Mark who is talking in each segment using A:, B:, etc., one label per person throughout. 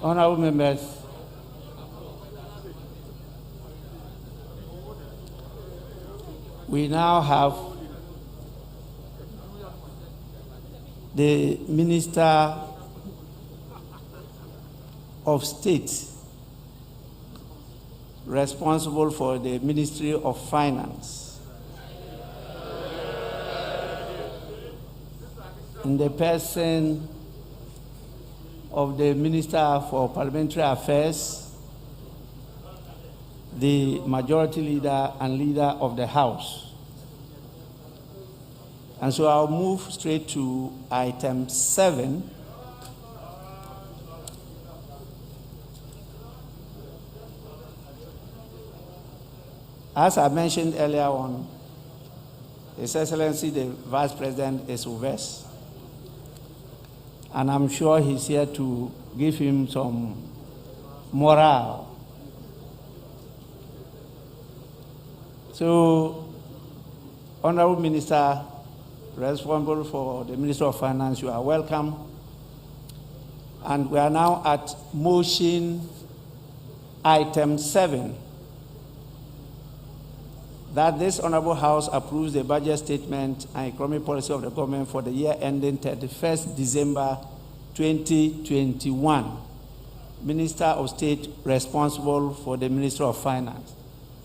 A: Honorable members, we now have the Minister of State responsible for the Ministry of Finance, in the person of the Minister for Parliamentary Affairs, the Majority Leader and Leader of the House. And so I'll move straight to item 7. As I mentioned earlier on, His Excellency the Vice President is with us, and I'm sure he's here to give him some morale. So, Honorable Minister responsible for the Ministry of Finance, you are welcome. And we are now at motion item 7, that this Honorable House approves the budget statement and economic policy of the government for the year ending 31st December 2021. Minister of State responsible for the Ministry of Finance.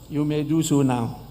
A: You may do so now.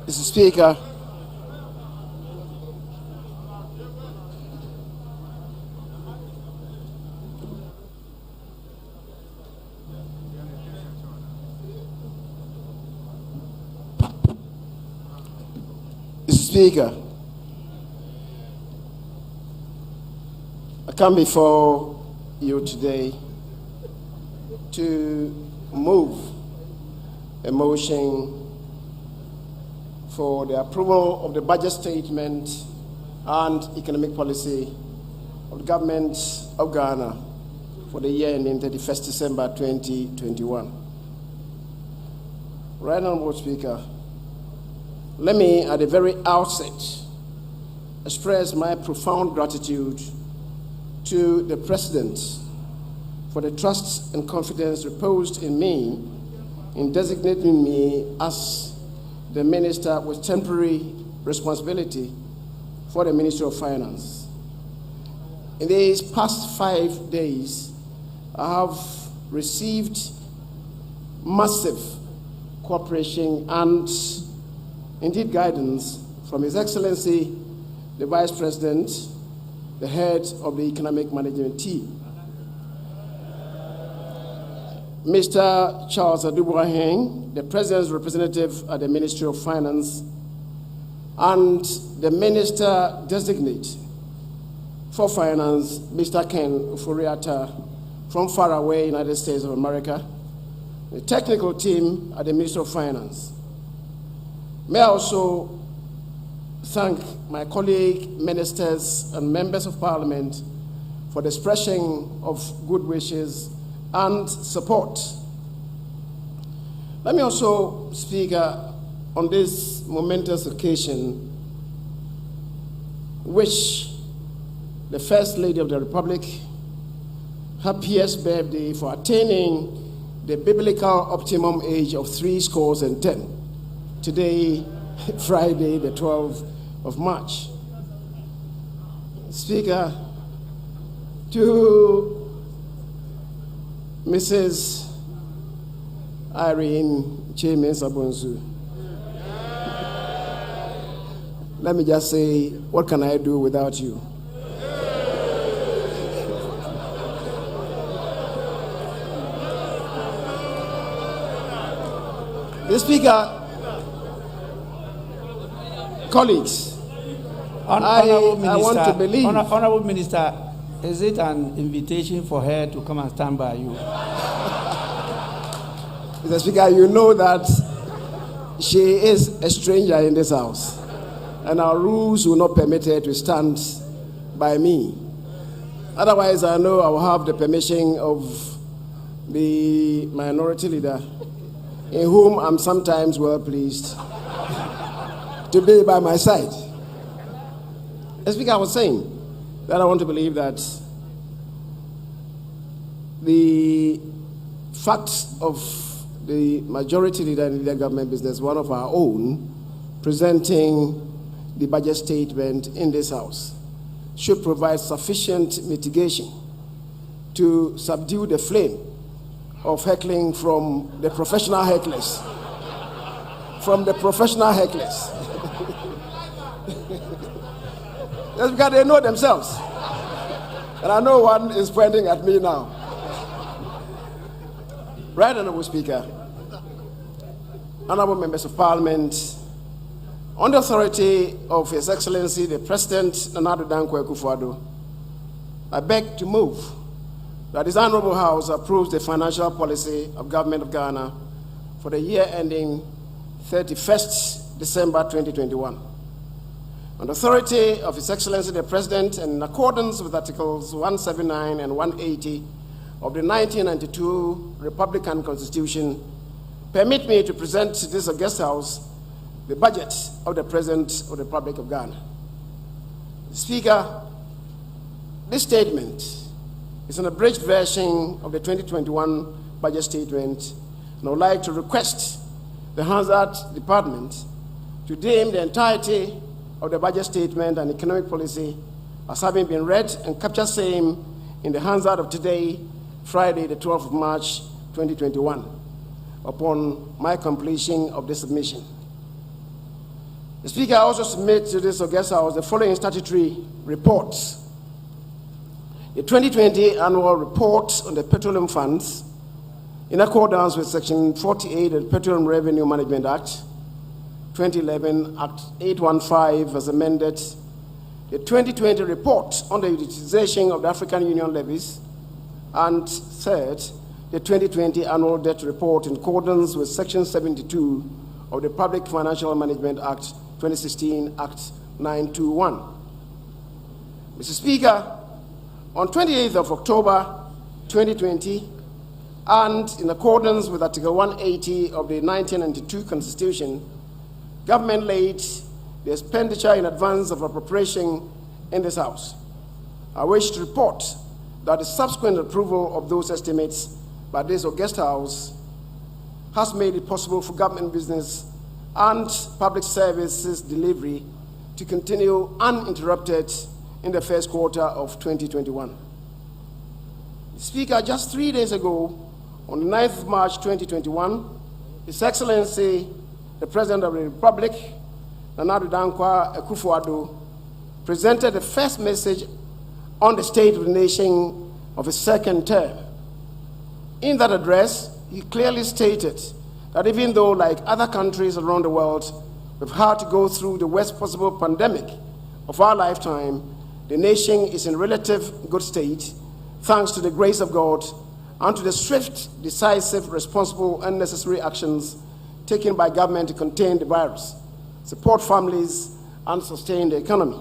B: Mr. Speaker, I come before you today to move a motion for the approval of the budget statement and economic policy of the government of Ghana for the year ending 31st December 2021. Right Honorable Speaker, let me at the very outset express my profound gratitude to the President for the trust and confidence reposed in me in designating me as the Minister with temporary responsibility for the Ministry of Finance. In these past 5 days, I have received massive cooperation and indeed guidance from His Excellency, the Vice President, the head of the Economic Management team. Mr. Charles Adubuaheng, the President's representative at the Ministry of Finance, and the Minister-designate for Finance, Mr. Ken Ofori-Atta, from far away United States of America, the technical team at the Ministry of Finance, May I also thank my colleague, ministers, and members of parliament for the expression of good wishes and support. Let me also, Speaker, on this momentous occasion, wish the First Lady of the Republic happiest birthday for attaining the biblical optimum age of 70. Today, Friday, the 12th of March. Speaker, to Mrs. Irene Cheme Sabonsu, let me just say, what can I do without you? The Speaker, colleagues, I want to believe.
A: Honorable Minister, is it an invitation for her to come and stand by you?
B: Mr. Speaker, you know that she is a stranger in this house, and our rules will not permit her to stand by me. Otherwise, I know I will have the permission of the minority leader, in whom I'm sometimes well pleased to be by my side. As Speaker, I was saying that I want to believe that the facts of the majority leader in the government business, one of our own, presenting the budget statement in this house, should provide sufficient mitigation to subdue the flame of heckling from the professional hecklers. From the professional hecklers. That's because they know themselves. And I know one is pointing at me now. Right, Honorable Speaker, honorable members of Parliament, on the authority of His Excellency the President Nana Addo Dankwa Akufo-Addo, I beg to move that this Honorable House approves the financial policy of Government of Ghana for the year ending 31st December 2021. On the authority of His Excellency the President, and in accordance with Articles 179 and 180 of the 1992 Republican Constitution, permit me to present to this august House the budget of the President of the Republic of Ghana. Speaker, this statement is an abridged version of the 2021 budget statement, and I would like to request the Hazard Department to deem the entirety of the budget statement and economic policy as having been read and capture same in the Hansard of today, Friday, the 12th of March, 2021, upon my completion of this submission. The Speaker, I also submit to this august House the following statutory reports. The 2020 annual report on the petroleum funds, in accordance with Section 48 of the Petroleum Revenue Management Act, 2011, Act 815 as amended, the 2020 report on the utilization of the African Union levies, and third, the 2020 annual debt report in accordance with Section 72 of the Public Financial Management Act 2016, Act 921. Mr. Speaker, on 28th of October 2020, and in accordance with Article 180 of the 1992 Constitution, government laid the expenditure in advance of appropriation in this House. I wish to report that the subsequent approval of those estimates by this august House has made it possible for government business and public services delivery to continue uninterrupted in the first quarter of 2021. Speaker, just 3 days ago, on the 9th of March 2021, His Excellency the President of the Republic, Nana Addo Dankwa Akufo-Addo, presented the first message on the state of the nation of his second term. In that address, he clearly stated that even though, like other countries around the world, we've had to go through the worst possible pandemic of our lifetime, the nation is in relative good state, thanks to the grace of God and to the swift, decisive, responsible, and necessary actions taken by government to contain the virus. support families, and sustain the economy.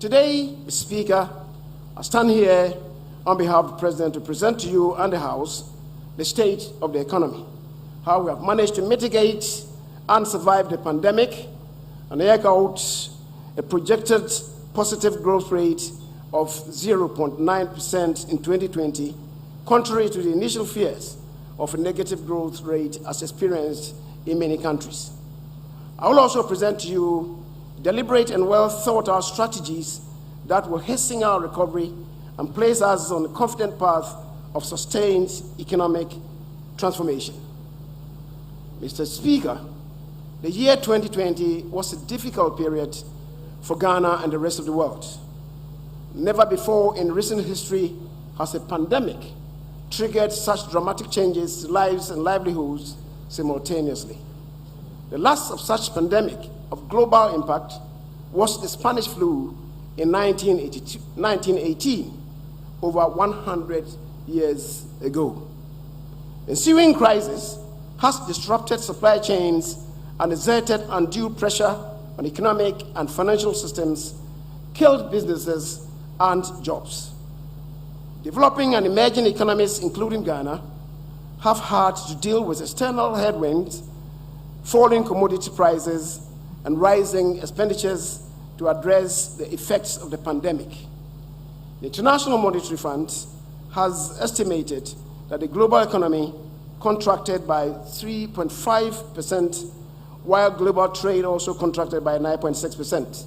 B: Today, Mr. Speaker, I stand here on behalf of the President to present to you and the House the state of the economy, how we have managed to mitigate and survive the pandemic, and eke out a projected positive growth rate of 0.9% in 2020, contrary to the initial fears of a negative growth rate as experienced in many countries. I will also present to you deliberate and well-thought-out strategies that will hasten our recovery and place us on a confident path of sustained economic transformation. Mr. Speaker, the year 2020 was a difficult period for Ghana and the rest of the world. Never before in recent history has a pandemic triggered such dramatic changes to lives and livelihoods simultaneously. The last of such pandemic of global impact was the Spanish flu in 1918, over 100 years ago. The ensuing crisis has disrupted supply chains and exerted undue pressure on economic and financial systems, killed businesses and jobs. Developing and emerging economies, including Ghana, have had to deal with external headwinds, falling commodity prices, and rising expenditures to address the effects of the pandemic. The International Monetary Fund has estimated that the global economy contracted by 3.5%, while global trade also contracted by 9.6%.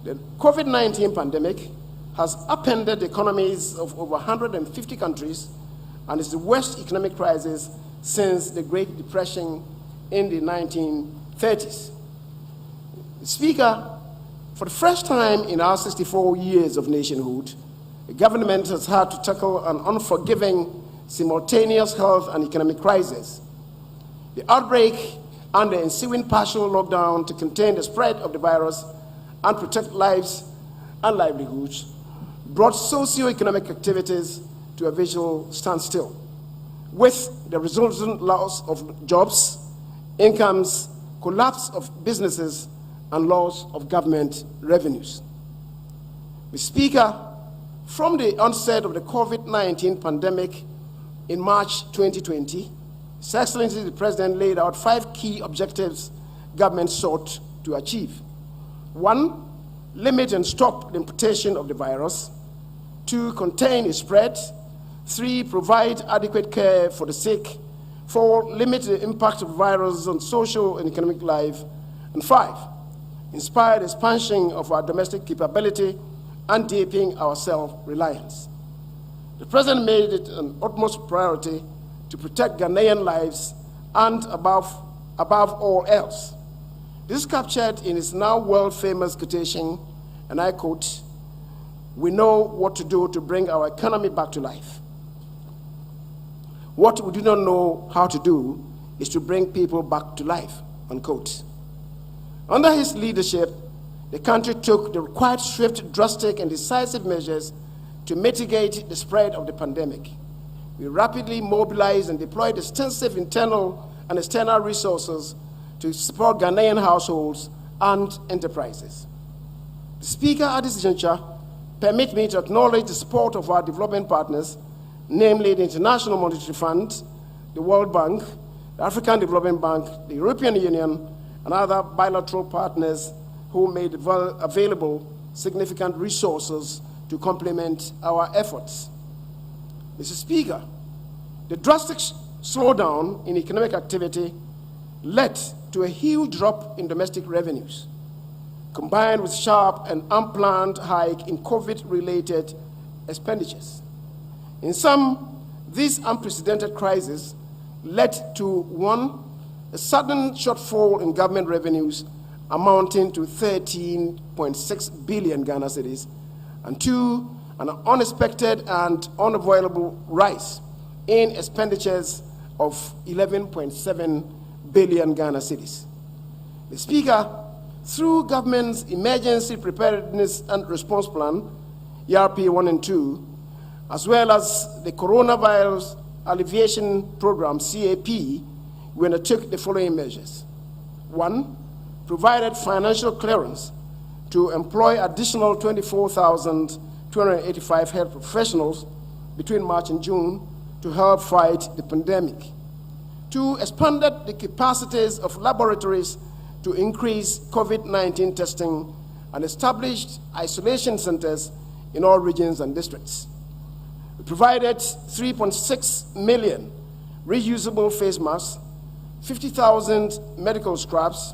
B: The COVID-19 pandemic has upended the economies of over 150 countries and is the worst economic crisis since the Great Depression in the 1930s. Speaker, for the first time in our 64 years of nationhood, the government has had to tackle an unforgiving simultaneous health and economic crisis. The outbreak and the ensuing partial lockdown to contain the spread of the virus and protect lives and livelihoods brought socio-economic activities to a visual standstill, with the resultant loss of jobs, incomes, collapse of businesses, and loss of government revenues. Mr. Speaker, from the onset of the COVID-19 pandemic in March 2020, His Excellency the President laid out 5 key objectives government sought to achieve. 1, limit and stop the importation of the virus. 2, contain its spread. 3, provide adequate care for the sick. 4, limit the impact of the virus on social and economic life. And 5, inspire the expansion of our domestic capability and deepening our self-reliance. The President made it an utmost priority to protect Ghanaian lives and above all else. This is captured in his now world-famous quotation, and I quote, "We know what to do to bring our economy back to life. What we do not know how to do is to bring people back to life," unquote. Under his leadership, the country took the required swift, drastic, and decisive measures to mitigate the spread of the pandemic. We rapidly mobilized and deployed extensive internal and external resources to support Ghanaian households and enterprises. The Speaker, at this juncture, permit me to acknowledge the support of our development partners, namely the International Monetary Fund, the World Bank, the African Development Bank, the European Union, and other bilateral partners who made available significant resources to complement our efforts. Mr. Speaker, the drastic slowdown in economic activity led to a huge drop in domestic revenues, combined with sharp and unplanned hike in COVID-related expenditures. In sum, this unprecedented crisis led to 1, a sudden shortfall in government revenues amounting to 13.6 billion Ghana cedis, and 2, an unexpected and unavoidable rise in expenditures of 11.7 billion Ghana cedis. The Speaker, through government's Emergency Preparedness and Response Plan, ERP 1 and 2, as well as the Coronavirus Alleviation Program, CAP, we undertook the following measures. 1, provided financial clearance to employ additional 24,285 health professionals between March and June to help fight the pandemic. 2, expanded the capacities of laboratories to increase COVID-19 testing and established isolation centers in all regions and districts. We provided 3.6 million reusable face masks, 50,000 medical scrubs,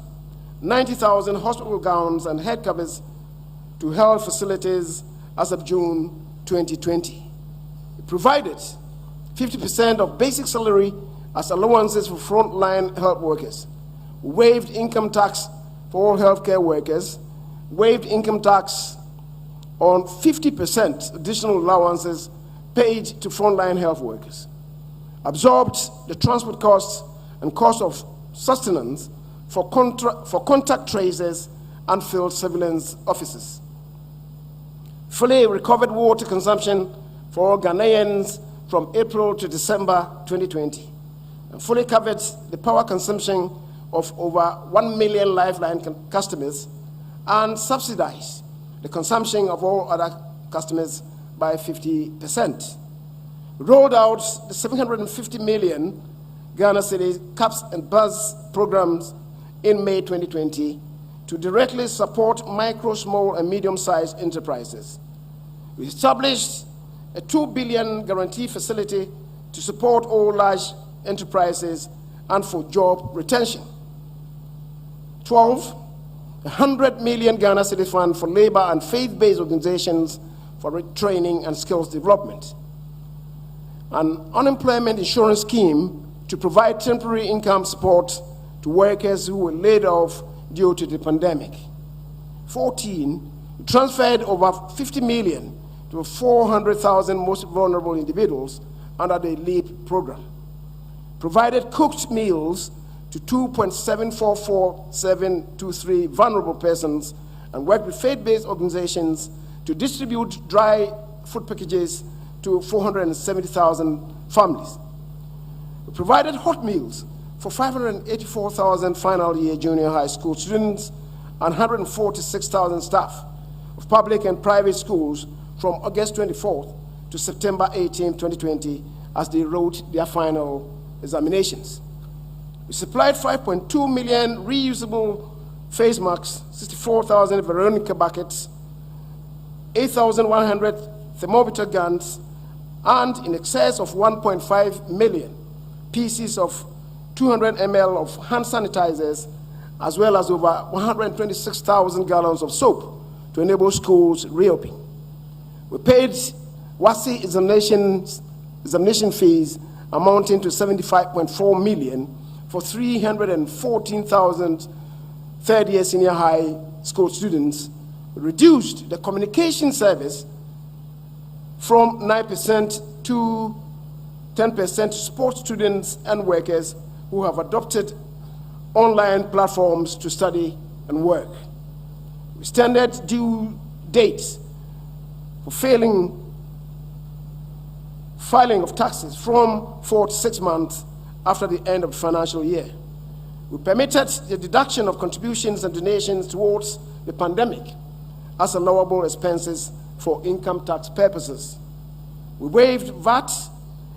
B: 90,000 hospital gowns and head covers to health facilities as of June 2020. We provided 50% of basic salary as allowances for frontline health workers, waived income tax for all healthcare workers, waived income tax on 50% additional allowances paid to frontline health workers, absorbed the transport costs and cost of sustenance for contact tracers and field surveillance officers, fully recovered water consumption for all Ghanaians from April to December 2020, and fully covered the power consumption of over 1 million Lifeline customers, and subsidized the consumption of all other customers by 50%. Rolled out the 750 million Ghana City CAPS and BUZZ programs in May 2020 to directly support micro, small, and medium-sized enterprises. We established a 2 billion guarantee facility to support all large enterprises and for job retention. 12, 100 million Ghana City Fund for labor and faith-based organizations for training and skills development. An unemployment insurance scheme to provide temporary income support to workers who were laid off due to the pandemic. 14, we transferred over 50 million to 400,000 most vulnerable individuals under the LEAP program. Provided cooked meals to 2.744723 vulnerable persons and worked with faith-based organizations to distribute dry food packages to 470,000 families. We provided hot meals for 584,000 final year junior high school students and 146,000 staff of public and private schools from August 24th to September 18, 2020, as they wrote their final examinations. We supplied 5.2 million reusable face masks, 64,000 Veronica buckets, 8,100 thermometer guns, and in excess of 1.5 million pieces of 200 ml of hand sanitizers, as well as over 126,000 gallons of soap to enable schools reopen. We paid WASSCE examination fees amounting to 75.4 million for 314,000 third-year senior high school students. We reduced the communication service from 9% to 10% to support students and workers who have adopted online platforms to study and work. We extended due dates for filing of taxes from 4 to 6 months after the end of the financial year. We permitted the deduction of contributions and donations towards the pandemic as allowable expenses for income tax purposes. We waived VAT,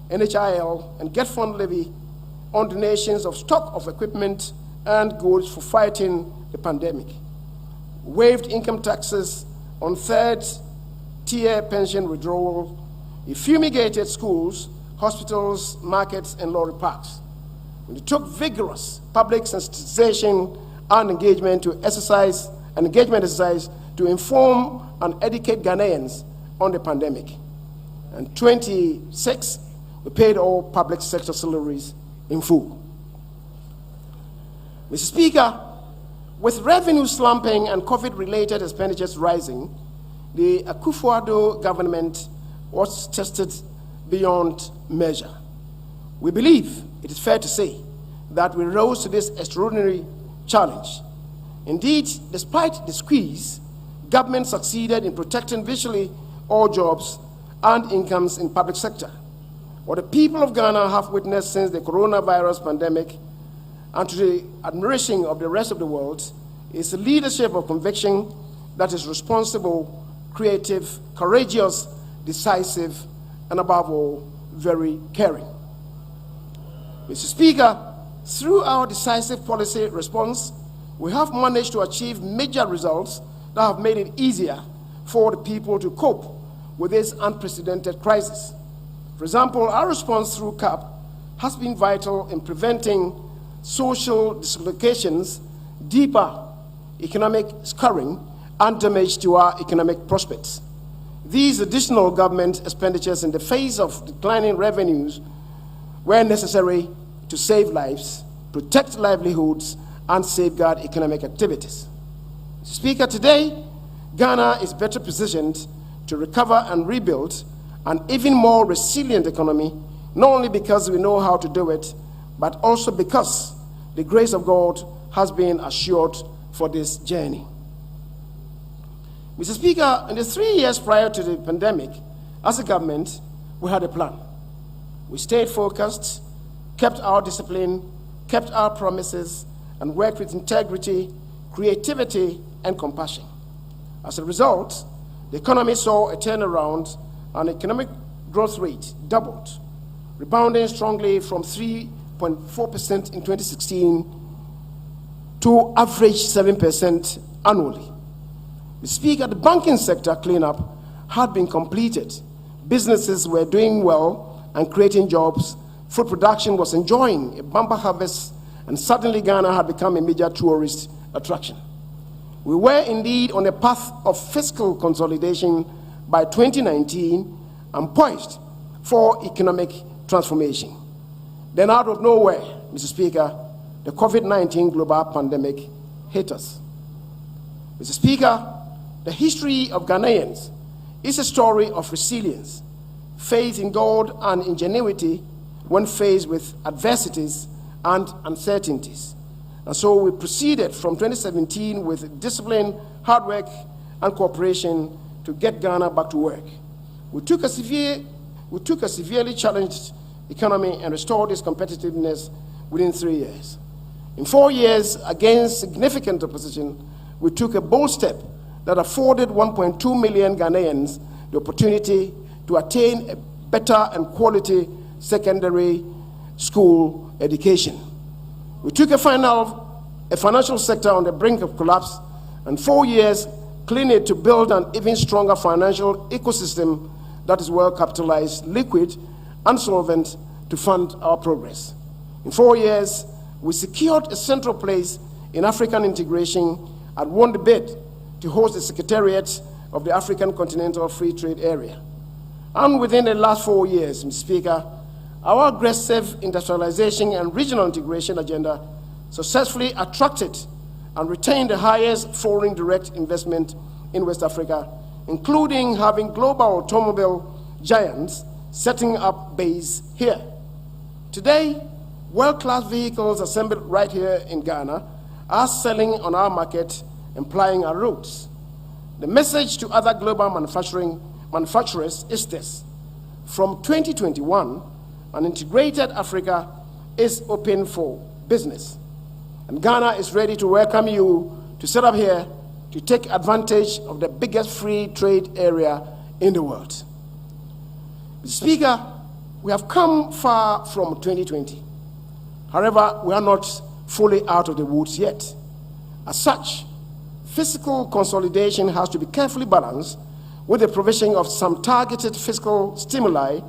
B: NHIL, and Get Fund levy on donations of stock of equipment and goods for fighting the pandemic. We waived income taxes on third-tier pension withdrawal. We fumigated schools, hospitals, markets, and lorry parks. We took vigorous public sensitization and engagement exercise to inform and educate Ghanaians on the pandemic. And 26, we paid all public sector salaries in full. Mr. Speaker, with revenue slumping and COVID-related expenditures rising, the Akufo-Addo government was tested beyond measure. We believe it is fair to say that we rose to this extraordinary challenge. Indeed, despite the squeeze, government succeeded in protecting virtually all jobs and incomes in public sector. What the people of Ghana have witnessed since the coronavirus pandemic, and to the admiration of the rest of the world, It's a leadership of conviction that is responsible, creative, courageous, decisive, and above all, very caring. Mr. Speaker, through our decisive policy response, we have managed to achieve major results that have made it easier for the people to cope with this unprecedented crisis. For example, our response through CAP has been vital in preventing social dislocations, deeper economic scarring, and damage to our economic prospects. These additional government expenditures in the face of declining revenues were necessary to save lives, protect livelihoods, and safeguard economic activities. Speaker, today, Ghana is better positioned to recover and rebuild an even more resilient economy, not only because we know how to do it, but also because the grace of God has been assured for this journey. Mr. Speaker, in the 3 years prior to the pandemic, as a government, we had a plan. We stayed focused, kept our discipline, kept our promises, and worked with integrity, creativity, and compassion. As a result, the economy saw a turnaround and economic growth rate doubled, rebounding strongly from 3.4% in 2016 to average 7% annually. Mr. Speaker, the banking sector cleanup had been completed. Businesses were doing well and creating jobs. Food production was enjoying a bumper harvest, and suddenly Ghana had become a major tourist attraction. We were indeed on a path of fiscal consolidation by 2019 and poised for economic transformation. Then out of nowhere, Mr. Speaker, the COVID-19 global pandemic hit us. Mr. Speaker, the history of Ghanaians is a story of resilience, faith in God, and ingenuity when faced with adversities and uncertainties. And so we proceeded from 2017 with discipline, hard work, and cooperation to get Ghana back to work. We took a severely challenged economy and restored its competitiveness within 3 years. In 4 years, against significant opposition, we took a bold step that afforded 1.2 million Ghanaians the opportunity to attain a better and quality secondary school education. We took a financial sector on the brink of collapse, and 4 years cleaned it to build an even stronger financial ecosystem that is well capitalized, liquid, and solvent to fund our progress. In 4 years, we secured a central place in African integration and won the bid to host the Secretariat of the African Continental Free Trade Area. And within the last 4 years, Mr. Speaker, our aggressive industrialization and regional integration agenda successfully attracted and retained the highest foreign direct investment in West Africa, including having global automobile giants setting up base here. Today, world-class vehicles assembled right here in Ghana are selling on our market and plying our roads. The message to other global manufacturers is this: from 2021, an integrated Africa is open for business. And Ghana is ready to welcome you to set up here to take advantage of the biggest free trade area in the world. Mr. Speaker, we have come far from 2020. However, we are not fully out of the woods yet. As such, fiscal consolidation has to be carefully balanced with the provision of some targeted fiscal stimuli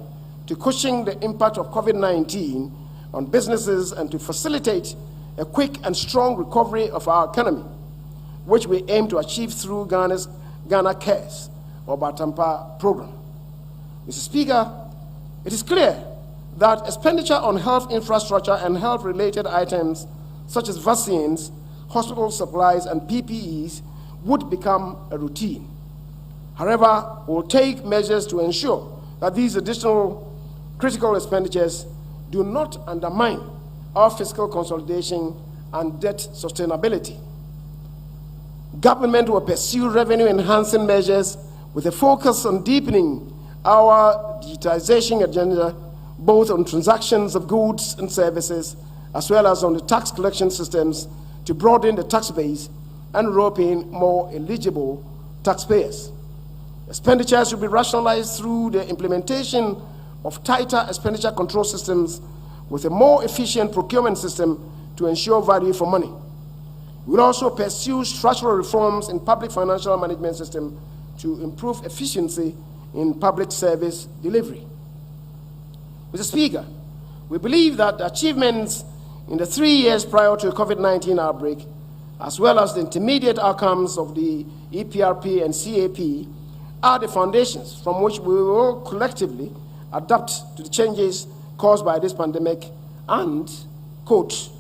B: to cushion the impact of COVID-19 on businesses and to facilitate a quick and strong recovery of our economy, which we aim to achieve through Ghana Cares, or Batampa program. Mr. Speaker, it is clear that expenditure on health infrastructure and health-related items such as vaccines, hospital supplies, and PPEs would become a routine. However, we'll take measures to ensure that these additional critical expenditures do not undermine our fiscal consolidation and debt sustainability. Government will pursue revenue-enhancing measures with a focus on deepening our digitization agenda, both on transactions of goods and services, as well as on the tax collection systems to broaden the tax base and roping more eligible taxpayers. Expenditures should be rationalized through the implementation of tighter expenditure control systems with a more efficient procurement system to ensure value for money. We will also pursue structural reforms in public financial management system to improve efficiency in public service delivery. Mr. Speaker, we believe that the achievements in the 3 years prior to the COVID-19 outbreak, as well as the intermediate outcomes of the EPRP and CAP, are the foundations from which we will collectively adapt to the changes caused by this pandemic and, quote,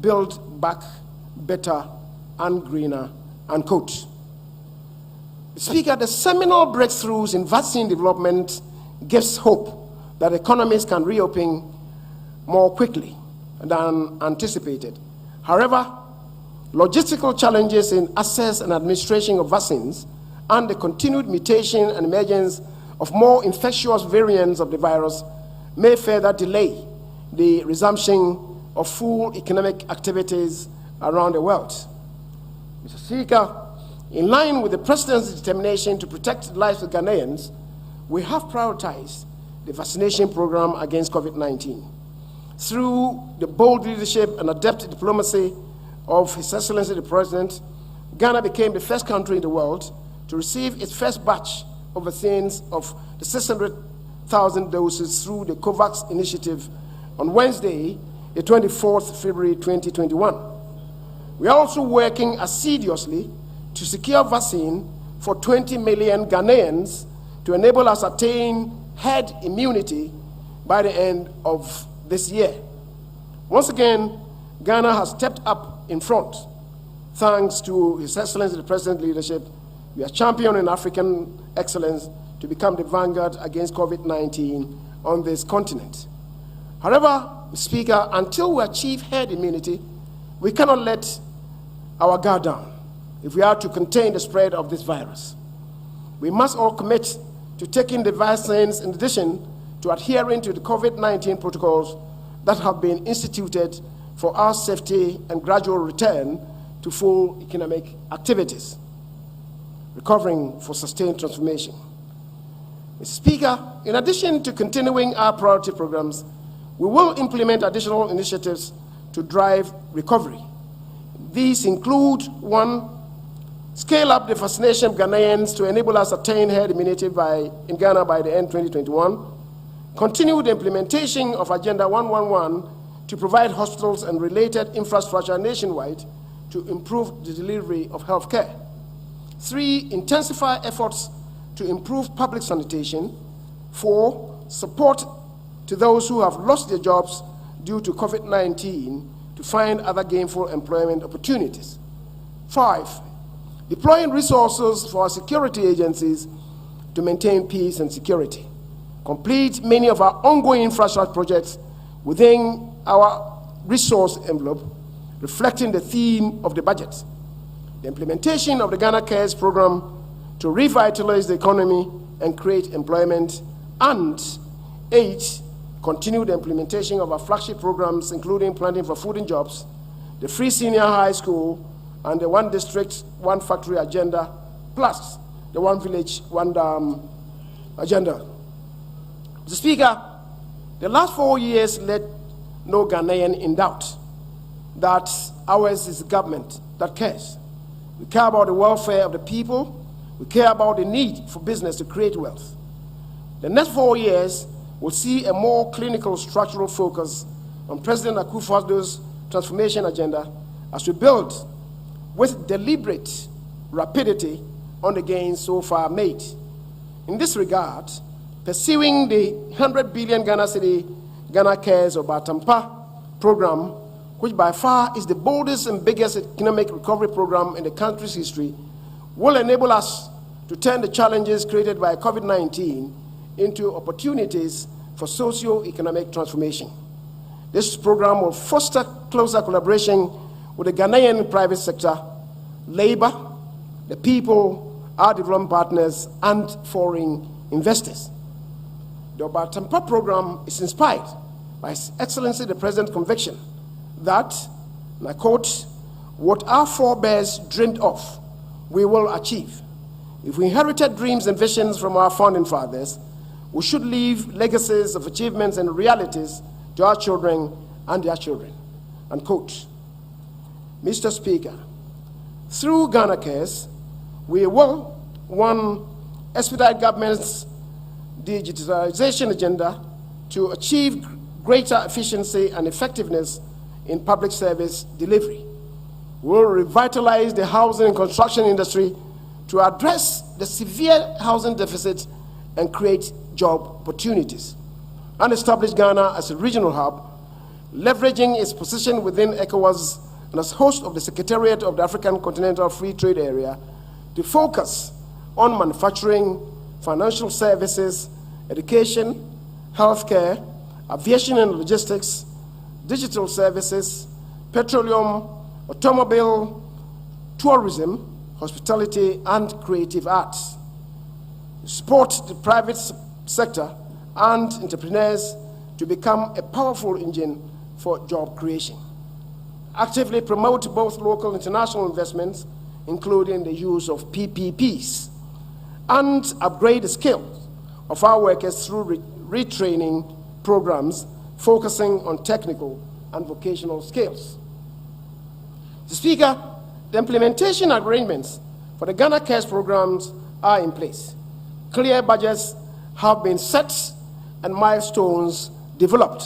B: build back better and greener, unquote. Speaker, the seminal breakthroughs in vaccine development gives hope that economies can reopen more quickly than anticipated. However, logistical challenges in access and administration of vaccines and the continued mutation and emergence of more infectious variants of the virus may further delay the resumption of full economic activities around the world. Mr. Speaker, in line with the President's determination to protect the lives of Ghanaians, we have prioritized the vaccination program against COVID-19. Through the bold leadership and adept diplomacy of His Excellency the President, Ghana became the first country in the world to receive its first batch of vaccines of the 600,000 doses through the COVAX initiative on Wednesday, the 24th February 2021. We are also working assiduously to secure vaccine for 20 million Ghanaians to enable us to attain herd immunity by the end of this year. Once again, Ghana has stepped up in front. Thanks to His Excellency the President's leadership, we are championing African excellence to become the vanguard against COVID-19 on this continent. However, Speaker, until we achieve herd immunity, we cannot let our guard down if we are to contain the spread of this virus. We must all commit to taking the vaccines in addition to adhering to the COVID-19 protocols that have been instituted for our safety and gradual return to full economic activities, recovering for sustained transformation. Mr. Speaker, in addition to continuing our priority programs, we will implement additional initiatives to drive recovery. These include: 1, scale up the vaccination of Ghanaians to enable us to attain herd immunity in Ghana by the end of 2021. Continue the implementation of Agenda 111 to provide hospitals and related infrastructure nationwide to improve the delivery of health care. 3, intensify efforts to improve public sanitation. 4, support to those who have lost their jobs due to COVID-19 to find other gainful employment opportunities. 5, deploying resources for our security agencies to maintain peace and security. Complete many of our ongoing infrastructure projects within our resource envelope, reflecting the theme of the budget. The implementation of the Ghana Cares program to revitalize the economy and create employment. And 8, continue the implementation of our flagship programs, including Planting for Food and Jobs, the Free Senior High School, and the One District, One Factory agenda, plus the One Village, One Dam agenda. Mr. Speaker, the last 4 years led no Ghanaian in doubt that ours is a government that cares. We care about the welfare of the people. We care about the need for business to create wealth. The next 4 years will see a more clinical structural focus on President Akufo-Addo's transformation agenda as we build with deliberate rapidity on the gains so far made. In this regard, pursuing the 100 billion Ghana Cares or Batampa program, which by far is the boldest and biggest economic recovery program in the country's history, will enable us to turn the challenges created by COVID-19 into opportunities for socio-economic transformation. This program will foster closer collaboration with the Ghanaian private sector, labor, the people, our development partners, and foreign investors. The Batampa program is inspired by His Excellency the President's conviction that, and I quote, what our forebears dreamed of, we will achieve. If we inherited dreams and visions from our founding fathers, we should leave legacies of achievements and realities to our children and their children. Unquote. Mr. Speaker, through Ghana Cares, we will, 1, expedite government's digitalization agenda to achieve greater efficiency and effectiveness in public service delivery. We will revitalize the housing and construction industry to address the severe housing deficit and create job opportunities, and establish Ghana as a regional hub, leveraging its position within ECOWAS and as host of the Secretariat of the African Continental Free Trade Area to focus on manufacturing, financial services, education, healthcare, aviation and logistics, digital services, petroleum, automobile, tourism, hospitality, and creative arts. Support the private sector and entrepreneurs to become a powerful engine for job creation. Actively promote both local and international investments, including the use of PPPs, and upgrade the skills of our workers through retraining programs focusing on technical and vocational skills. Mr. Speaker, the implementation arrangements for the Ghana Cares programs are in place. Clear budgets have been set and milestones developed.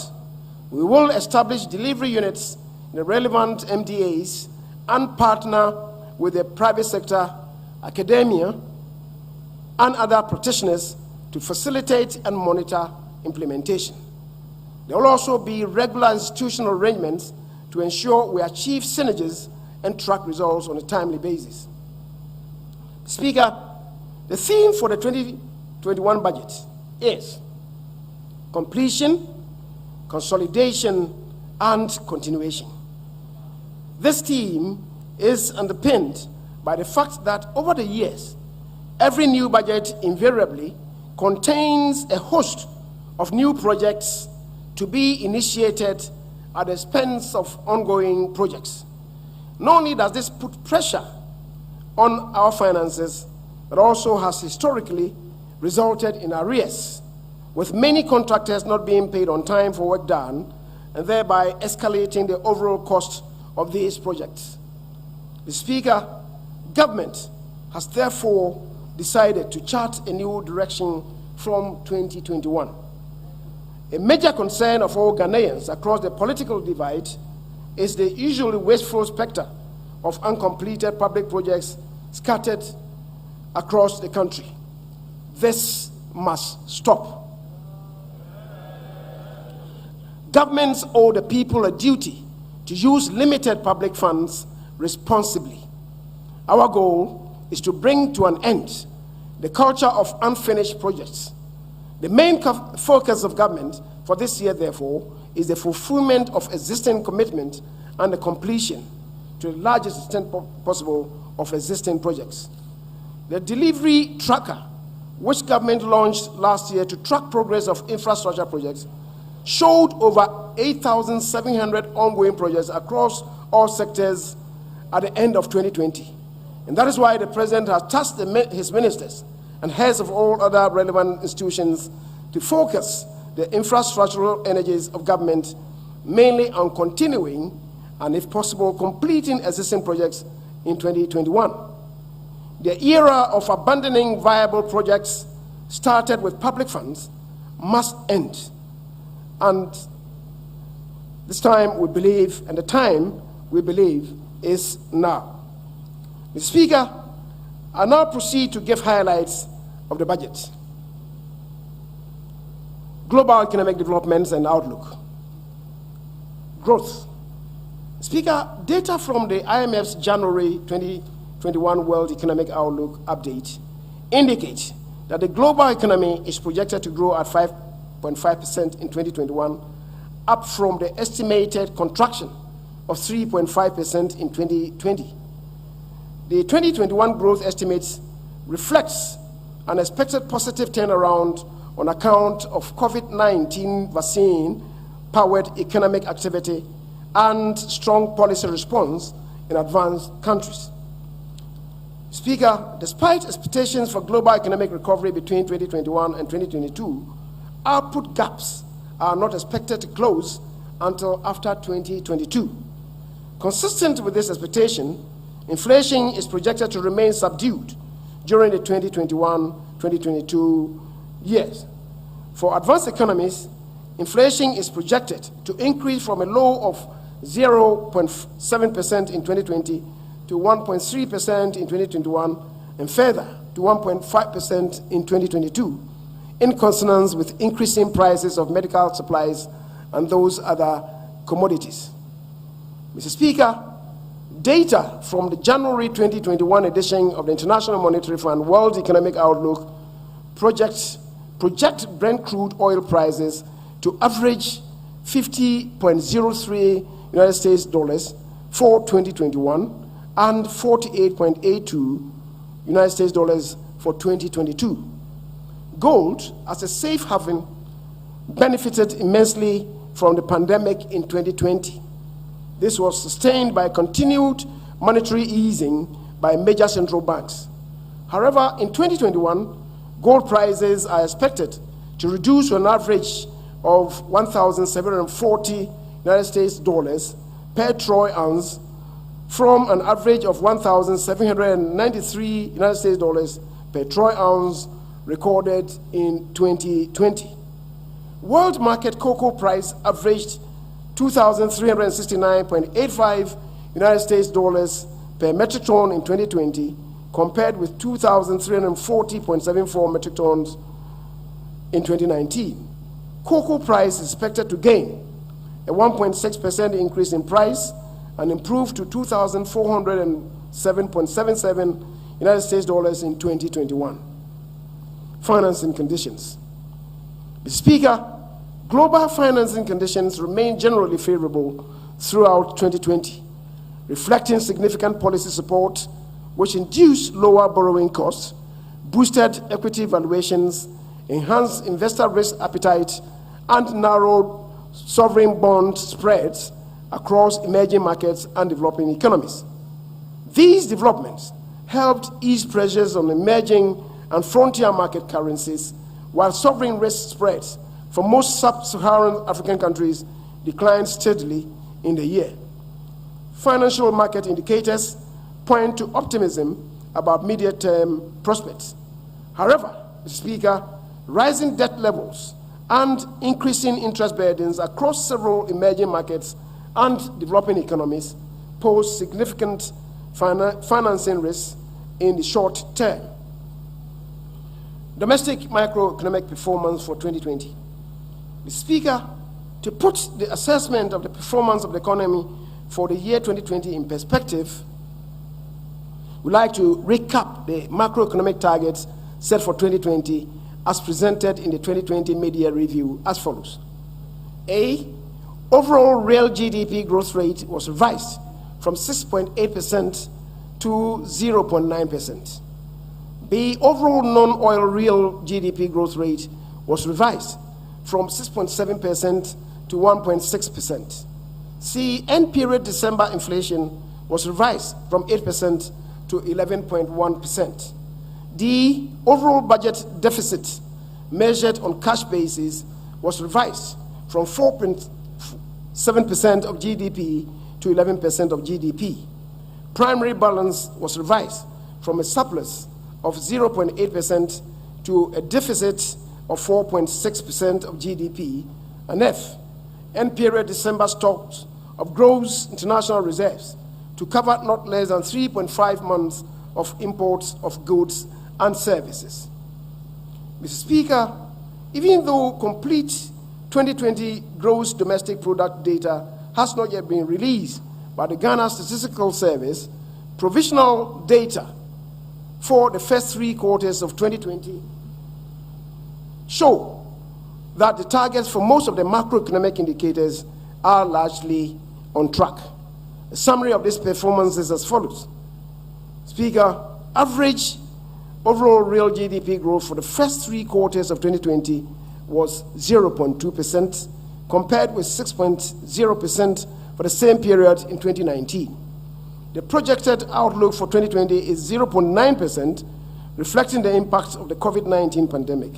B: We will establish delivery units in the relevant MDAs and partner with the private sector, academia, and other practitioners to facilitate and monitor implementation. There will also be regular institutional arrangements to ensure we achieve synergies and track results on a timely basis. Speaker, the theme for the 2021 budget is completion, consolidation, and continuation. This theme is underpinned by the fact that over the years, every new budget invariably contains a host of new projects to be initiated at the expense of ongoing projects. Not only does this put pressure on our finances, but also has historically resulted in arrears, with many contractors not being paid on time for work done, and thereby escalating the overall cost of these projects. The Speaker, government has therefore decided to chart a new direction from 2021. A major concern of all Ghanaians across the political divide is the usually wasteful specter of uncompleted public projects scattered across the country. This must stop. Governments owe the people a duty to use limited public funds responsibly. Our goal is to bring to an end the culture of unfinished projects. The main focus of government for this year, therefore, is the fulfillment of existing commitment and the completion, to the largest extent possible, of existing projects. The delivery tracker, which government launched last year to track progress of infrastructure projects, showed over 8,700 ongoing projects across all sectors at the end of 2020. And that is why the President has tasked his ministers and heads of all other relevant institutions to focus the infrastructural energies of government mainly on continuing and, if possible, completing existing projects in 2021. The era of abandoning viable projects started with public funds must end. And this time we believe, and the time we believe is now. Mr. Speaker, I now proceed to give highlights of the budget. Global economic developments and outlook. Growth. Speaker, data from the IMF's January 2021 World Economic Outlook update indicate that the global economy is projected to grow at 5.5% in 2021, up from the estimated contraction of 3.5% in 2020. The 2021 growth estimates reflects an expected positive turnaround on account of COVID-19 vaccine-powered economic activity and strong policy response in advanced countries. Speaker, despite expectations for global economic recovery between 2021 and 2022, output gaps are not expected to close until after 2022. Consistent with this expectation, inflation is projected to remain subdued during the 2021-2022 years. For advanced economies, inflation is projected to increase from a low of 0.7% in 2020 to 1.3% in 2021 and further to 1.5% in 2022, in consonance with increasing prices of medical supplies and those other commodities. Mr. Speaker, data from the January 2021 edition of the International Monetary Fund World Economic Outlook project Brent crude oil prices to average 50.03 United States dollars for 2021 and 48.82 United States dollars for 2022. Gold, as a safe haven, benefited immensely from the pandemic in 2020. This was sustained by continued monetary easing by major central banks. However, in 2021, gold prices are expected to reduce to an average of 1,740 United States dollars per troy ounce from an average of 1,793 United States dollars per troy ounce recorded in 2020. World market cocoa price averaged 2,369.85 United States dollars per metric ton in 2020, compared with 2,340.74 metric tons in 2019. Cocoa price is expected to gain a 1.6% increase in price and improve to 2,407.77 United States dollars in 2021. Financing conditions. Mr. Speaker, global financing conditions remain generally favorable throughout 2020, reflecting significant policy support, which induced lower borrowing costs, boosted equity valuations, enhanced investor risk appetite, and narrowed sovereign bond spreads across emerging markets and developing economies. These developments helped ease pressures on emerging and frontier market currencies, while sovereign risk spreads for most sub-Saharan African countries declined steadily in the year. Financial market indicators point to optimism about medium-term prospects. However, Mr. Speaker, rising debt levels and increasing interest burdens across several emerging markets and developing economies pose significant financing risks in the short term. Domestic microeconomic performance for 2020. Mr. Speaker, to put the assessment of the performance of the economy for the year 2020 in perspective, we'd like to recap the macroeconomic targets set for 2020 as presented in the 2020 mid-year review as follows. A, overall real GDP growth rate was revised from 6.8% to 0.9%. B, overall non-oil real GDP growth rate was revised from 6.7% to 1.6%. C, end period December inflation was revised from 8% to 11.1%. D, overall budget deficit measured on cash basis was revised from 4.7% of GDP to 11% of GDP. Primary balance was revised from a surplus of 0.8% to a deficit of 4.6% of GDP. And F, end period December stocks of gross international reserves to cover not less than 3.5 months of imports of goods and services. Mr. Speaker, even though complete 2020 gross domestic product data has not yet been released by the Ghana Statistical Service, provisional data for the first 3 quarters of 2020 show that the targets for most of the macroeconomic indicators are largely on track. A summary of this performance is as follows. Speaker, average overall real GDP growth for the first 3 quarters of 2020 was 0.2%, compared with 6.0% for the same period in 2019. The projected outlook for 2020 is 0.9%, reflecting the impact of the COVID-19 pandemic.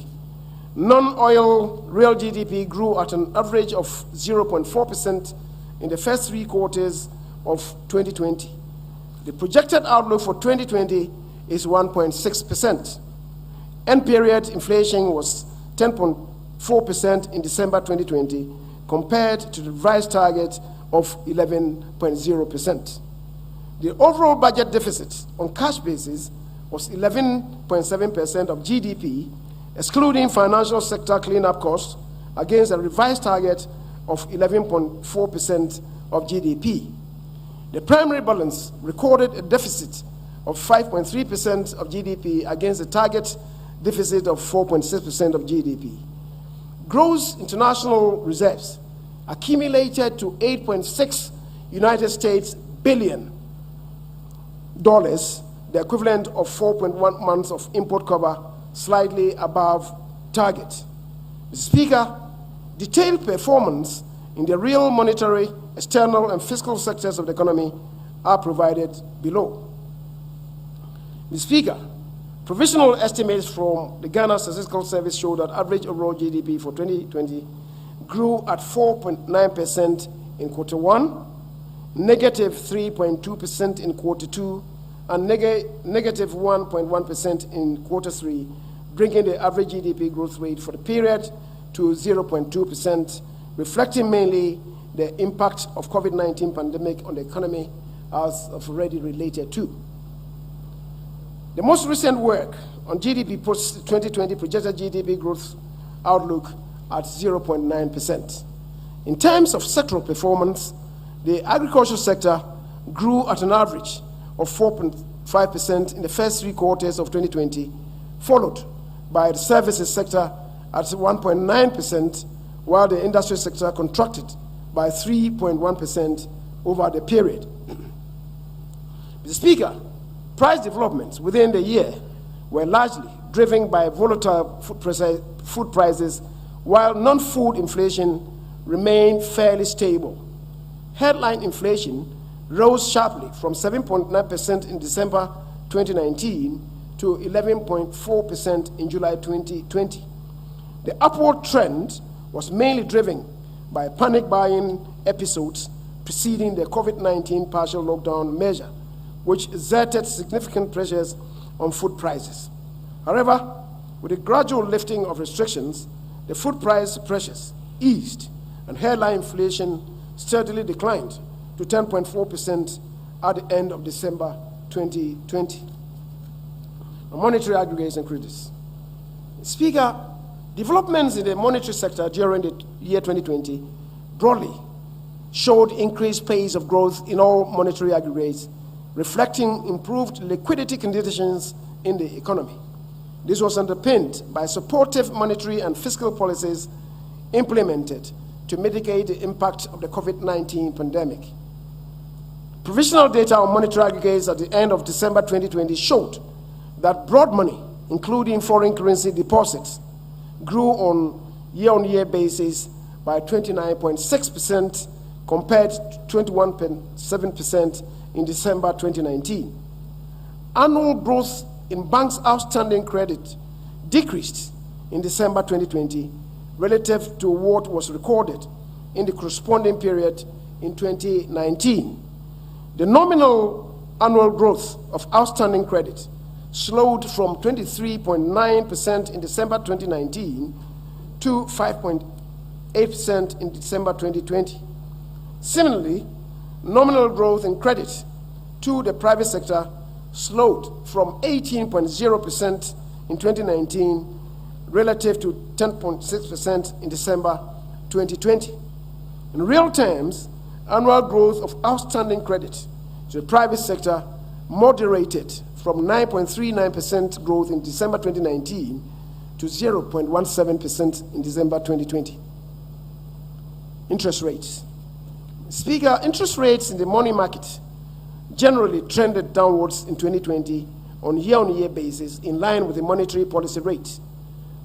B: Non-oil real GDP grew at an average of 0.4% in the first 3 quarters of 2020. The projected outlook for 2020 is 1.6%. End period inflation was 10.4% in December 2020, compared to the revised target of 11.0%. The overall budget deficit on cash basis was 11.7% of GDP, excluding financial sector cleanup costs, against a revised target of 11.4% of GDP. The primary balance recorded a deficit of 5.3% of GDP against a target deficit of 4.6% of GDP. Gross international reserves accumulated to $8.6 United States billion, the equivalent of 4.1 months of import cover, slightly above target. Mr. Speaker, detailed performance in the real monetary, external, and fiscal sectors of the economy are provided below. Mr. Speaker, provisional estimates from the Ghana Statistical Service show that average overall GDP for 2020 grew at 4.9% in quarter 1, negative 3.2% in quarter 2, and negative 1.1% in quarter 3, bringing the average GDP growth rate for the period to 0.2%, reflecting mainly the impact of COVID-19 pandemic on the economy, as I've already related to. The most recent work on GDP puts 2020 projected GDP growth outlook at 0.9%. In terms of sectoral performance, the agricultural sector grew at an average of 4.5% in the first 3 quarters of 2020, followed by the services sector at 1.9%, while the industry sector contracted by 3.1% over the period. Mr. Speaker, price developments within the year were largely driven by volatile food prices, while non-food inflation remained fairly stable. Headline inflation rose sharply from 7.9% in December 2019 to 11.4% in July 2020. The upward trend was mainly driven by panic buying episodes preceding the COVID-19 partial lockdown measure, which exerted significant pressures on food prices. However, with the gradual lifting of restrictions, the food price pressures eased and headline inflation steadily declined to 10.4% at the end of December 2020. Monetary aggregates and credits. Speaker, developments in the monetary sector during the year 2020 broadly showed increased pace of growth in all monetary aggregates, reflecting improved liquidity conditions in the economy. This was underpinned by supportive monetary and fiscal policies implemented to mitigate the impact of the COVID-19 pandemic. Provisional data on monetary aggregates at the end of December 2020 showed that broad money, including foreign currency deposits, grew on year-on-year basis by 29.6% compared to 21.7% in December 2019. Annual growth in banks' outstanding credit decreased in December 2020 relative to what was recorded in the corresponding period in 2019. The nominal annual growth of outstanding credit slowed from 23.9% in December 2019 to 5.8% in December 2020. Similarly, nominal growth in credit to the private sector slowed from 18.0% in 2019 relative to 10.6% in December 2020. In real terms, annual growth of outstanding credit to the private sector moderated from 9.39% growth in December 2019 to 0.17% in December 2020. Interest rates. Speaker, interest rates in the money market generally trended downwards in 2020 on year-on-year basis in line with the monetary policy rate.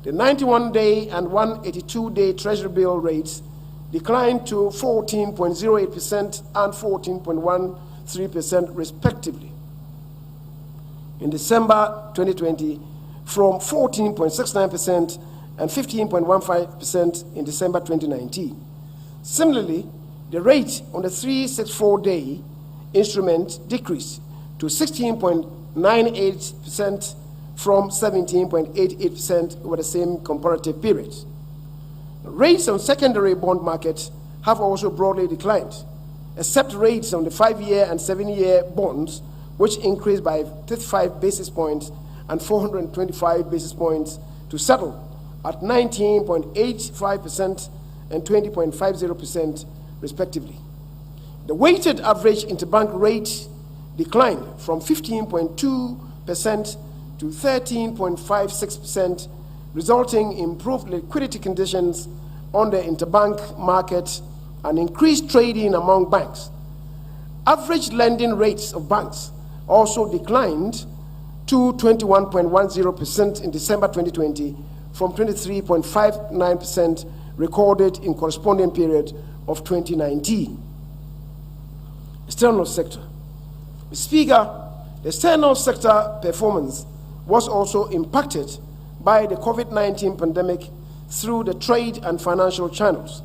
B: The 91-day and 182-day Treasury bill rates declined to 14.08% and 3% respectively in December 2020 from 14.69% and 15.15% in December 2019. Similarly, the rate on the 364-day instrument decreased to 16.98% from 17.88% over the same comparative period. Rates on secondary bond market have also broadly declined, except rates on the 5-year and 7-year bonds, which increased by 35 basis points and 425 basis points to settle at 19.85% and 20.50% respectively. The weighted average interbank rate declined from 15.2% to 13.56%, resulting in improved liquidity conditions on the interbank market and increased trading among banks. Average lending rates of banks also declined to 21.10% in December 2020 from 23.59% recorded in corresponding period of 2019. External sector. Mr. Speaker, the external sector performance was also impacted by the COVID-19 pandemic through the trade and financial channels.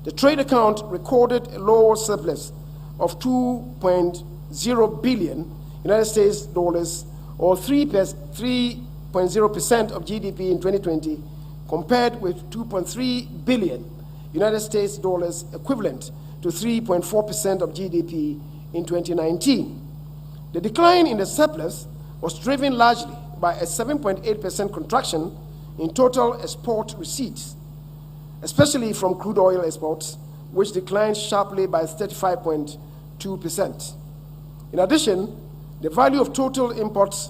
B: The trade account recorded a lower surplus of $2.0 billion United States dollars, or 3.0% of GDP in 2020, compared with $2.3 billion United States dollars, equivalent to 3.4% of GDP in 2019. The decline in the surplus was driven largely by a 7.8% contraction in total export receipts, especially from crude oil exports, which declined sharply by 35.2%. In addition, the value of total imports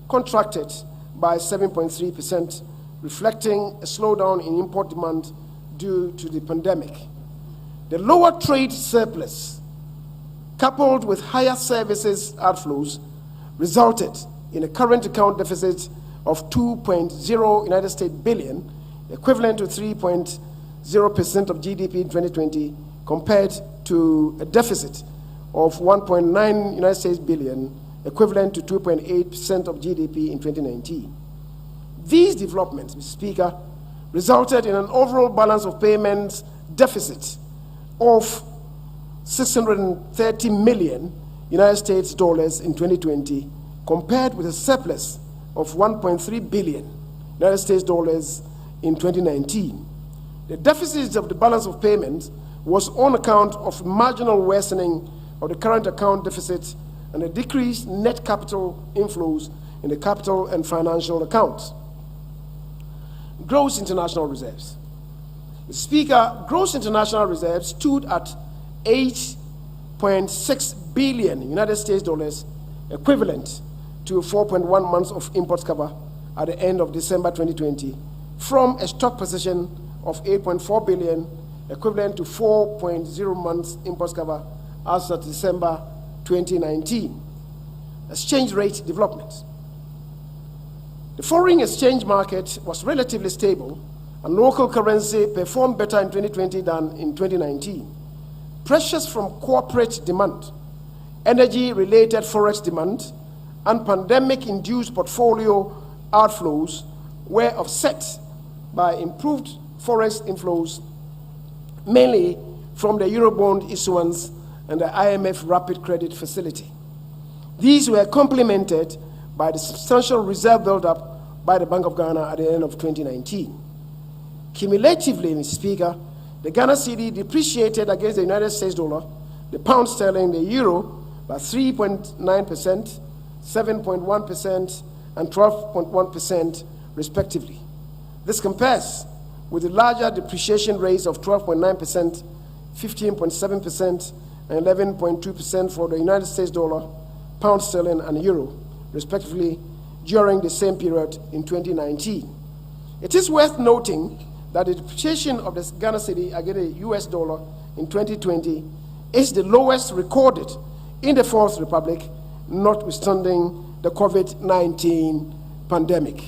B: contracted by 7.3%, reflecting a slowdown in import demand due to the pandemic. The lower trade surplus, coupled with higher services outflows, resulted in a current account deficit of $2.0 United States billion, equivalent to 3.0% of GDP in 2020, compared to a deficit of $1.9 United States billion, equivalent to 2.8% of GDP in 2019. These developments, Mr. Speaker, resulted in an overall balance of payments deficit of $630 million United States dollars in 2020, compared with a surplus of $1.3 billion United States dollars in 2019. The deficit of the balance of payments was on account of marginal worsening of the current account deficit and a decreased net capital inflows in the capital and financial accounts. Gross international reserves. Mr. Speaker, gross international reserves stood at $8.6 billion United States dollars, equivalent to 4.1 months of import cover at the end of December 2020, from a stock position of $8.4 billion, equivalent to 4.0 months import cover as of December 2019. Exchange rate development. The foreign exchange market was relatively stable, and local currency performed better in 2020 than in 2019. Pressures from corporate demand, energy-related forex demand, and pandemic-induced portfolio outflows were offset by improved forex inflows, mainly from the Eurobond issuance and the IMF Rapid Credit Facility. These were complemented by the substantial reserve buildup by the Bank of Ghana at the end of 2019. Cumulatively, Mr. Speaker, the Ghana cedi depreciated against the United States dollar, the pound sterling, the euro by 3.9%, 7.1%, and 12.1% respectively. This compares with the larger depreciation rates of 12.9%, 15.7%, and 11.2% for the United States dollar, pound sterling, and euro, respectively, during the same period in 2019. It is worth noting that the depreciation of the Ghana cedi against the US dollar in 2020 is the lowest recorded in the Fourth Republic, notwithstanding the COVID-19 pandemic.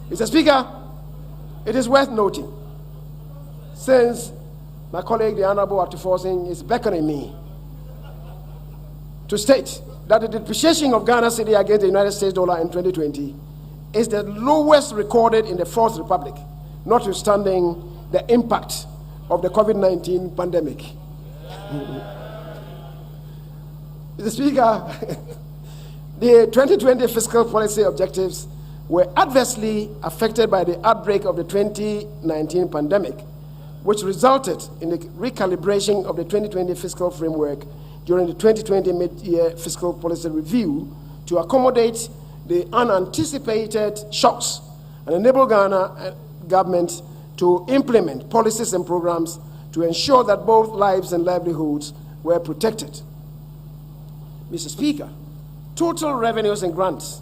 B: Mr. Speaker, it is worth noting since my colleague, the Honorable Atuforsin, is beckoning me to state that the depreciation of Ghana cedi against the United States dollar in 2020 is the lowest recorded in the Fourth Republic, notwithstanding the impact of the COVID-19 pandemic. Mr. Speaker, the 2020 fiscal policy objectives were adversely affected by the outbreak of the 2019 pandemic, which resulted in the recalibration of the 2020 fiscal framework during the 2020 mid-year fiscal policy review to accommodate the unanticipated shocks and enable Ghana government to implement policies and programs to ensure that both lives and livelihoods were protected. Mr. Speaker, total revenues and grants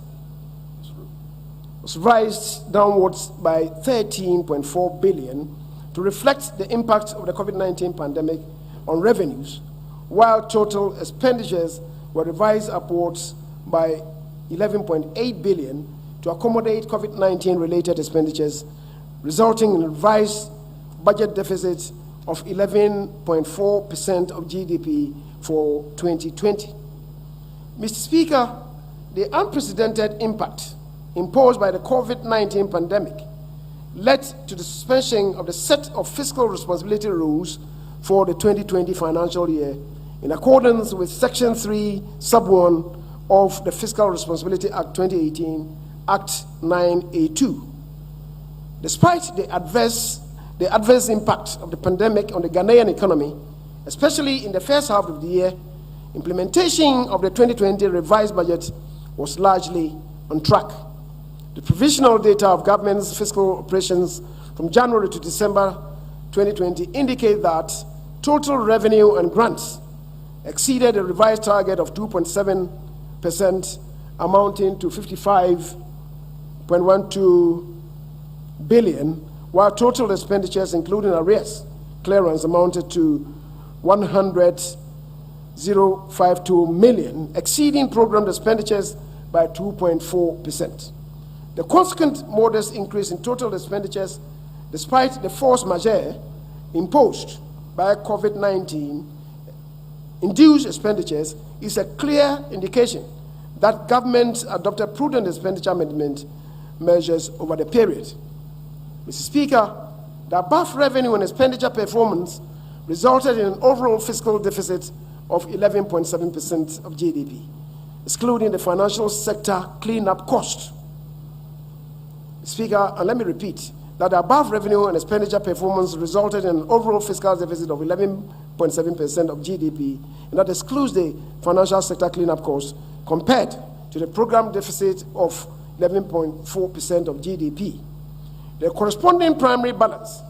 B: was revised downwards by 13.4 billion to reflect the impact of the COVID-19 pandemic on revenues, while total expenditures were revised upwards by 11.8 billion to accommodate COVID-19 related expenditures, resulting in a revised budget deficit of 11.4% of GDP for 2020. Mr. Speaker, the unprecedented impact imposed by the COVID-19 pandemic led to the suspension of the set of fiscal responsibility rules for the 2020 financial year in accordance with Section 3, Sub 1 of the Fiscal Responsibility Act 2018, Act 9A2. Despite the adverse impact of the pandemic on the Ghanaian economy, especially in the first half of the year, implementation of the 2020 revised budget was largely on track. The provisional data of government's fiscal operations from January to December 2020 indicate that total revenue and grants exceeded a revised target of 2.7%, amounting to 55.12 billion, while total expenditures, including arrears clearance, amounted to 100,052 million, exceeding programmed expenditures by 2.4%. The consequent modest increase in total expenditures, despite the force majeure imposed by COVID-19 induced expenditures, is a clear indication that government adopted prudent expenditure management measures over the period. Mr. Speaker, the above revenue and expenditure performance resulted in an overall fiscal deficit of 11.7% of GDP, excluding the financial sector cleanup cost. Speaker, and let me repeat, that the above revenue and expenditure performance resulted in an overall fiscal deficit of 11.7% of GDP, and that excludes the financial sector cleanup cost, compared to the program deficit of 11.4% of GDP. The corresponding primary balance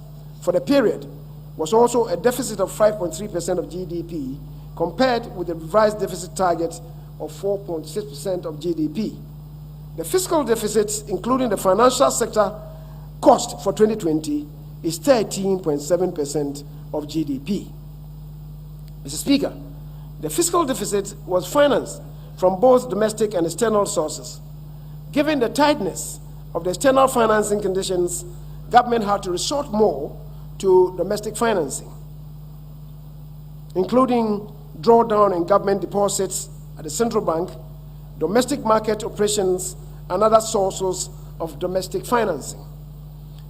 B: for the period was also a deficit of 5.3% of GDP, compared with the revised deficit target of 4.6% of GDP. The fiscal deficit, including the financial sector cost for 2020, is 13.7% of GDP. Mr. Speaker, the fiscal deficit was financed from both domestic and external sources. Given the tightness of the external financing conditions, government had to resort more to domestic financing, including drawdown in government deposits at the central bank, domestic market operations, and other sources of domestic financing.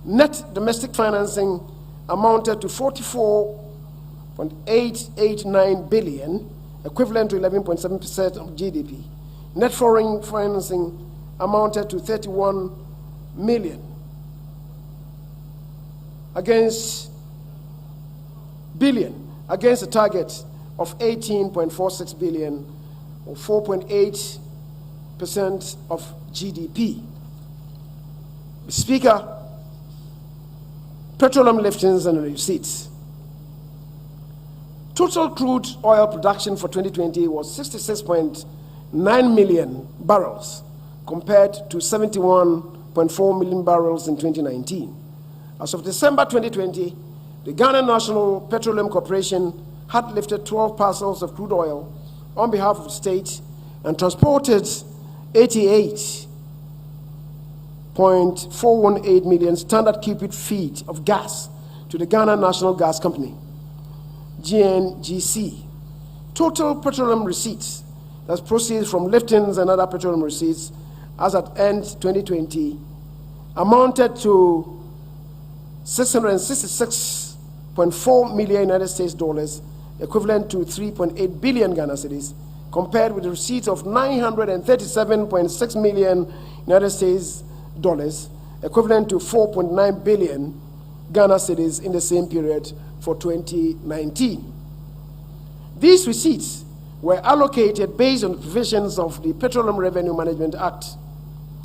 B: Net domestic financing amounted to 44.889 billion, equivalent to 11.7% of GDP. Net foreign financing amounted to 31 million against a target of 18.46 billion, or 4.8% of GDP. Mr. Speaker, petroleum liftings and receipts. Total crude oil production for 2020 was 66.9 million barrels, compared to 71.4 million barrels in 2019. As of December 2020, the Ghana National Petroleum Corporation had lifted 12 parcels of crude oil on behalf of the state and transported 88.418 million standard cubic feet of gas to the Ghana National Gas Company, GNGC. Total petroleum receipts, that's proceeds from liftings and other petroleum receipts, as at end 2020, amounted to $666.4 million United States dollars, equivalent to 3.8 billion Ghana cedis, compared with the receipts of $937.6 million United States dollars, equivalent to 4.9 billion Ghana cedis in the same period for 2019. These receipts were allocated based on the provisions of the Petroleum Revenue Management Act,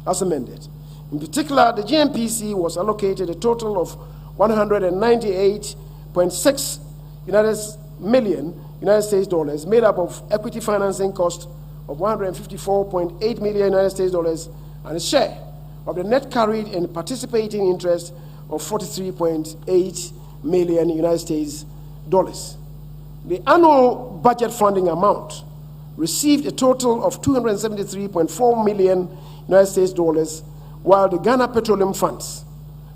B: as amended. In particular, the GNPC was allocated a total of $198.6 million United States dollars, made up of equity financing cost of $154.8 million United States dollars, and a share of the net carried and participating interest of $43.8 million United States dollars. The annual budget funding amount received a total of $273.4 million United States dollars, while the Ghana Petroleum Funds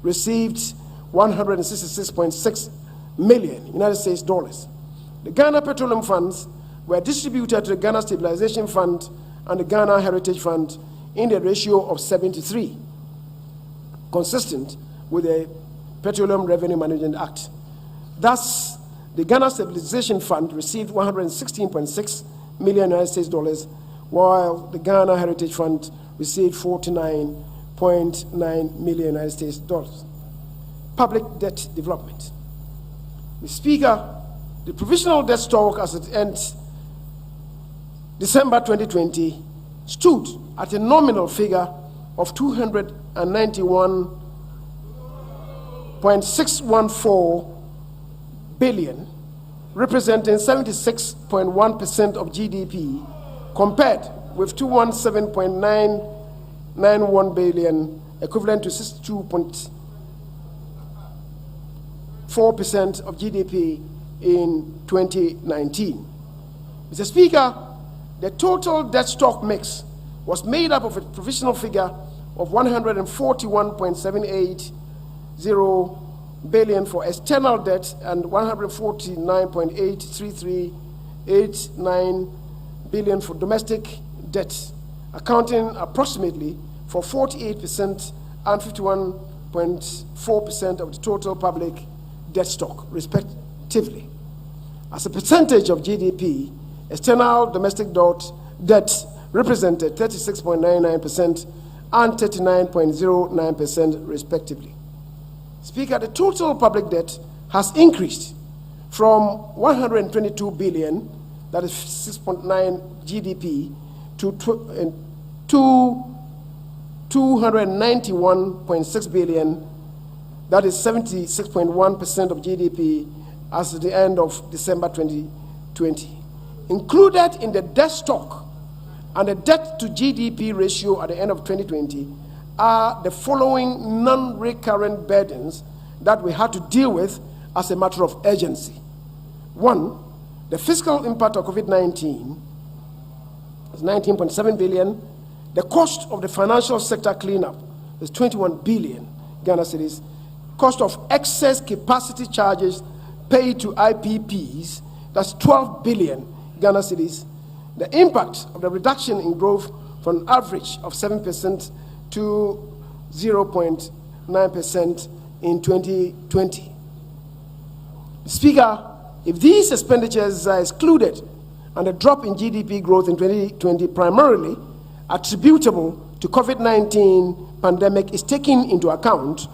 B: received $166.6 million United States dollars. The Ghana Petroleum Funds were distributed to the Ghana Stabilization Fund and the Ghana Heritage Fund in the ratio of 7:3, consistent with the Petroleum Revenue Management Act. Thus, the Ghana Stabilization Fund received $116.6 million United States dollars, while the Ghana Heritage Fund received $49.9 million United States dollars. Public debt development. Mr. Speaker, the provisional debt stock as it ends December 2020 stood at a nominal figure of $291.614 billion, representing 76.1% of GDP, compared with $217.991 billion, equivalent to 62.4% of GDP in 2019. Mr. Speaker, the total debt stock mix was made up of a provisional figure of $141.780 billion for external debt and $149.83389 billion for domestic debt, accounting approximately for 48% and 51.4% of the total public debt stock, respectively. As a percentage of GDP, external domestic debt represented 36.99% and 39.09%, respectively. Speaker, the total public debt has increased from $122 billion, that is 6.9 GDP, to $291.6 billion, that is 76.1% of GDP, as at the end of December 2020. Included in the debt stock and the debt to GDP ratio at the end of 2020 are the following non-recurrent burdens that we had to deal with as a matter of urgency. One, the fiscal impact of COVID-19 is $19.7 billion. The cost of the financial sector cleanup is 21 billion Ghana cedis. Cost of excess capacity charges paid to IPPs, that's 12 billion Ghana cedis. The impact of the reduction in growth from an average of 7% to 0.9% in 2020. Speaker, if these expenditures are excluded and the drop in GDP growth in 2020 primarily attributable to COVID-19 pandemic is taken into account,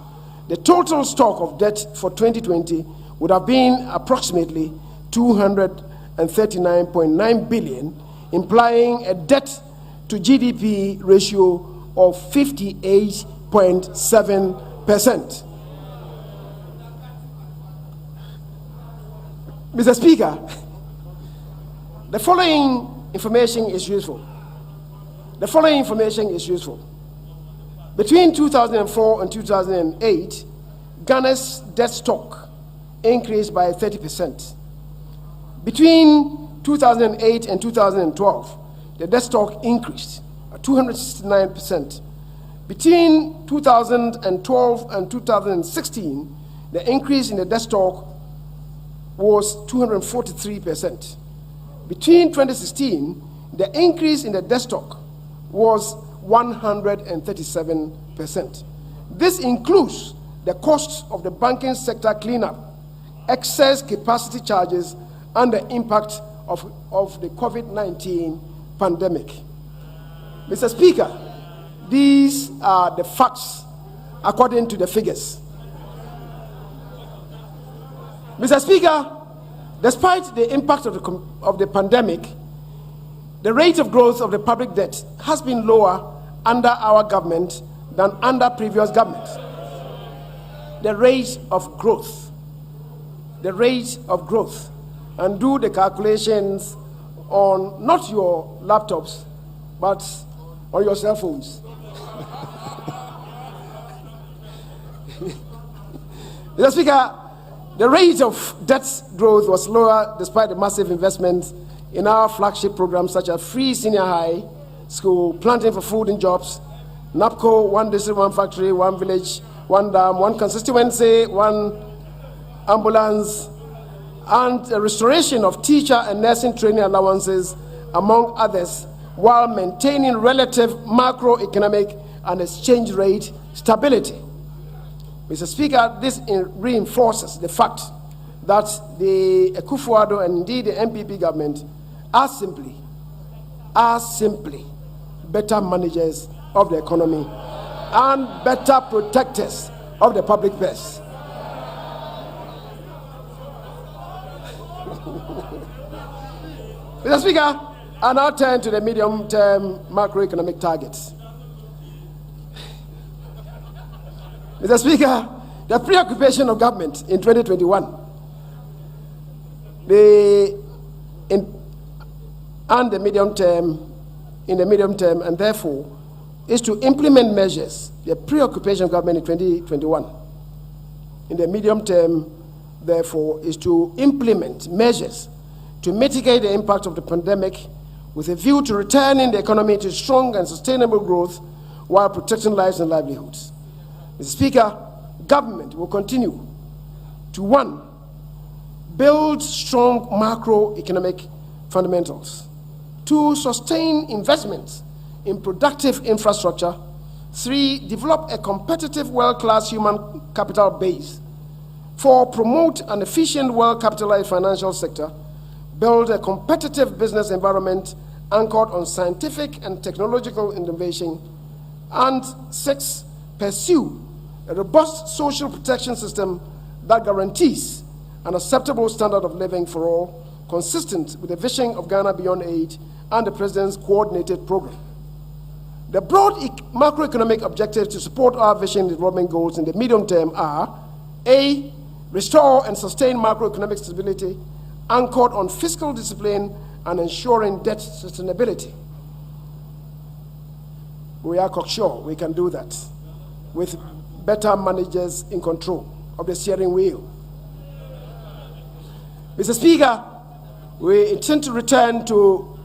B: the total stock of debt for 2020 would have been approximately $239.9 billion, implying a debt to GDP ratio of 58.7%. Mr. Speaker, the following information is useful. Between 2004 and 2008, Ghana's debt stock increased by 30%. Between 2008 and 2012, the debt stock increased at 269%. Between 2012 and 2016, the increase in the debt stock was 243%. Between 2016, the increase in the debt stock was 137%. This includes the costs of the banking sector cleanup, excess capacity charges, and the impact of the COVID-19 pandemic. Mr. Speaker, these are the facts according to the figures. Mr. Speaker, despite the impact of the pandemic, the rate of growth of the public debt has been lower under our government than under previous governments. The rate of growth, and do the calculations on not your laptops, but on your cell phones. Mr. Speaker, the rate of debt growth was lower despite the massive investments in our flagship programs such as free senior high school, planting for food and jobs, NAPCO, one district, one factory, one village, one dam, one constituency, one ambulance, and the restoration of teacher and nursing training allowances, among others, while maintaining relative macroeconomic and exchange rate stability. Mr. Speaker, this reinforces the fact that the Akufo-Addo and indeed the NPP government are simply better managers of the economy and better protectors of the public purse. Mr. Speaker, I now turn to the medium-term macroeconomic targets. Mr. Speaker, the preoccupation of government in 2021 in the medium term, and therefore, is to implement measures. The preoccupation of government in 2021 in the medium term, therefore, is to implement measures to mitigate the impact of the pandemic with a view to returning the economy to strong and sustainable growth while protecting lives and livelihoods. Mr. Speaker, government will continue to, 1, build strong macroeconomic fundamentals, 2, sustain investments in productive infrastructure, 3, develop a competitive world-class human capital base, 4, promote an efficient, well-capitalized financial sector, build a competitive business environment anchored on scientific and technological innovation, and 6, pursue a robust social protection system that guarantees an acceptable standard of living for all, consistent with the vision of Ghana Beyond Aid and the President's coordinated program. The broad macroeconomic objectives to support our vision and development goals in the medium term are: A, restore and sustain macroeconomic stability anchored on fiscal discipline and ensuring debt sustainability. We are cocksure we can do that with better managers in control of the steering wheel. Mr. Speaker, we intend to return to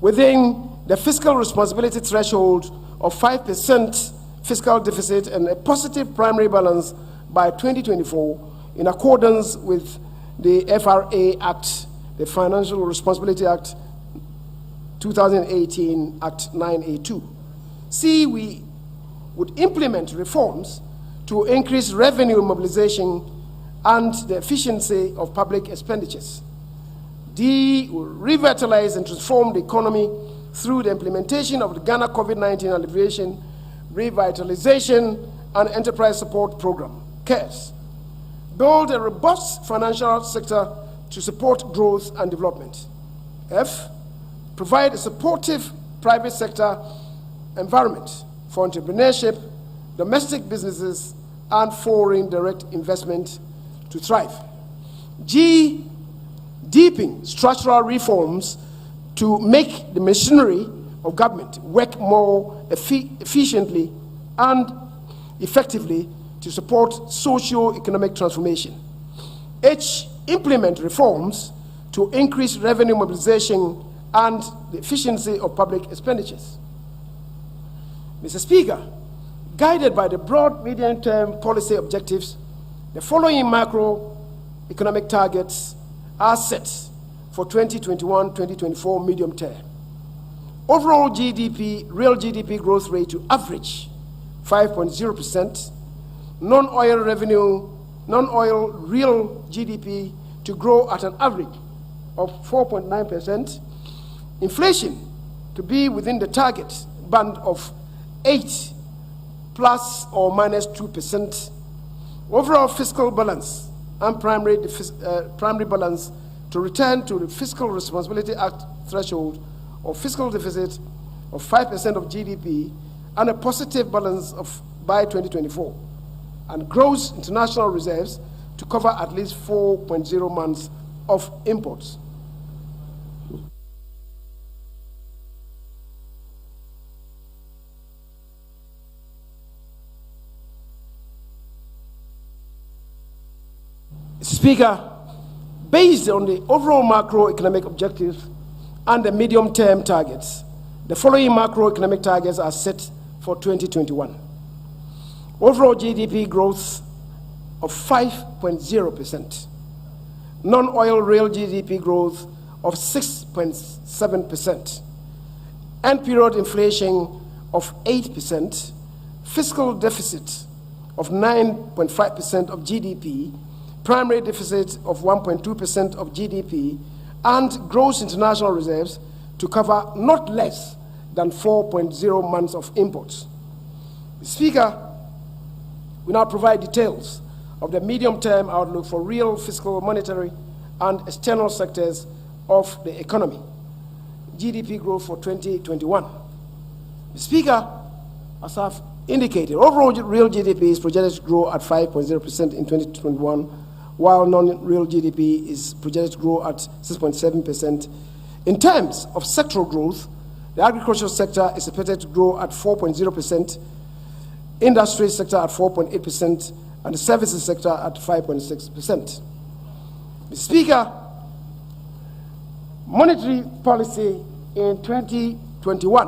B: within the fiscal responsibility threshold of 5% fiscal deficit and a positive primary balance by 2024 in accordance with the FRA Act, the Financial Responsibility Act 2018, Act 9A2. C, we would implement reforms to increase revenue mobilization and the efficiency of public expenditures. D, will revitalize and transform the economy through the implementation of the Ghana COVID-19 Alleviation, Revitalization, and Enterprise Support Program, CARES. Build a robust financial sector to support growth and development. F, provide a supportive private sector environment for entrepreneurship, domestic businesses, and foreign direct investment to thrive. G, deepen structural reforms to make the machinery of government work more efficiently and effectively to support socio-economic transformation. H, implement reforms to increase revenue mobilization and the efficiency of public expenditures. Mr. Speaker, guided by the broad medium-term policy objectives, The following macroeconomic targets are set for 2021-2024 medium term. Overall GDP, real GDP growth rate to average 5.0%. Non-oil real GDP to grow at an average of 4.9%. Inflation to be within the target band of 8 plus or minus 2%. Overall fiscal balance and primary balance to return to the Fiscal Responsibility Act threshold of fiscal deficit of 5% of GDP and a positive balance by 2024, and gross international reserves to cover at least 4.0 months of imports. Speaker, based on the overall macroeconomic objectives and the medium-term targets, the following macroeconomic targets are set for 2021. Overall GDP growth of 5.0%. Non-oil real GDP growth of 6.7%. End-period inflation of 8%. Fiscal deficit of 9.5% of GDP. Primary deficit of 1.2% of GDP, and gross international reserves to cover not less than 4.0 months of imports. Speaker, we now provide details of the medium-term outlook for real fiscal, monetary, and external sectors of the economy. GDP growth for 2021. Speaker, as I've indicated, overall real GDP is projected to grow at 5.0% in 2021, while non-real GDP is projected to grow at 6.7%. In terms of sectoral growth, the agricultural sector is expected to grow at 4.0%, industry sector at 4.8%, and the services sector at 5.6%. Mr. Speaker, monetary policy in 2021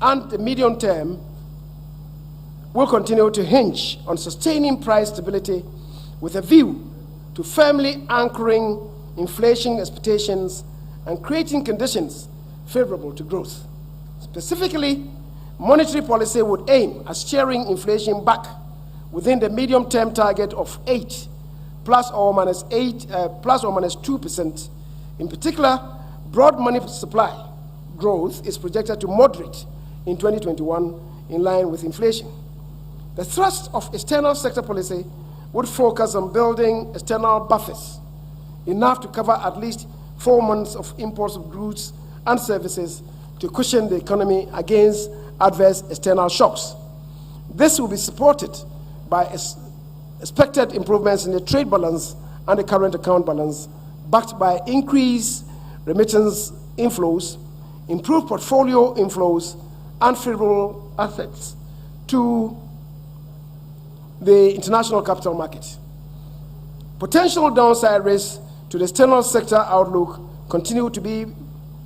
B: and the medium term will continue to hinge on sustaining price stability with a view to firmly anchoring inflation expectations and creating conditions favorable to growth. Specifically, monetary policy would aim at steering inflation back within the medium-term target of 8 plus or minus 2%. In particular, broad money supply growth is projected to moderate in 2021 in line with inflation. The thrust of external sector policy would focus on building external buffers, enough to cover at least 4 months of imports of goods and services to cushion the economy against adverse external shocks. This will be supported by expected improvements in the trade balance and the current account balance, backed by increased remittance inflows, improved portfolio inflows, and favorable assets to the international capital market. Potential downside risks to the external sector outlook continue to be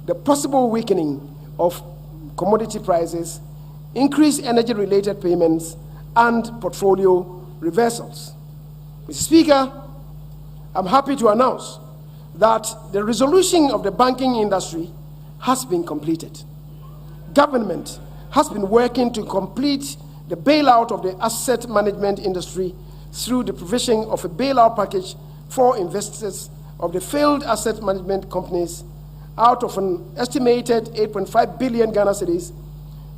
B: the possible weakening of commodity prices, increased energy-related payments, and portfolio reversals. Mr. Speaker, I'm happy to announce that the resolution of the banking industry has been completed. Government has been working to complete the bailout of the asset management industry through the provision of a bailout package for investors of the failed asset management companies out of an estimated 8.5 billion Ghana cedis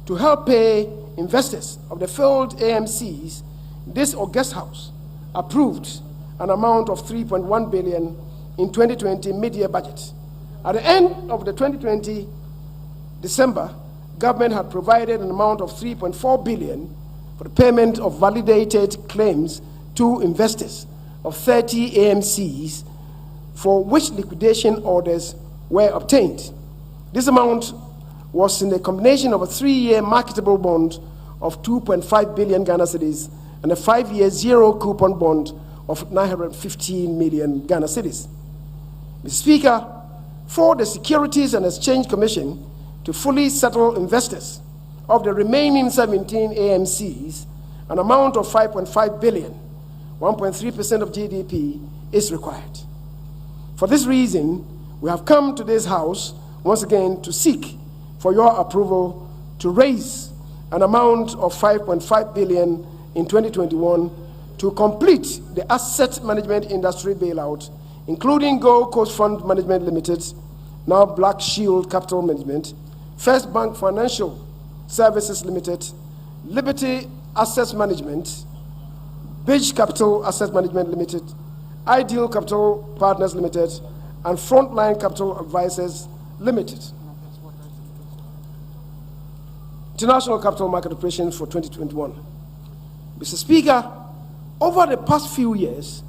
B: to help pay investors of the failed AMCs. This August House approved an amount of 3.1 billion in 2020 mid-year budget. At the end of the 2020 December, government had provided an amount of 3.4 billion for the payment of validated claims to investors of 30 AMCs for which liquidation orders were obtained. This amount was in a combination of a 3-year marketable bond of 2.5 billion Ghana cedis and a 5-year zero-coupon bond of 915 million Ghana cedis. Mr. Speaker, for the Securities and Exchange Commission to fully settle investors of the remaining 17 AMCs, an amount of 5.5 billion 1.3% of GDP, is required. For this reason, we have come to this House once again to seek for your approval to raise an amount of $5.5 billion in 2021 to complete the asset management industry bailout, including Gold Coast Fund Management Limited, now Black Shield Capital Management, First Bank Financial Services Limited, Liberty Assets Management, Beach Capital Asset Management Limited, Ideal Capital Partners Limited, and Frontline Capital Advisors Limited. International Capital Market Operations for 2021. Mr. Speaker, over the past few years,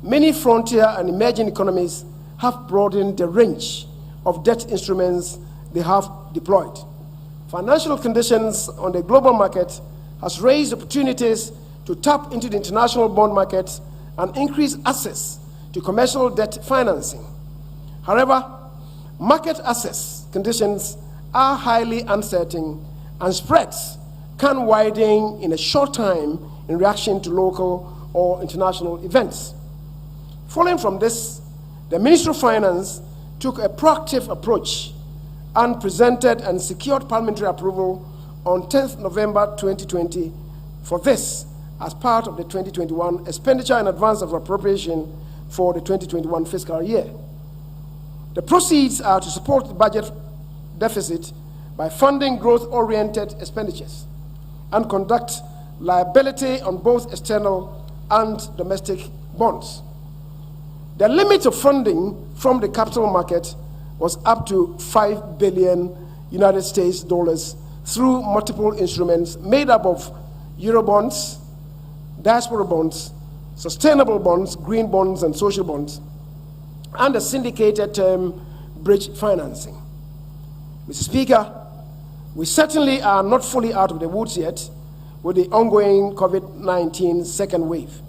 B: many frontier and emerging economies have broadened the range of debt instruments they have deployed. Financial conditions on the global market has raised opportunities to tap into the international bond market and increase access to commercial debt financing. However, market access conditions are highly uncertain and spreads can widen in a short time in reaction to local or international events. Following from this, the Ministry of Finance took a proactive approach and presented and secured parliamentary approval on 10th November 2020 for this as part of the 2021 expenditure in advance of appropriation for the 2021 fiscal year. The proceeds are to support the budget deficit by funding growth-oriented expenditures and conduct liability on both external and domestic bonds. The limit of funding from the capital market was up to $5 billion United States dollars through multiple instruments made up of Eurobonds, diaspora bonds, sustainable bonds, green bonds, and social bonds, and a syndicated term bridge financing. Mr. Speaker, we certainly are not fully out of the woods yet with the ongoing COVID-19 second wave,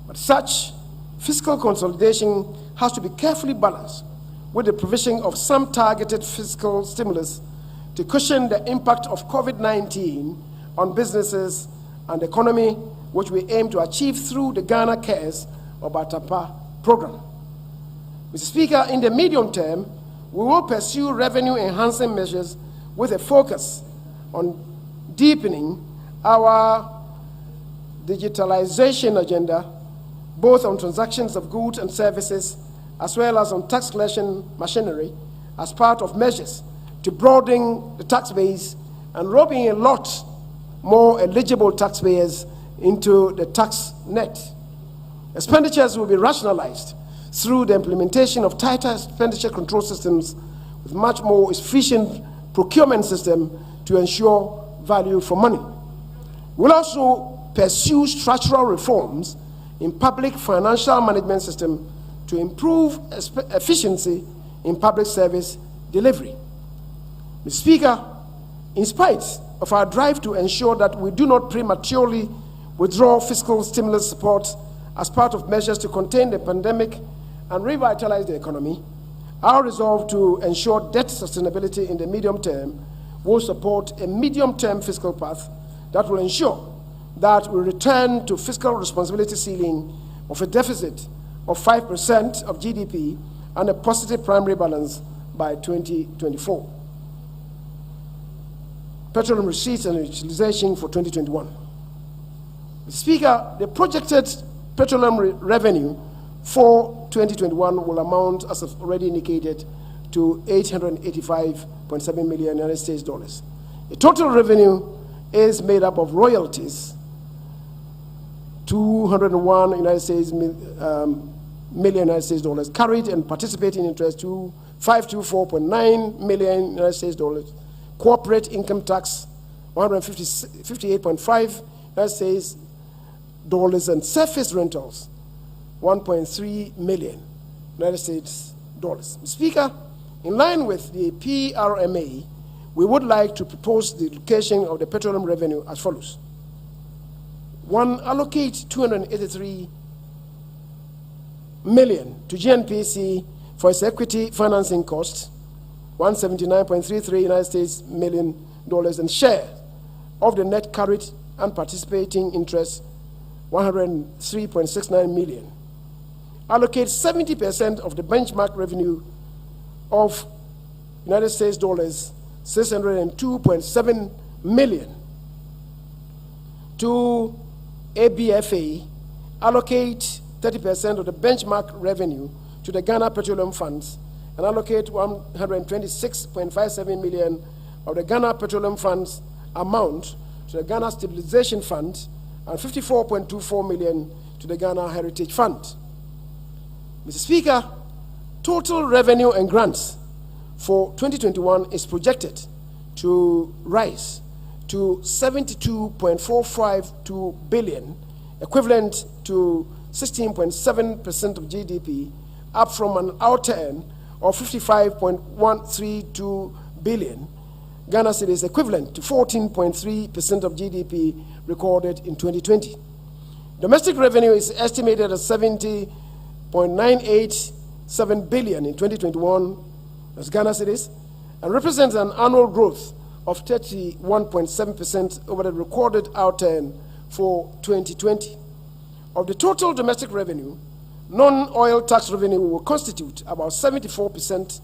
B: but such fiscal consolidation has to be carefully balanced with the provision of some targeted fiscal stimulus to cushion the impact of COVID-19 on businesses and the economy, which we aim to achieve through the Ghana Cares or BATAPA program. Mr. Speaker, in the medium term, we will pursue revenue-enhancing measures with a focus on deepening our digitalization agenda, both on transactions of goods and services, as well as on tax collection machinery, as part of measures to broaden the tax base and rope in a lot more eligible taxpayers into the tax net. Expenditures will be rationalized through the implementation of tighter expenditure control systems with much more efficient procurement system to ensure value for money. We'll also pursue structural reforms in public financial management system to improve efficiency in public service delivery. Mr. Speaker, in spite of our drive to ensure that we do not prematurely withdraw fiscal stimulus support as part of measures to contain the pandemic and revitalize the economy, our resolve to ensure debt sustainability in the medium term will support a medium-term fiscal path that will ensure that we return to fiscal responsibility ceiling of a deficit of 5% of GDP and a positive primary balance by 2024. Petroleum receipts and utilization for 2021. Mr. Speaker, the projected petroleum revenue for 2021 will amount, as I've already indicated, to $885.7 million United States dollars. The total revenue is made up of royalties, 201 million United States dollars, carried and participating interest to 524.9 million United States dollars, corporate income tax 158.5 United States dollars, and surface rentals 1.3 million United States dollars. Speaker, in line with the PRMA, we would like to propose the allocation of the petroleum revenue as follows. 1, allocate 283 million to GNPC for its equity financing costs, 179.33 United States million dollars, and share of the net carried and participating interest 103.69 million. Allocate 70% of the benchmark revenue of United States dollars 602.7 million to ABFA. Allocate 30% of the benchmark revenue to the Ghana Petroleum Funds, and allocate 126.57 million of the Ghana Petroleum Funds amount to the Ghana Stabilization Fund, and 54.24 million to the Ghana Heritage Fund. Mr. Speaker, total revenue and grants for 2021 is projected to rise to 72.452 billion, equivalent to 16.7% of GDP, up from an outturn of 55.132 billion Ghana cedis, equivalent to 14.3% of GDP recorded in 2020. Domestic revenue is estimated at 70.987 billion in 2021 as Ghana cedis, and represents an annual growth of 31.7% over the recorded outturn for 2020. Of the total domestic revenue, non-oil tax revenue will constitute about 74%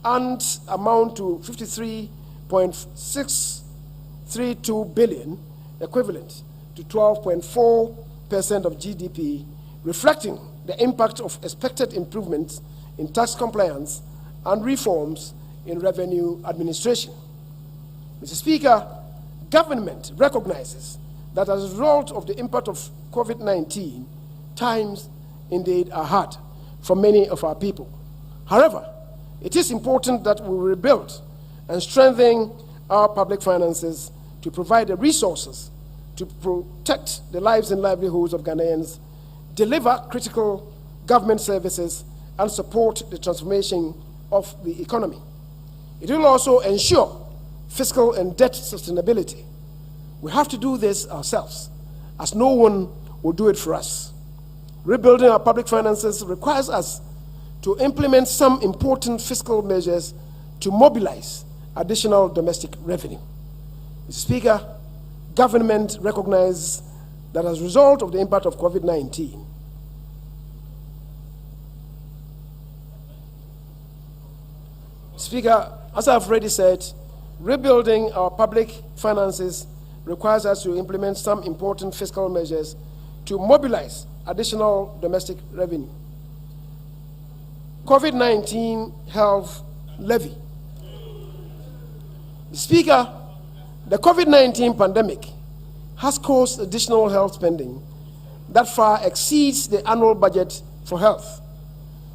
B: and amount to 53.632 billion, equivalent to 12.4% of GDP, reflecting the impact of expected improvements in tax compliance and reforms in revenue administration. Mr. Speaker, government recognizes that as a result of the impact of COVID-19, times indeed are hard for many of our people. However, it is important that we rebuild and strengthen our public finances to provide the resources to protect the lives and livelihoods of Ghanaians, deliver critical government services, and support the transformation of the economy. It will also ensure fiscal and debt sustainability. We have to do this ourselves, as no one will do it for us. Rebuilding our public finances requires us to implement some important fiscal measures to mobilize additional domestic revenue. Mr. Speaker, government recognizes that as a result of the impact of COVID-19, Speaker, as I've already said, rebuilding our public finances requires us to implement some important fiscal measures to mobilize additional domestic revenue. COVID-19 health levy. Speaker, the COVID-19 pandemic has caused additional health spending that far exceeds the annual budget for health.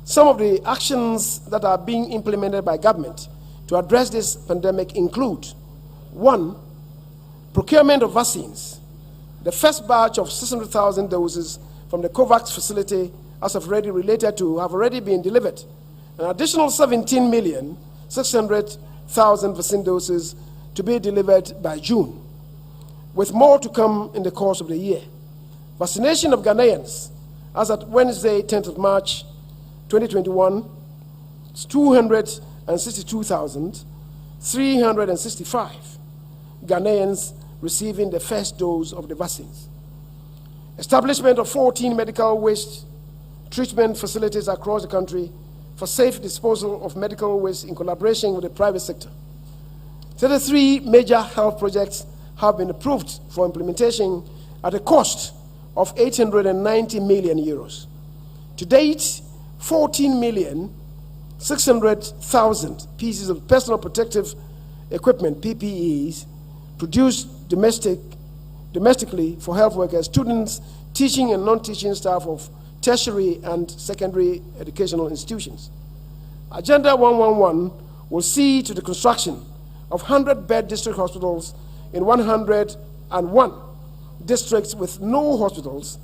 B: Some of the actions that are being implemented by government to address this pandemic include: 1, procurement of vaccines. The first batch of 600,000 doses from the COVAX facility, as I've already related to, have already been delivered. An additional 17,600,000 vaccine doses to be delivered by June, with more to come in the course of the year. Vaccination of Ghanaians, as at Wednesday, 10th of March, 2021, is 262,365 Ghanaians receiving the first dose of the vaccines. Establishment of 14 medical waste treatment facilities across the country for safe disposal of medical waste in collaboration with the private sector. 33 major health projects have been approved for implementation at a cost of 890 million euros. To date, 14,600,000 pieces of personal protective equipment, PPEs, produced domestically for health workers, students, teaching and non-teaching staff of tertiary and secondary educational institutions. Agenda 111 will see to the construction of 100-bed district hospitals in 101 districts with no hospitals,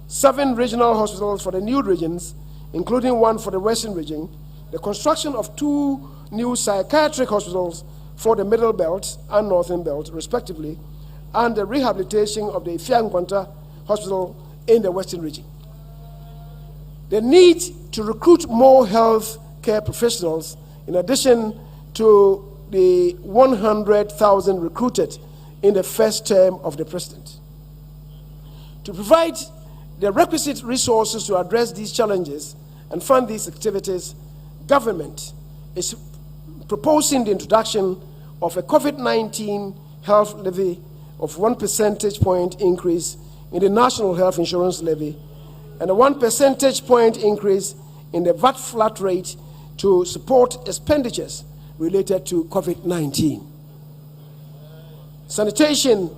B: 7 regional hospitals for the new regions, including one for the Western region, the construction of 2 new psychiatric hospitals for the Middle Belt and Northern Belt, respectively, and the rehabilitation of the Ifeanyi Hospital in the Western region. The need to recruit more health care professionals, in addition to the 100,000 recruited in the first term of the president. To provide the requisite resources to address these challenges and fund these activities, government is proposing the introduction of a COVID-19 health levy of 1 percentage point increase in the national health insurance levy and a 1 percentage point increase in the VAT flat rate to support expenditures related to COVID-19. Sanitation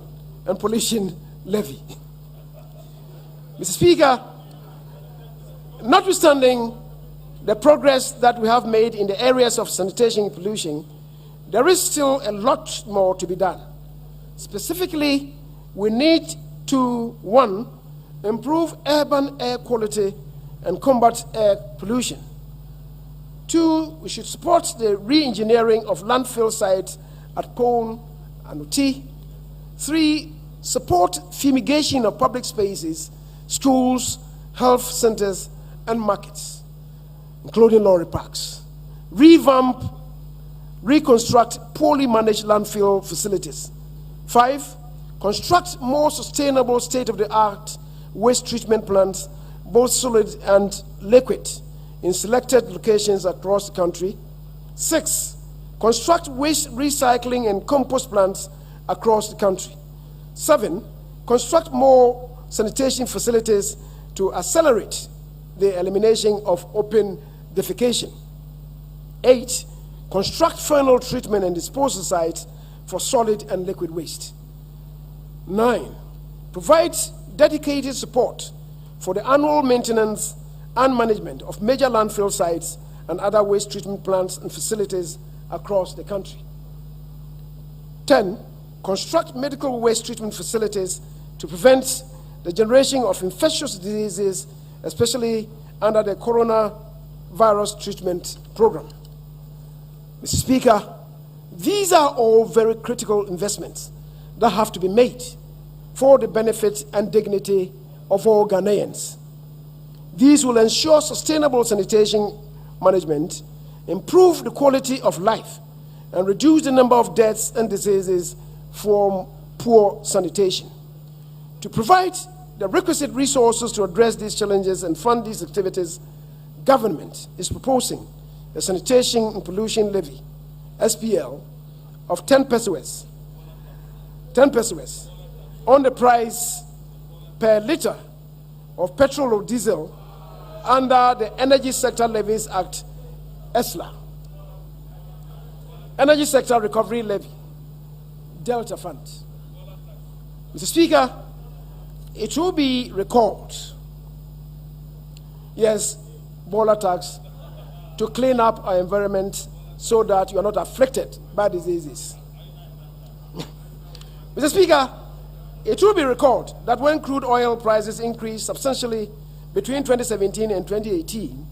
B: and pollution levy. Mr. Speaker, notwithstanding the progress that we have made in the areas of sanitation and pollution, there is still a lot more to be done. Specifically, we need to, 1, improve urban air quality and combat air pollution. 2, we should support the re-engineering of landfill sites at Pole and Uti. 3, support fumigation of public spaces, schools, health centers, and markets, including lorry parks. Revamp, reconstruct poorly managed landfill facilities. 5, construct more sustainable state-of-the-art waste treatment plants, both solid and liquid, in selected locations across the country. 6, construct waste recycling and compost plants across the country. 7, construct more sanitation facilities to accelerate the elimination of open defecation. 8, construct final treatment and disposal sites for solid and liquid waste. 9, provide dedicated support for the annual maintenance and management of major landfill sites and other waste treatment plants and facilities across the country. 10, construct medical waste treatment facilities to prevent the generation of infectious diseases, especially under the coronavirus treatment program. Mr. Speaker, these are all very critical investments that have to be made for the benefit and dignity of all Ghanaians. These will ensure sustainable sanitation management, improve the quality of life, and reduce the number of deaths and diseases from poor sanitation. To provide the requisite resources to address these challenges and fund these activities, government is proposing a sanitation and pollution levy, SPL, of 10 pesos on the price per litre of petrol or diesel under the Energy Sector Levies Act, ESLA, Energy Sector Recovery Levy, Delta Fund. Mr. Speaker, it will be recalled, yes, Bola tax, to clean up our environment so that you are not afflicted by diseases. Mr. Speaker, it will be recalled that when crude oil prices increased substantially between 2017 and 2018,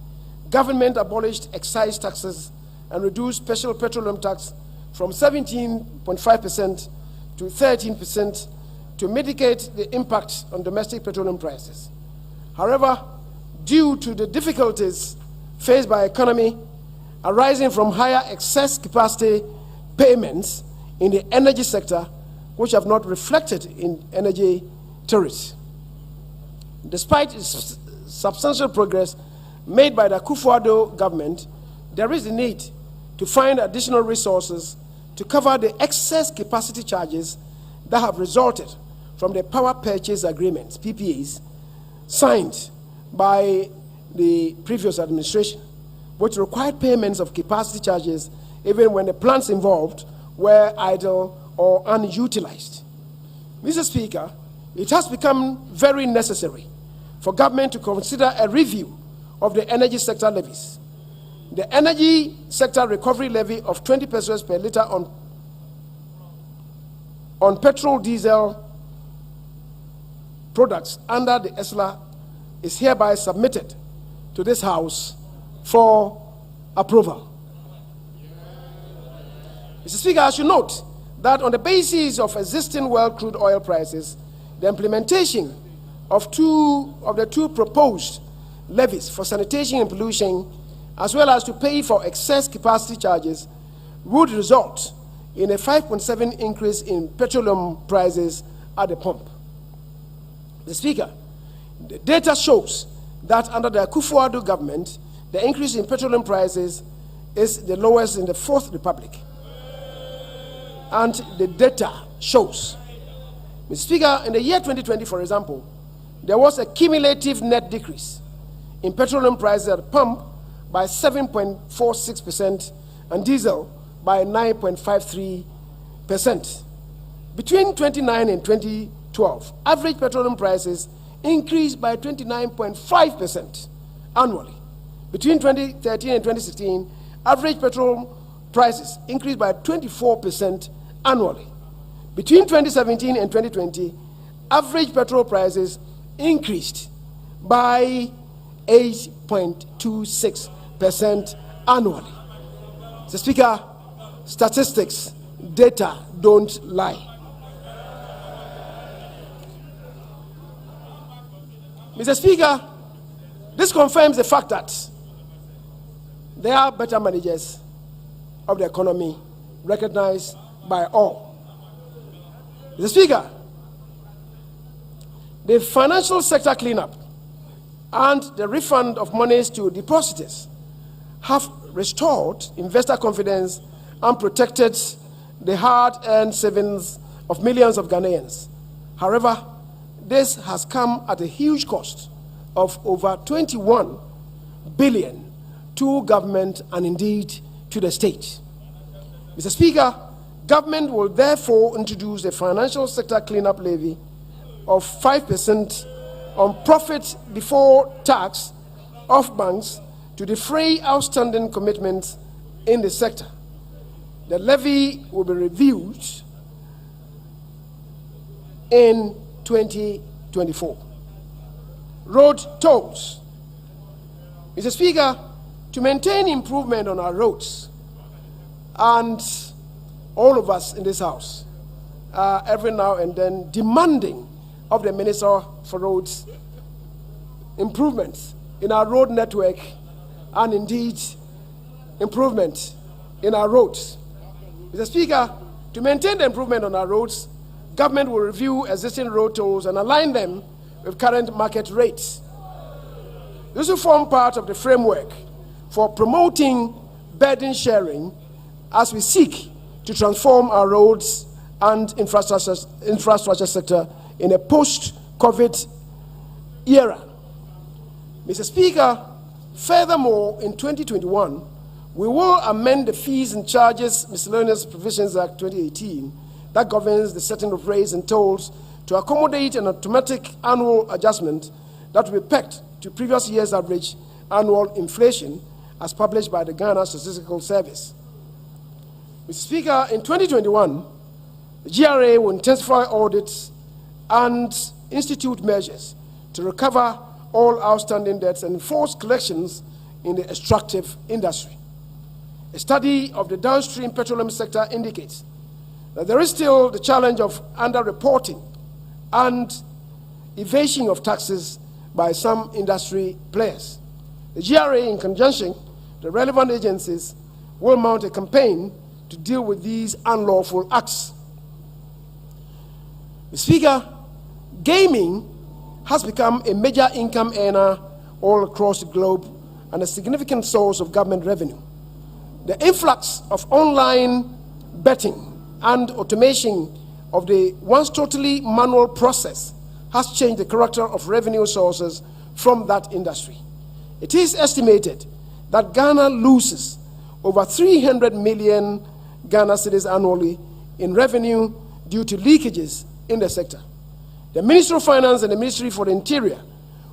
B: government abolished excise taxes and reduced special petroleum tax from 17.5% to 13% to mitigate the impact on domestic petroleum prices. However, due to the difficulties faced by the economy arising from higher excess capacity payments in the energy sector, which have not reflected in energy tariffs. Despite substantial progress made by the Akufo-Addo government, there is a need to find additional resources to cover the excess capacity charges that have resulted from the power purchase agreements, PPAs, signed by the previous administration, which required payments of capacity charges even when the plants involved were idle or unutilized. Mr. Speaker, it has become very necessary for government to consider a review of the energy sector levies. The Energy Sector Recovery Levy of 20 pesos per litre on petrol, diesel products under the ESLA is hereby submitted to this House for approval. Mr. Speaker, I should note that on the basis of existing world crude oil prices, the implementation of the two proposed levies for sanitation and pollution, as well as to pay for excess capacity charges, would result in a 5.7% increase in petroleum prices at the pump. Mr. Speaker, The data shows that under the Akufo-Addo government, the increase in petroleum prices is the lowest in the Fourth Republic. And the data shows. Mr. Speaker, in the year 2020, for example, there was a cumulative net decrease in petroleum prices at the pump by 7.46% and diesel by 9.53%. Between 2009 and 2012, average petroleum prices increased by 29.5% annually. Between 2013 and 2016, average petrol prices increased by 24% annually. Between 2017 and 2020, average petrol prices increased by 8.26% annually. Mr. Speaker, statistics, data don't lie. Mr. Speaker, this confirms the fact that there are better managers of the economy recognized by all. Mr. Speaker, the financial sector cleanup and the refund of monies to depositors have restored investor confidence and protected the hard-earned savings of millions of Ghanaians. However, this has come at a huge cost of over 21 billion to government and indeed to the state. Mr. Speaker, government will therefore introduce a financial sector cleanup levy of 5% on profit before tax of banks to defray outstanding commitments in the sector. The levy will be reviewed in 2024. Road tolls. Mr. Speaker, to maintain improvement on our roads, and all of us in this house, every now and then demanding of the Minister for Roads improvements in our road network and indeed improvement in our roads. Mr. Speaker, to maintain the improvement on our roads, government will review existing road tolls and align them with current market rates. This will form part of the framework for promoting burden sharing as we seek to transform our roads and infrastructure sector in a post-COVID era. Mr. Speaker, furthermore, in 2021, we will amend the Fees and Charges Miscellaneous Provisions Act 2018 that governs the setting of rates and tolls to accommodate an automatic annual adjustment that will be pegged to previous year's average annual inflation as published by the Ghana Statistical Service. Mr. Speaker, in 2021, the GRA will intensify audits and institute measures to recover all outstanding debts and enforce collections in the extractive industry. A study of the downstream petroleum sector indicates that there is still the challenge of underreporting and evasion of taxes by some industry players. The GRA, in conjunction with the relevant agencies, will mount a campaign to deal with these unlawful acts. Mr. Speaker, gaming has become a major income earner all across the globe and a significant source of government revenue. The influx of online betting and automation of the once totally manual process has changed the character of revenue sources from that industry. It is estimated that Ghana loses over 300 million Ghana cedis annually in revenue due to leakages in the sector. The Ministry of Finance and the Ministry for the Interior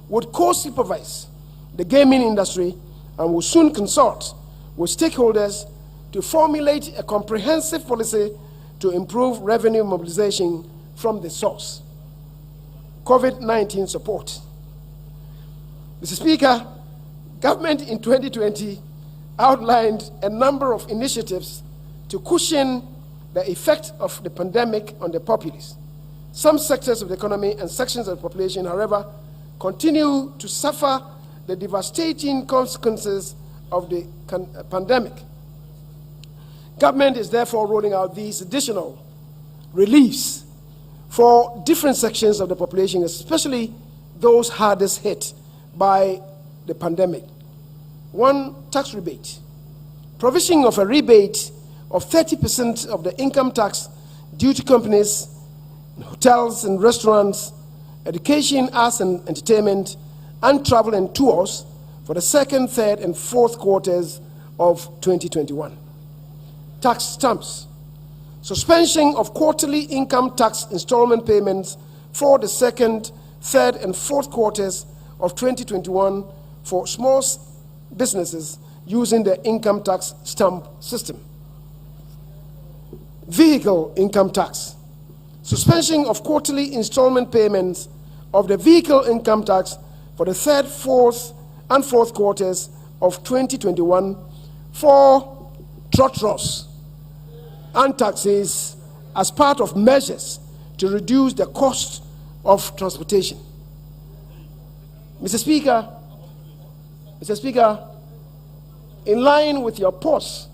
B: would co-supervise the gaming industry and will soon consult with stakeholders to formulate a comprehensive policy to improve revenue mobilization from the source. COVID-19 support. Mr. Speaker, government in 2020 outlined a number of initiatives to cushion the effect of the pandemic on the populace. Some sectors of the economy and sections of the population, however, continue to suffer the devastating consequences of the pandemic. Government is therefore rolling out these additional reliefs for different sections of the population, especially those hardest hit by the pandemic. 1, tax rebate. Provision of a rebate of 30% of the income tax due to companies, hotels and restaurants, education, arts and entertainment, and travel and tours for the second, third, and fourth quarters of 2021. Tax stamps. Suspension of quarterly income tax installment payments for the second, third, and fourth quarters of 2021 for small businesses using the income tax stamp system. Vehicle income tax. Suspension of quarterly installment payments of the vehicle income tax for the third, fourth, and fourth quarters of 2021 for trotros and taxis as part of measures to reduce the cost of transportation. Mr. Speaker, in line with your pause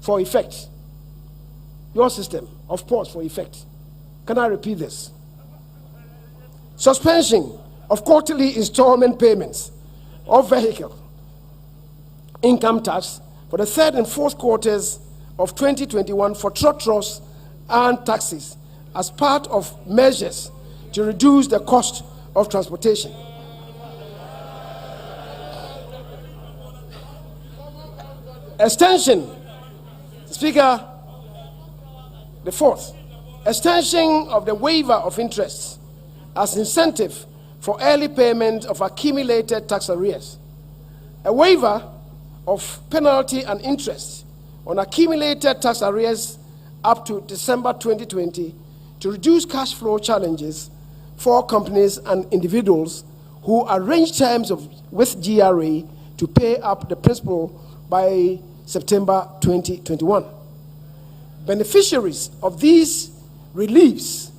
B: for effect, your system of pause for effect, can I repeat this? Suspension of quarterly installment payments of vehicle income tax for the third and fourth quarters of 2021 for trotros and taxis as part of measures to reduce the cost of transportation. Extension, Speaker, the fourth, extension of the waiver of interest as incentive for early payment of accumulated tax arrears. A waiver of penalty and interest on accumulated tax arrears up to December 2020 to reduce cash flow challenges for companies and individuals who arrange terms with GRA to pay up the principal by September 2021. Beneficiaries of these reliefs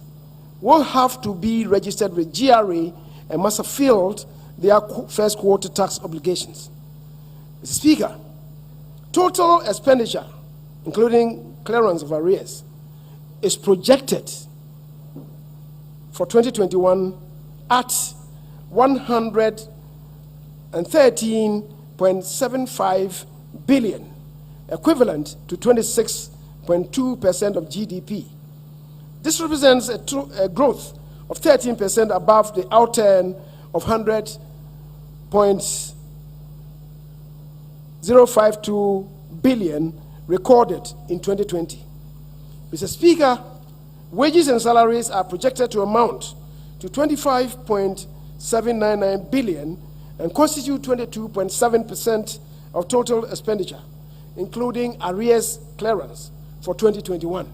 B: will have to be registered with GRA and must have filled their first quarter tax obligations. Mr. Speaker, total expenditure, including clearance of arrears, is projected for 2021 at 113.75 billion, equivalent to 26.2% of GDP. This represents a growth of 13% above the outturn of 100.052 billion recorded in 2020. Mr. Speaker, wages and salaries are projected to amount to 25.799 billion and constitute 22.7% of total expenditure, including arrears clearance for 2021.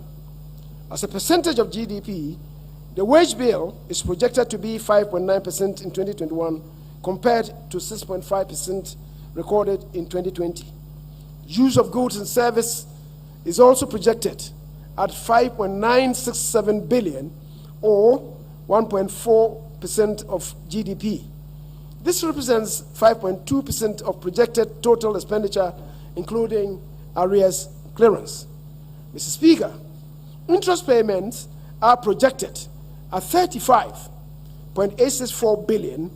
B: As a percentage of GDP, the wage bill is projected to be 5.9% in 2021 compared to 6.5% recorded in 2020. Use of goods and service is also projected at 5.967 billion or 1.4% of GDP. This represents 5.2% of projected total expenditure, including arrears clearance. Mr. Speaker, interest payments are projected at 35.864 billion,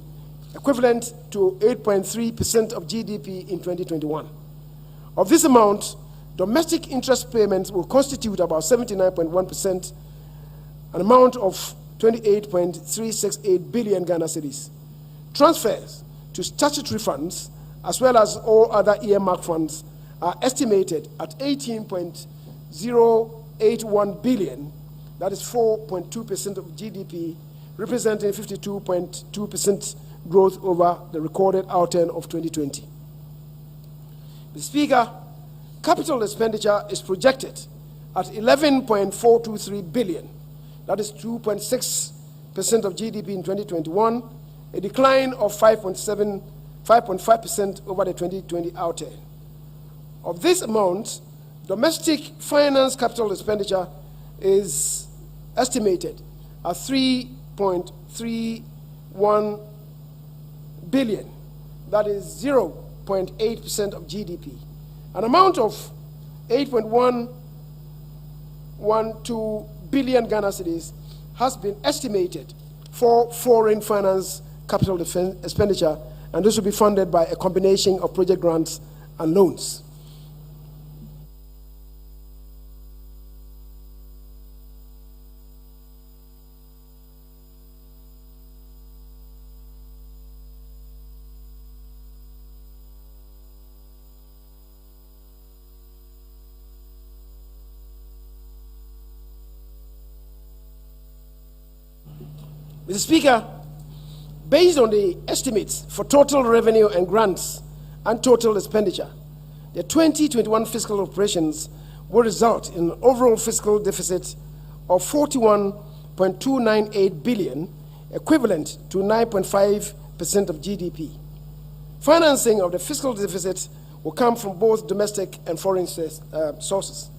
B: equivalent to 8.3% of GDP in 2021. Of this amount, domestic interest payments will constitute about 79.1%, an amount of 28.368 billion Ghana cedis. Transfers to statutory funds, as well as all other earmark funds, are estimated at 18.081 billion, that is 4.2% of GDP, representing 52.2% growth over the recorded outturn of 2020. Mr. Speaker, capital expenditure is projected at 11.423 billion, that is 2.6% of GDP in 2021, a decline of 5.5% over the 2020 outturn. Of this amount, domestic finance capital expenditure is estimated at 3.31 billion, that is 0.8% of GDP. An amount of 8.112 billion Ghana cedis has been estimated for foreign finance capital expenditure, and this will be funded by a combination of project grants and loans. Mr. Speaker, based on the estimates for total revenue and grants and total expenditure, the 2021 fiscal operations will result in an overall fiscal deficit of 41.298 billion, equivalent to 9.5% of GDP. Financing of the fiscal deficit will come from both domestic and foreign sources.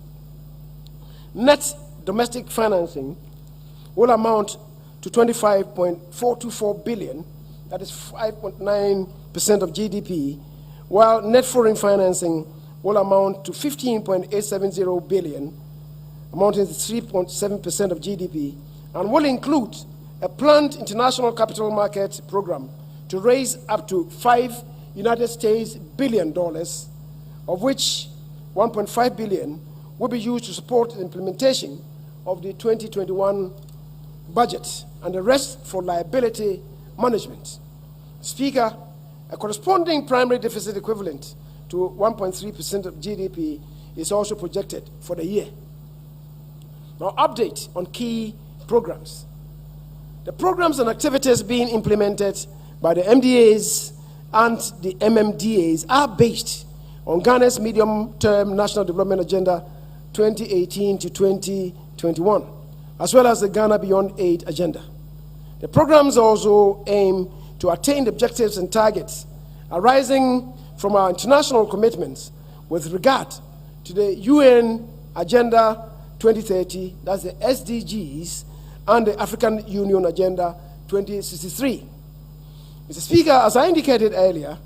B: Net domestic financing will amount to 25.424 billion, that is 5.9% of GDP, while net foreign financing will amount to 15.870 billion, amounting to 3.7% of GDP, and will include a planned international capital market program to raise up to $5 billion, of which 1.5 billion will be used to support the implementation of the 2021 budget, and the rest for liability management. Speaker, a corresponding primary deficit equivalent to 1.3% of GDP is also projected for the year. Now, update on key programs. The programs and activities being implemented by the MDAs and the MMDAs are based on Ghana's medium-term National Development Agenda 2018 to 2021. As well as the Ghana Beyond Aid agenda. The programs also aim to attain the objectives and targets arising from our international commitments with regard to the UN Agenda 2030, that's the SDGs, and the African Union Agenda 2063. Mr. Speaker, as I indicated earlier,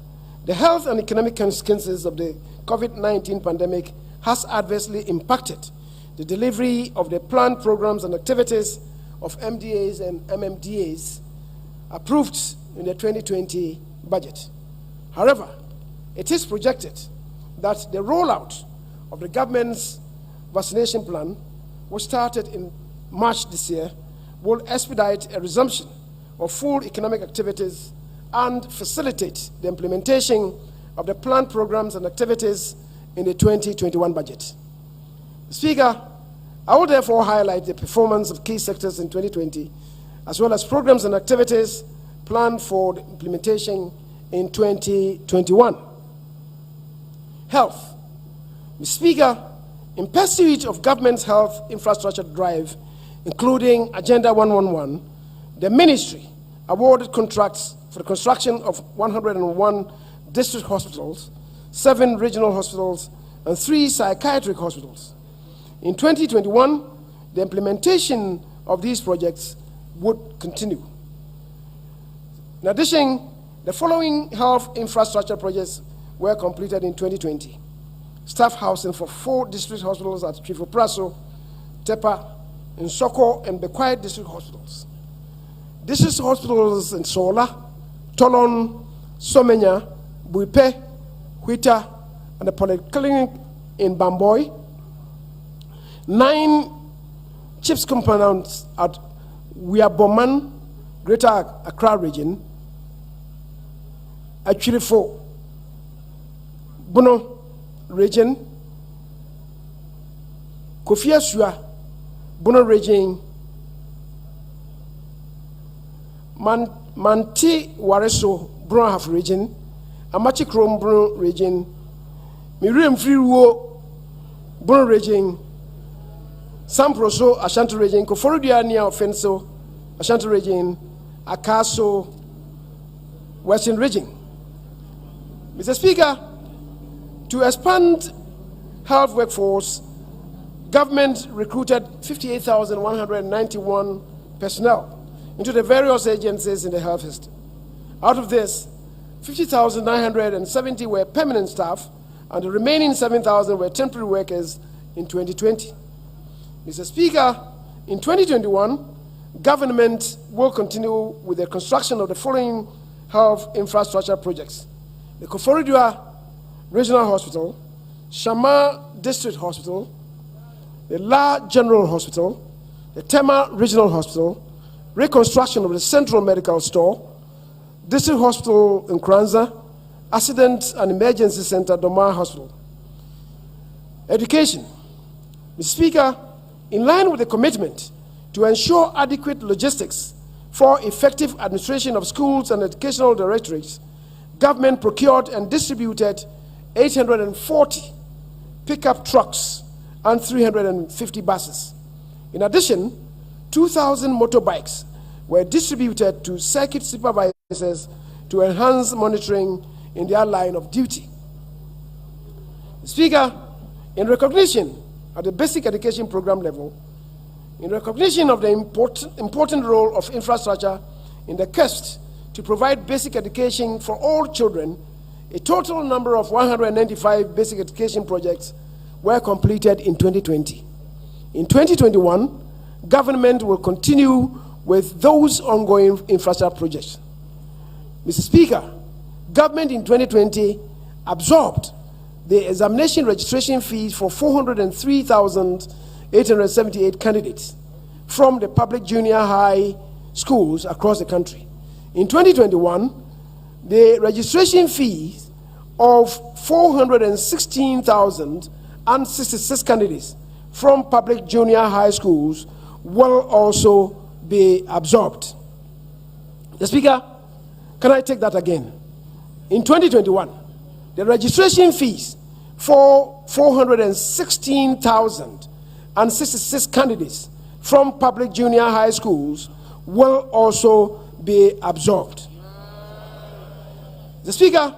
B: the health and economic consequences of the COVID-19 pandemic has adversely impacted the delivery of the planned programs and activities of MDAs and MMDAs approved in the 2020 budget. However, it is projected that the rollout of the government's vaccination plan, which started in March this year, will expedite a resumption of full economic activities and facilitate the implementation of the planned programs and activities in the 2021 budget. Speaker, I will therefore highlight the performance of key sectors in 2020, as well as programs and activities planned for the implementation in 2021. Health. Mr. Speaker, in pursuit of government's health infrastructure drive, including Agenda 111, the ministry awarded contracts for the construction of 101 district hospitals, 7 regional hospitals, and 3 psychiatric hospitals. In 2021, the implementation of these projects would continue. In addition, the following health infrastructure projects were completed in 2020. Staff housing for 4 district hospitals at Trifo-Praso, Tepa, Nsoko, and Bekwai district hospitals. District hospitals in Sola, Tolon, Somenya, Buipe, Huita, and the polyclinic in Bamboy. 9 CHIPS compounds at Wiaboman, Greater Accra region, Achirifo, Bono region, Kofi Asua, Bono region, Manti Wareso, Brunhaf region, Amachi Krom Bruno region, Miriam Friwo, Bono region, Samproso, Ashanti region, Koforudia near Offenso, Ashanti region, Akaso, Western region. Mr. Speaker, to expand health workforce, government recruited 58,191 personnel into the various agencies in the health system. Out of this, 50,970 were permanent staff, and the remaining 7,000 were temporary workers in 2020. Mr. Speaker, in 2021, government will continue with the construction of the following health infrastructure projects: the Koforidua Regional Hospital, Shama District Hospital, the La General Hospital, the Tema Regional Hospital, reconstruction of the Central Medical Store, District Hospital in Kranza, Accident and Emergency Center, Domar Hospital. Education. Mr. Speaker, in line with the commitment to ensure adequate logistics for effective administration of schools and educational directorates, government procured and distributed 840 pickup trucks and 350 buses. In addition, 2,000 motorbikes were distributed to circuit supervisors to enhance monitoring in their line of duty. Speaker, in recognition at the basic education program level, in recognition of the important role of infrastructure in the quest to provide basic education for all children, a total number of 195 basic education projects were completed in 2020. In 2021, government will continue with those ongoing infrastructure projects. Mr. Speaker, government in 2020 absorbed the examination registration fees for 403,878 candidates from the public junior high schools across the country. In 2021, the registration fees of 416,066 candidates from public junior high schools will also be absorbed. The Speaker, can I take that again? In 2021, the registration fees for 416,066 candidates from public junior high schools will also be absorbed. The Speaker,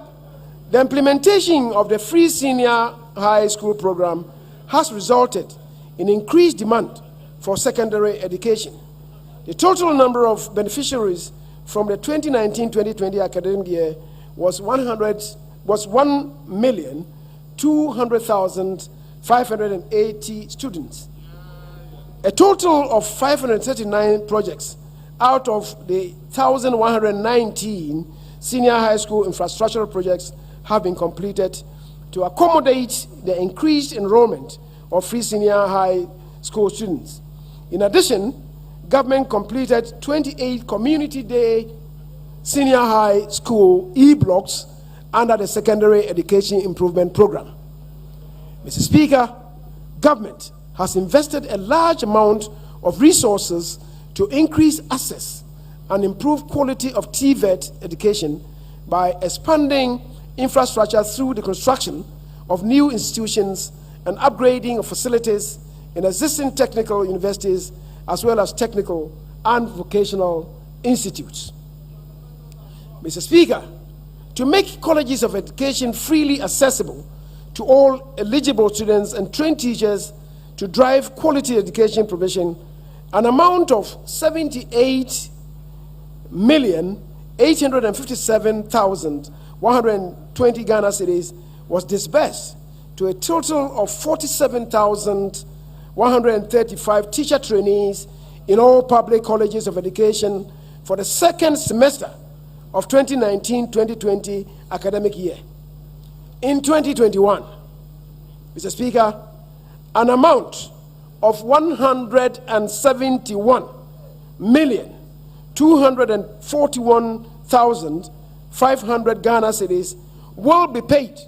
B: the implementation of the free senior high school program has resulted in increased demand for secondary education. The total number of beneficiaries from the 2019-2020 academic year was 1,200,580 students. A total of 539 projects out of the 1,119 senior high school infrastructural projects have been completed to accommodate the increased enrollment of free senior high school students. In addition, government completed 28 community day senior high school e-blocks under the Secondary Education Improvement Program. Mr. Speaker, government has invested a large amount of resources to increase access and improve quality of TVET education by expanding infrastructure through the construction of new institutions and upgrading of facilities in existing technical universities as well as technical and vocational institutes. Mr. Speaker, to make colleges of education freely accessible to all eligible students and trained teachers to drive quality education provision, an amount of 78,857,120 Ghana cedis was disbursed to a total of 47,135 teacher trainees in all public colleges of education for the second semester of 2019-2020 academic year. In 2021, Mr. Speaker, an amount of 171,241,500 Ghana cedis will be paid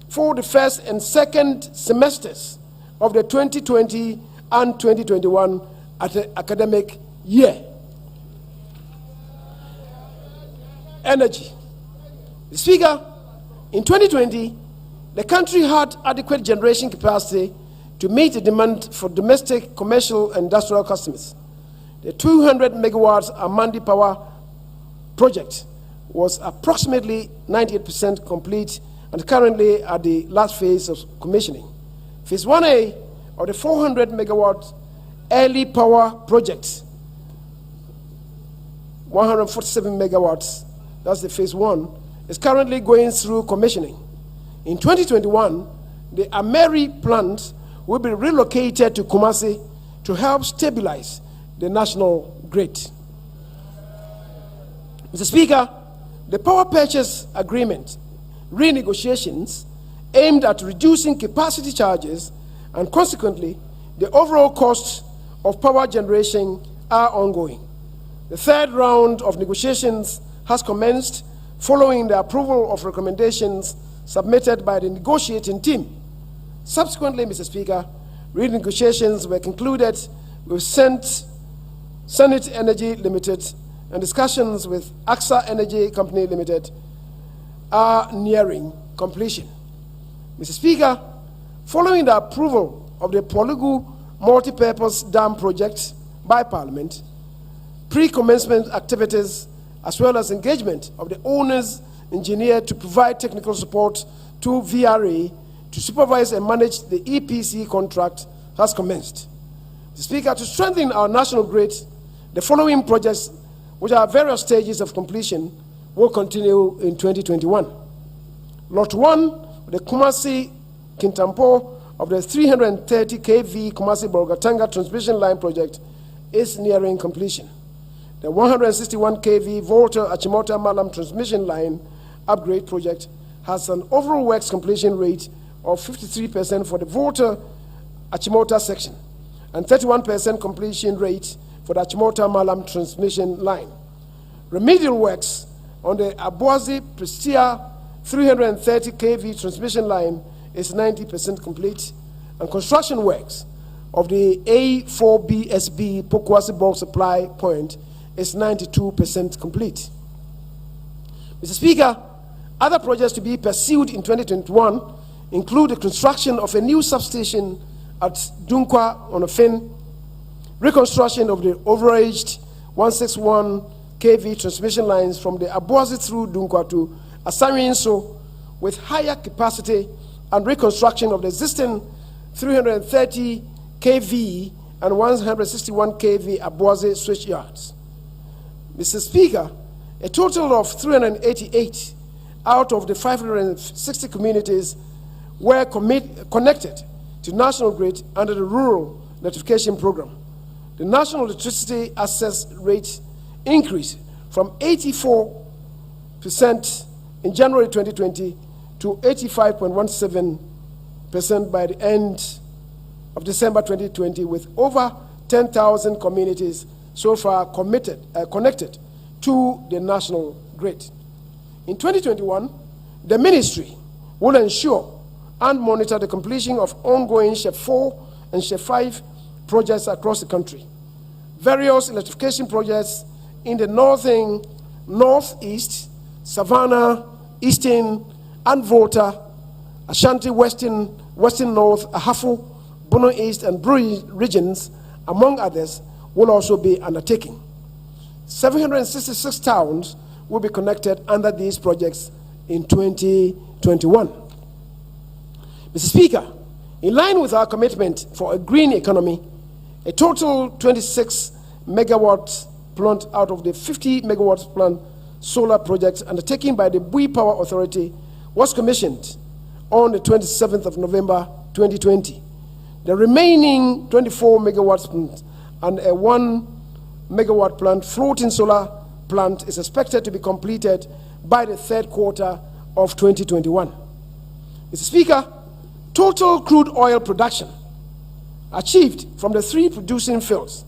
B: for the first and second semesters of the 2020 and 2021 academic year. Energy. Speaker, in 2020, the country had adequate generation capacity to meet the demand for domestic, commercial, and industrial customers. The 200 megawatts Amandi Power project was approximately 98% complete and currently at the last phase of commissioning. Phase 1A of the 400 megawatt early power project, 147 megawatts, that's the phase 1, is currently going through commissioning. In 2021, the Ameri plant will be relocated to Kumasi to help stabilize the national grid. Mr. Speaker, the power purchase agreement renegotiations aimed at reducing capacity charges and consequently the overall cost of power generation are ongoing. The third round of negotiations has commenced following the approval of recommendations submitted by the negotiating team. Subsequently, Mr. Speaker, renegotiations were concluded with Senate Energy Limited, and discussions with AXA Energy Company Limited are nearing completion. Mr. Speaker, following the approval of the Polugu multi-purpose dam project by Parliament, pre-commencement activities as well as engagement of the owner's engineer to provide technical support to VRA to supervise and manage the EPC contract has commenced. Mr. Speaker, to strengthen our national grid, the following projects, which are at various stages of completion, will continue in 2021. Lot 1, the Kumasi Kintampo of the 330 kV Kumasi Bolgatanga transmission line project is nearing completion. The 161 kV Volta Achimota Malam transmission line upgrade project has an overall works completion rate of 53% for the Volta Achimota section and 31% completion rate for the Achimota Malam transmission line. Remedial works on the Abuazi Prestia 330 kV transmission line is 90% complete, and construction works of the A4BSB Pokwasi bulk supply point is 92% complete. Mr. Speaker, other projects to be pursued in 2021 include the construction of a new substation at Dunkwa on Ofin, reconstruction of the overaged 161 kV transmission lines from the Abuazi through Dunkwa to Asarienso with higher capacity, and reconstruction of the existing 330 kV and 161 kV Abuazi switch yards. Mr. Speaker, a total of 388 out of the 560 communities were connected to National Grid under the Rural Electrification Program. The national electricity access rate increased from 84% in January 2020 to 85.17% by the end of December 2020, with over 10,000 communities so far connected to the national grid. In 2021, the ministry will ensure and monitor the completion of ongoing SHEP 4 and SHEP 5 projects across the country. Various electrification projects in the northeast, Savannah, Eastern, and Volta, Ashanti Western North, Ahafo, Bono East, and Buri regions, among others, will also be undertaken. 766 towns will be connected under these projects in 2021. Mr. Speaker, in line with our commitment for a green economy, a total 26 megawatt plant out of the 50 megawatt plant solar project undertaken by the Bui Power Authority was commissioned on the 27th of November 2020. The remaining 24 megawatts plant and a 1 megawatt plant floating solar plant is expected to be completed by the third quarter of 2021. Mr. Speaker, total crude oil production achieved from the 3 producing fields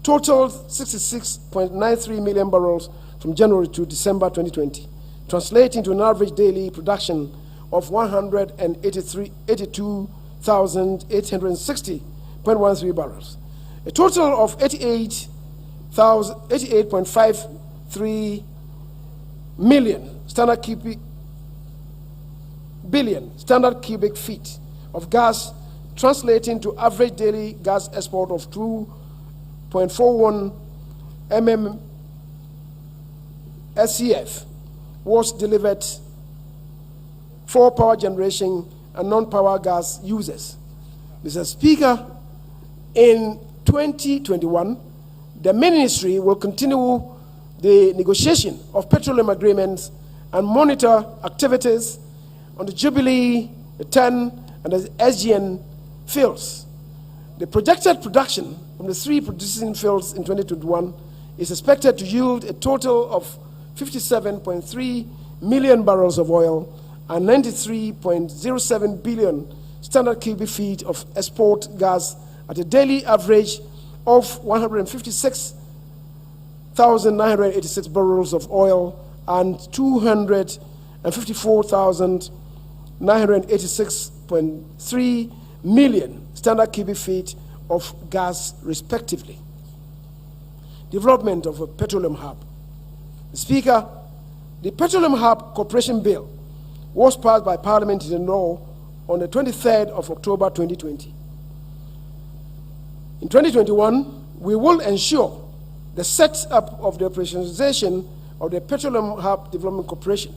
B: totaled 66.93 million barrels from January to December 2020, translating to an average daily production of 182,860.13 barrels. A total of 88.53 billion standard cubic feet of gas, translating to average daily gas export of 2.41 SCF, was delivered for power generation and non-power gas users. Mr. Speaker, in 2021, the ministry will continue the negotiation of petroleum agreements and monitor activities on the Jubilee, the TEN, and the SGN fields. The projected production from the 3 producing fields in 2021 is expected to yield a total of 57.3 million barrels of oil and 93.07 billion standard cubic feet of export gas at a daily average of 156,986 barrels of oil and 254,986.3 million standard cubic feet of gas, respectively. Development of a petroleum hub. Speaker, the Petroleum Hub Corporation Bill was passed by Parliament in law on the 23rd of October 2020. In 2021, we will ensure the set-up of the operationalization of the Petroleum Hub Development Corporation.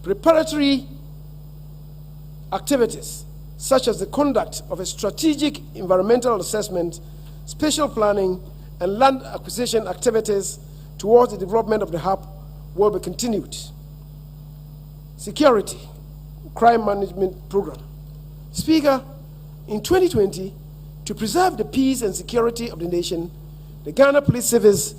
B: Preparatory activities, such as the conduct of a strategic environmental assessment, spatial planning, and land acquisition activities towards the development of the hub, will be continued. Security, crime management program. Speaker, in 2020, to preserve the peace and security of the nation, the Ghana Police Service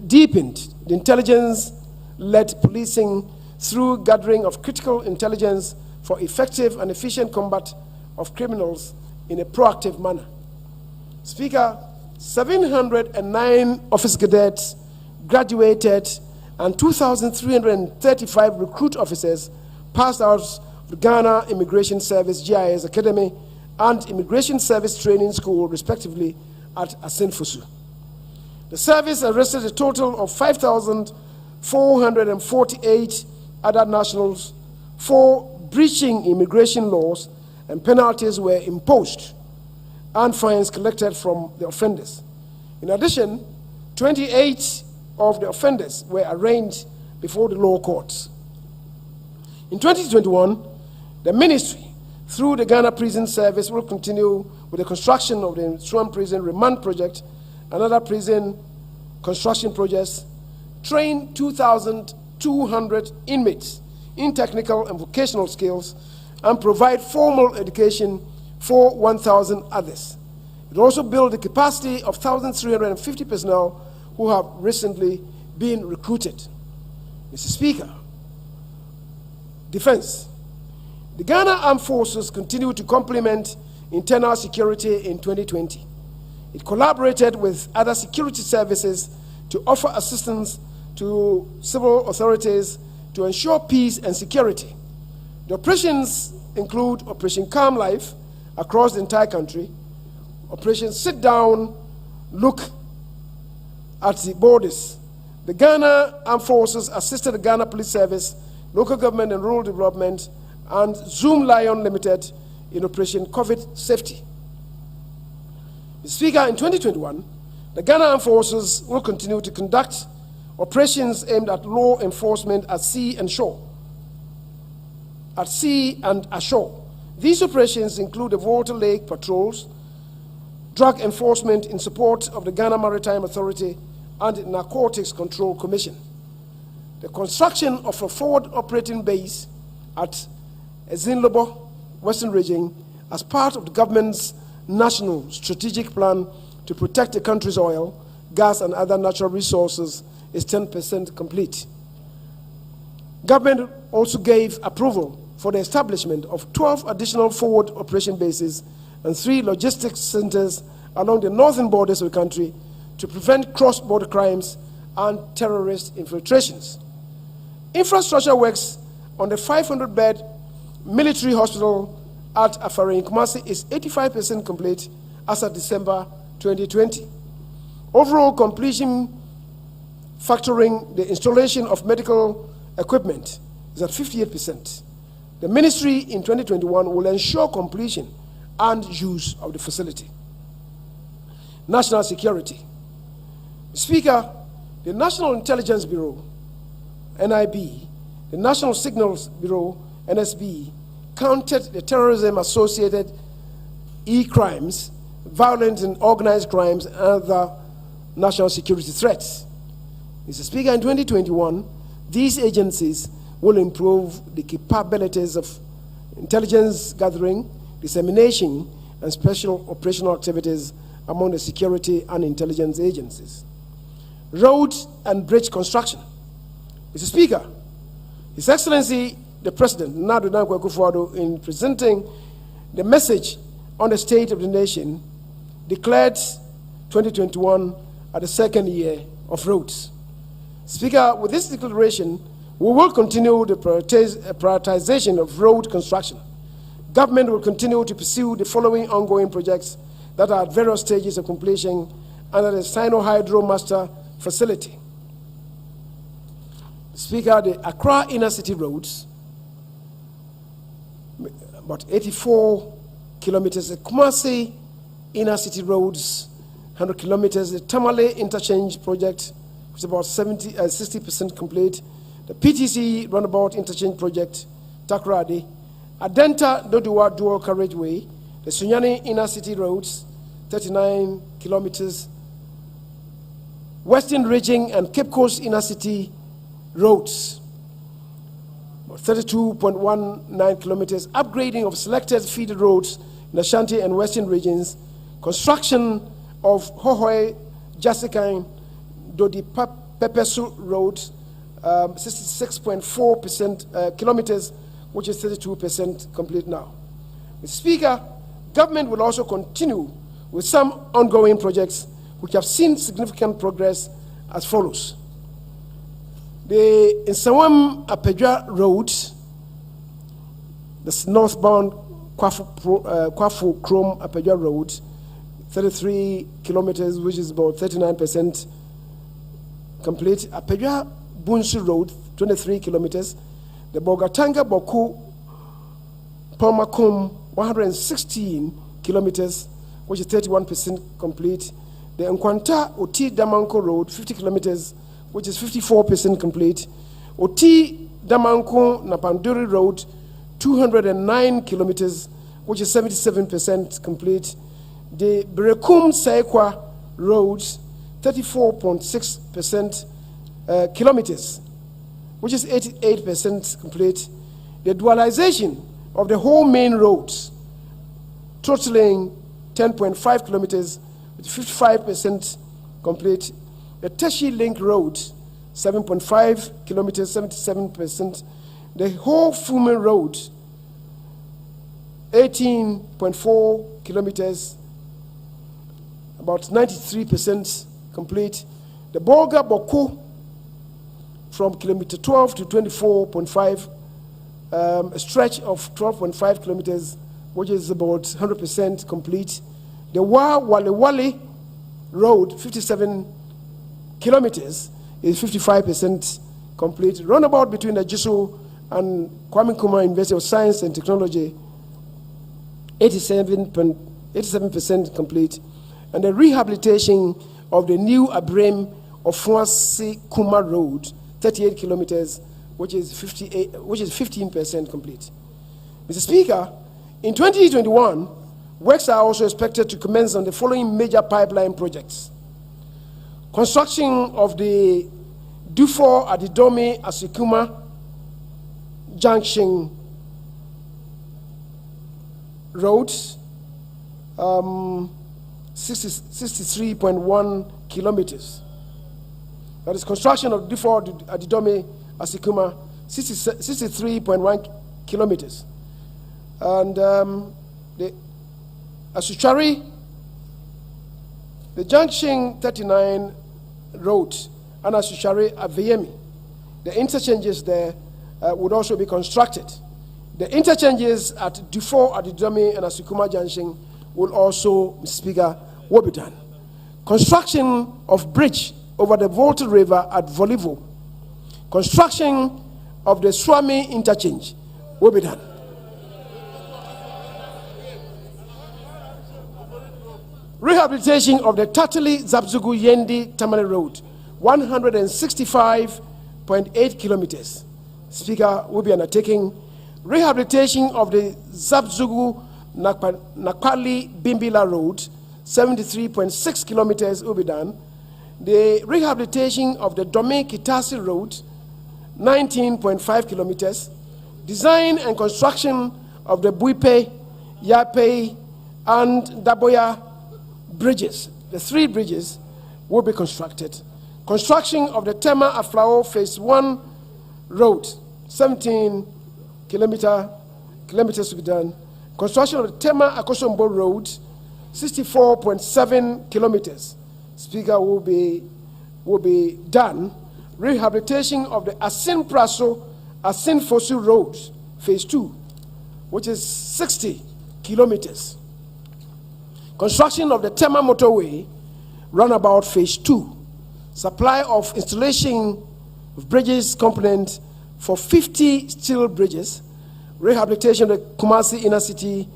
B: deepened the intelligence-led policing through gathering of critical intelligence for effective and efficient combat of criminals in a proactive manner. Speaker, 709 officer cadets graduated and 2,335 recruit officers passed out of the Ghana Immigration Service GIS Academy and Immigration Service Training School, respectively, at Asenfosu. The service arrested a total of 5,448 other nationals for breaching immigration laws, and penalties were imposed and fines collected from the offenders. In addition, 28 of the offenders were arraigned before the law courts. In 2021, the ministry, through the Ghana Prison Service, will continue with the construction of the Swan Prison Remand Project and other prison construction projects, train 2,200 inmates in technical and vocational skills, and provide formal education for 1,000 others. It also built the capacity of 1,350 personnel who have recently been recruited. Mr. Speaker, Defense. The Ghana Armed Forces continue to complement internal security in 2020. It collaborated with other security services to offer assistance to civil authorities to ensure peace and security. The operations include Operation Calm Life across the entire country, Operation Sit Down, Look at the Borders. The Ghana Armed Forces assisted the Ghana Police Service, Local Government and Rural Development, and Zoom Lion Limited in Operation COVID Safety. Mr. Speaker, in 2021, the Ghana Armed Forces will continue to conduct operations aimed at law enforcement at sea and shore. At sea and ashore. These operations include the Water Lake patrols, drug enforcement in support of the Ghana Maritime Authority and the Narcotics Control Commission. The construction of a forward operating base at Ezinlobo, Western Region, as part of the government's national strategic plan to protect the country's oil, gas, and other natural resources is 10% complete. Government also gave approval for the establishment of 12 additional forward operation bases and 3 logistics centers along the northern borders of the country to prevent cross-border crimes and terrorist infiltrations. Infrastructure works on the 500-bed military hospital at Afari in Kumasi is 85% complete as of December 2020. Overall completion, factoring the installation of medical equipment, is at 58%. The ministry in 2021 will ensure completion and use of the facility. National security. Speaker, the National Intelligence Bureau, NIB, the National Signals Bureau, NSB, countered the terrorism-associated e-crimes, violent and organized crimes, and other national security threats. Mr. Speaker, in 2021, these agencies will improve the capabilities of intelligence gathering, dissemination, and special operational activities among the security and intelligence agencies. Road and bridge construction. Mr. Speaker, His Excellency the President, Nana Addo Dankwa Akufo-Addo, in presenting the message on the state of the nation, declared 2021 as the second year of roads. Speaker, with this declaration, we will continue the prioritization of road construction. Government will continue to pursue the following ongoing projects that are at various stages of completion under the Sino-Hydro Master Facility. Speaker, the Accra Inner City roads, about 84 kilometers, the Kumasi Inner City roads, 100 kilometers, the Tamale Interchange project, which is about 60% complete, the PTC Roundabout Interchange project, Takoradi, Adenta Dodowa Dual Carriageway, the Sunyani Inner City roads, 39 kilometers, Western Region and Cape Coast Inner City roads, 32.19 kilometers, upgrading of selected feeder roads in Ashanti and Western regions, construction of Hohoe, Jasikan, Dodi Pepesu Road, 66.4% kilometers, which is 32% complete now. Mr. Speaker, government will also continue with some ongoing projects which have seen significant progress as follows. The Nsawam Apedwa Road, the northbound Kwafu Krom Apedwa Road, 33 kilometers, which is about 39% complete. Apedwa Bunsu Road, 23 kilometers. The Bogatanga Boku Pomakum, 116 kilometers, which is 31% complete. The Nkwanta Oti Damanko Road, 50 kilometers, which is 54% complete. Oti Damanko Napanduri Road, 209 kilometers, which is 77% complete. The Berekum Saikwa Road, 34.6% kilometers, which is 88% complete. The dualization of the whole main roads, totaling 10.5 kilometers, with 55% complete. The Teshi Link Road, 7.5 kilometers, 77%. The whole Fume Road, 18.4 kilometers, about 93% complete. The Bolga Boku, from kilometer 12 to 24.5, a stretch of 12.5 kilometers, which is about 100% complete. The Wale Road, 57 kilometers, is 55% complete. Roundabout between the Jisu and Kwame Nkrumah University of Science and Technology, 87% complete. And the rehabilitation of the new Abrem of Fuasi Kuma Road, 38 kilometers, which is 15% complete. Mr. Speaker, in 2021, works are also expected to commence on the following major pipeline projects. Construction of the Dufo Adidome Asikuma Junction Road, 63.1 kilometers. That is construction of Dufo Adidome Asikuma, 63.1 kilometers. And the Asuchari, the Junction 39 Road, and Asuchari Aveyemi, the interchanges there would also be constructed. The interchanges at Dufo, Adidome, and Asikuma Junction will also, Mr. Speaker, will be done. Construction of bridge over the Volta River at Volivo. Construction of the Swami interchange will be done. Rehabilitation of the Tatali Zabzugu Yendi Tamale Road, 165.8 kilometers. Speaker, will be undertaking. Rehabilitation of the Zabzugu Nakwali Bimbila Road, 73.6 kilometers will be done. The rehabilitation of the Dome Kitasi Road, 19.5 kilometers. Design and construction of the Buipe, Yape, and Daboya bridges. The 3 bridges will be constructed. Construction of the Tema Aflao Phase 1 road, 17 kilometers to be done. Construction of the Tema Akosombo road, 64.7 kilometers. Speaker, will be done. Rehabilitation of the Asin Praso, Asin Fosu road, Phase 2, which is 60 kilometers. Construction of the Tema motorway, roundabout Phase 2. Supply of installation of bridges component for 50 steel bridges. Rehabilitation of the Kumasi inner city,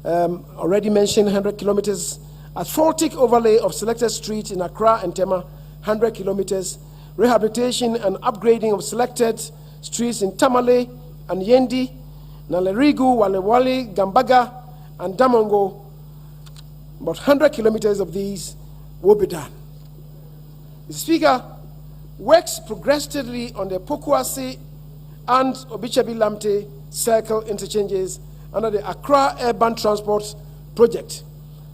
B: already mentioned, 100 kilometers. Asphaltic overlay of selected streets in Accra and Tema, 100 kilometers. Rehabilitation and upgrading of selected streets in Tamale and Yendi, Nalerigu, Walewali, Gambaga, and Damongo. About 100 kilometers of these will be done. Mr. Speaker, works progressed steadily on the Pokuasi and Obichabi Lamte circle interchanges under the Accra Urban Transport Project.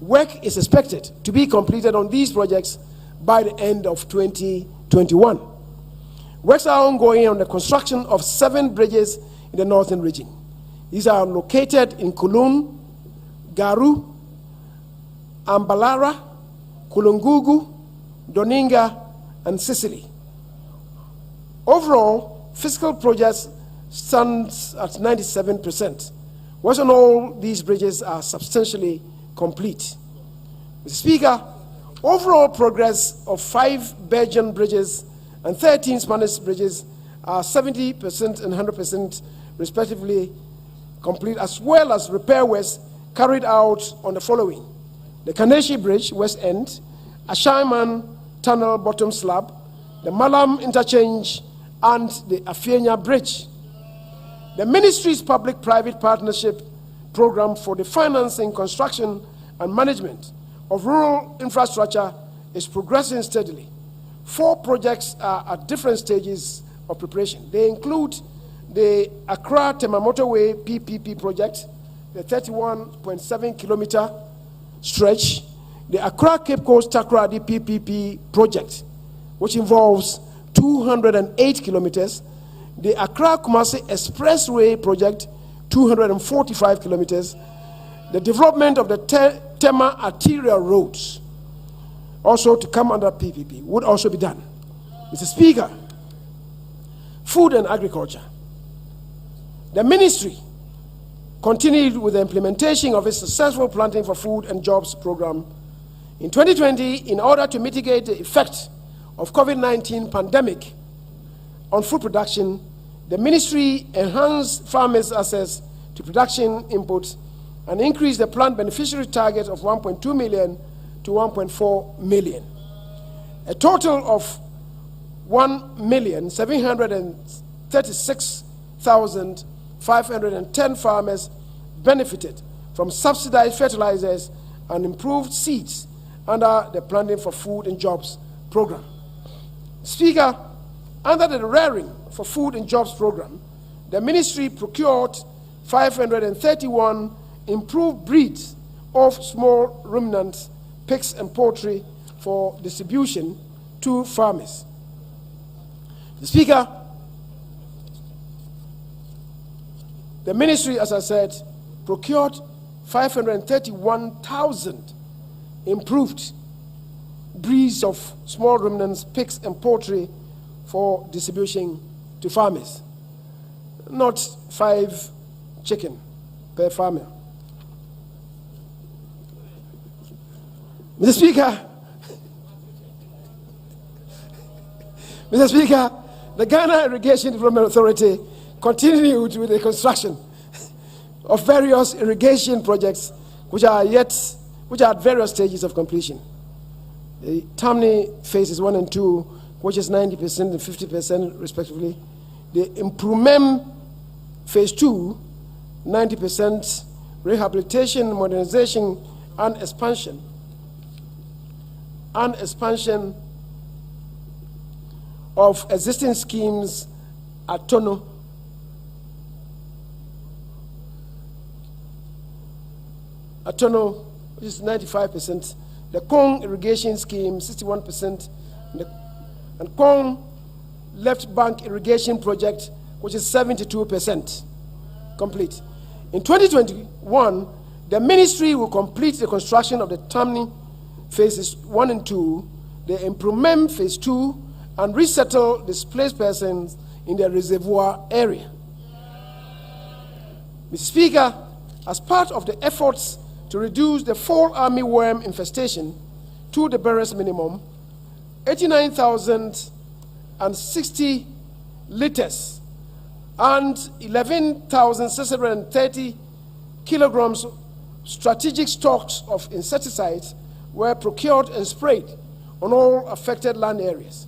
B: Work is expected to be completed on these projects by the end of 2021. Works are ongoing on the construction of 7 bridges in the northern region. These are located in Kulun, Garu, Ambalara, Kulungugu, Doninga, and Sicily. Overall, fiscal progress stands at 97%. Once and all these bridges are substantially complete. Mr. Speaker, overall progress of 5 Belgian bridges and 13 Spanish bridges are 70% and 100% respectively complete, as well as repair works carried out on the following: the Kaneshi Bridge, West End, Ashaiman Tunnel, Bottom Slab, the Malam Interchange, and the Afienya Bridge. The Ministry's Public-Private Partnership Program for the financing, construction, and management of rural infrastructure is progressing steadily. 4 projects are at different stages of preparation. They include the Accra Tema Motorway PPP project, the 31.7 kilometer stretch, the Accra Cape Coast Takoradi PPP project, which involves 208 kilometers, the Accra Kumasi Expressway project, 245 kilometers, the development of the Tema arterial roads, also to come under PPP, would also be done. Mr. Speaker, food and agriculture. The ministry continued with the implementation of its successful Planting for Food and Jobs program. In 2020, in order to mitigate the effect of COVID-19 pandemic on food production, the ministry enhanced farmers' access to production inputs and increased the plant beneficiary target of 1.2 million to 1.4 million. A total of 1,736,510 farmers benefited from subsidized fertilizers and improved seeds under the Planting for Food and Jobs program. Speaker, under the Rearing for Food and Jobs program, the ministry procured 531 improved breeds of small ruminants, pigs and poultry for distribution to farmers. Speaker, the ministry, as I said, procured 531,000 improved breeds of small ruminants, pigs and poultry for distribution to farmers. Not 5 chicken per farmer. Mr. Speaker, the Ghana Irrigation Development Authority continued with the construction of various irrigation projects which are at various stages of completion. The Tamni phases 1 and 2, which is 90% and 50% respectively. The Improvement phase 2, 90%, rehabilitation, modernization, and expansion of existing schemes at Tono, which is 95%, the Kong irrigation scheme, 61%, and Kong left bank irrigation project, which is 72% complete. In 2021, the ministry will complete the construction of the Tamni phases 1 and 2, the Improvement phase 2, and resettle displaced persons in the reservoir area. Mr. Speaker, as part of the efforts to reduce the fall army worm infestation to the barest minimum, 89,060 liters and 11,630 kilograms strategic stocks of insecticides were procured and sprayed on all affected land areas.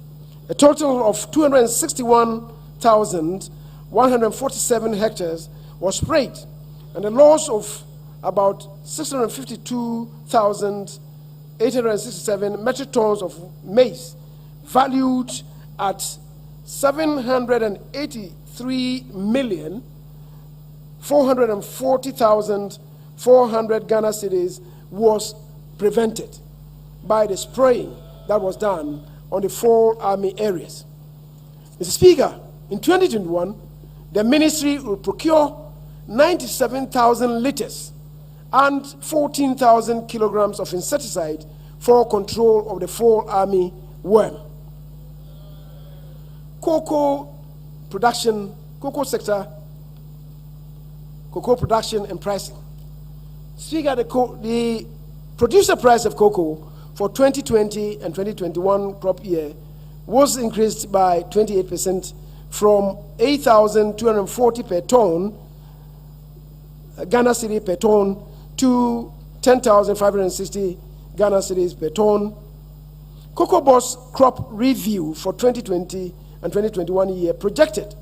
B: A total of 261,147 hectares was sprayed, and the loss of about 652,867 metric tons of maize, valued at 783,440,400 Ghana cedis, was prevented by the spraying that was done on the fall army areas. Mr. Speaker, in 2021, the ministry will procure 97,000 liters and 14,000 kilograms of insecticide for control of the fall army worm. Cocoa production, cocoa sector, cocoa production and pricing. Speaker, the producer price of cocoa for 2020 and 2021 crop year was increased by 28% from 8,240 per ton, Ghana cedi per ton, to 10,560 Ghana cedis per ton. Cocoa Board's crop review for 2020 and 2021 year projected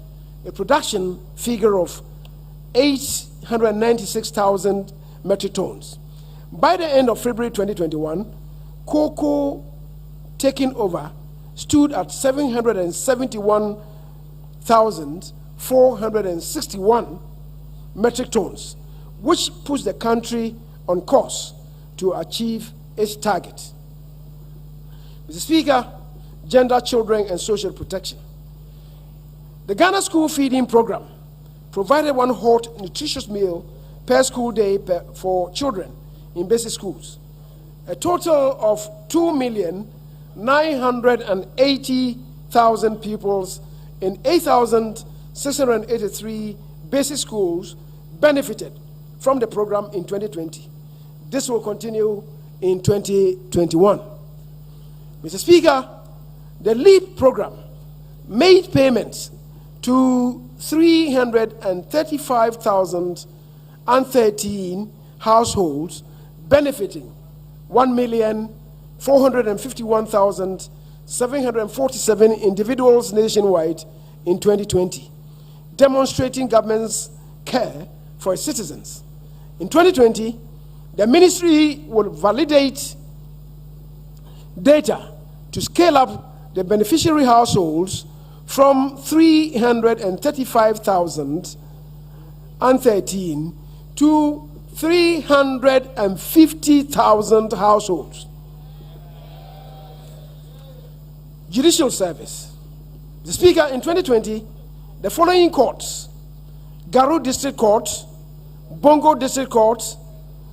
B: a production figure of 896,000 metric tons. By the end of February 2021, cocoa taking over stood at 771,461 metric tons, which puts the country on course to achieve its target. Mr. Speaker, gender, children, and social protection. The Ghana School Feeding Program provided one hot, nutritious meal per school day for children in basic schools. A total of 2,980,000 pupils in 8,683 basic schools benefited from the program in 2020. This will continue in 2021. Mr. Speaker, the LEAP program made payments to 335,013 households, benefiting 1,451,747 individuals nationwide in 2020, demonstrating government's care for its citizens. In 2020, the ministry will validate data to scale up the beneficiary households from 335,013 to 350,000 households. Judicial Service. The Speaker, in 2020, the following courts: Garu District Court, Bongo District Court,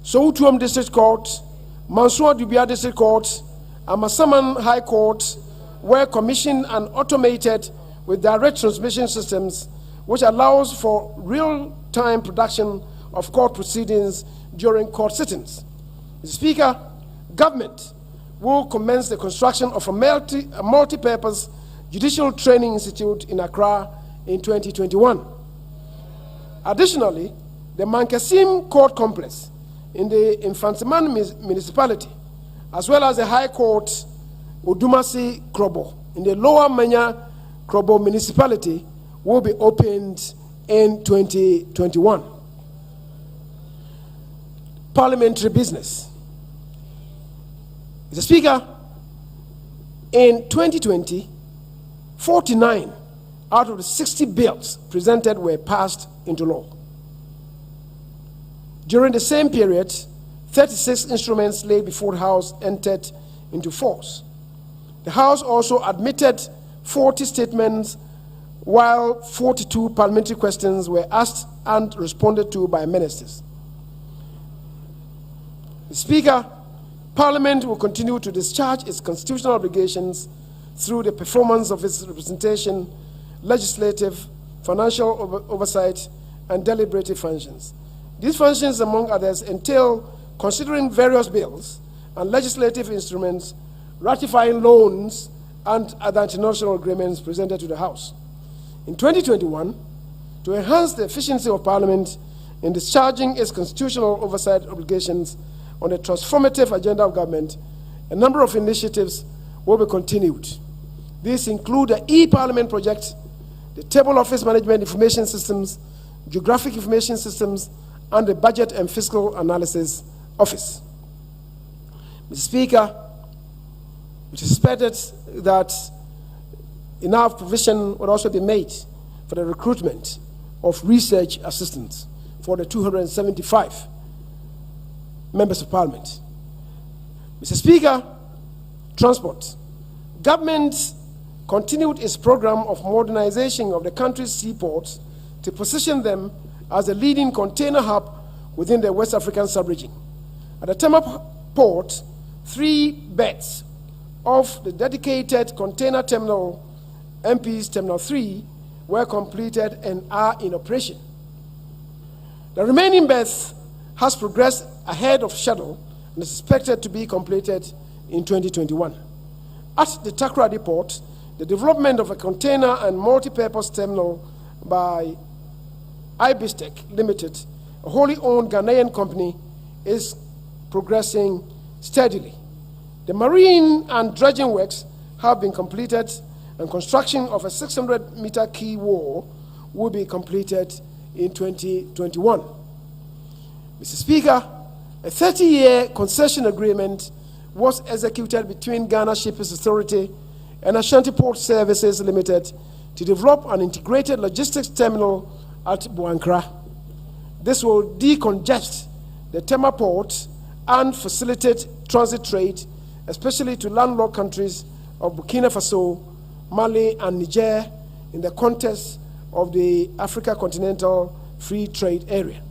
B: Soutuam District Court, Mansour Dubia District Court, and Masaman High Court were commissioned and automated with direct transmission systems, which allows for real-time production of court proceedings during court sittings. Mr. Speaker, government will commence the construction of a multi-purpose judicial training institute in Accra in 2021. Additionally, the Mankasim Court Complex in the Infantsiman municipality, as well as the High Court Odumasi Krobo in the Lower Manya Krobo municipality, will be opened in 2021. Parliamentary business. Mr. Speaker, in 2020, 49 out of the 60 bills presented were passed into law. During the same period, 36 instruments laid before the House entered into force. The House also admitted 40 statements, while 42 parliamentary questions were asked and responded to by ministers. The Speaker, Parliament will continue to discharge its constitutional obligations through the performance of its representation, legislative, financial oversight, and deliberative functions. These functions, among others, entail considering various bills and legislative instruments, ratifying loans, and other international agreements presented to the House. In 2021, to enhance the efficiency of Parliament in discharging its constitutional oversight obligations on a transformative agenda of government, a number of initiatives will be continued. These include the e-Parliament project, the Table Office Management Information Systems, Geographic Information Systems, and the Budget and Fiscal Analysis Office. Mr. Speaker, it is expected that enough provision would also be made for the recruitment of research assistants for the 275 members of Parliament. Mr. Speaker, transport. Government continued its program of modernization of the country's seaports to position them as a leading container hub within the West African sub-region. At the Tema port, 3 berths of the dedicated container terminal, MP's Terminal 3, were completed and are in operation. The remaining berth has progressed ahead of schedule and is expected to be completed in 2021. At the Takoradi port, the development of a container and multi-purpose terminal by Ibistec Limited, a wholly owned Ghanaian company, is progressing steadily. The marine and dredging works have been completed, and construction of a 600-meter quay wall will be completed in 2021. Mr. Speaker, a 30-year concession agreement was executed between Ghana Shipping Authority and Ashanti Port Services Limited to develop an integrated logistics terminal at Buankra. This will decongest the Tema port and facilitate transit trade, especially to landlocked countries of Burkina Faso, Mali, and Niger in the context of the Africa Continental Free Trade Area.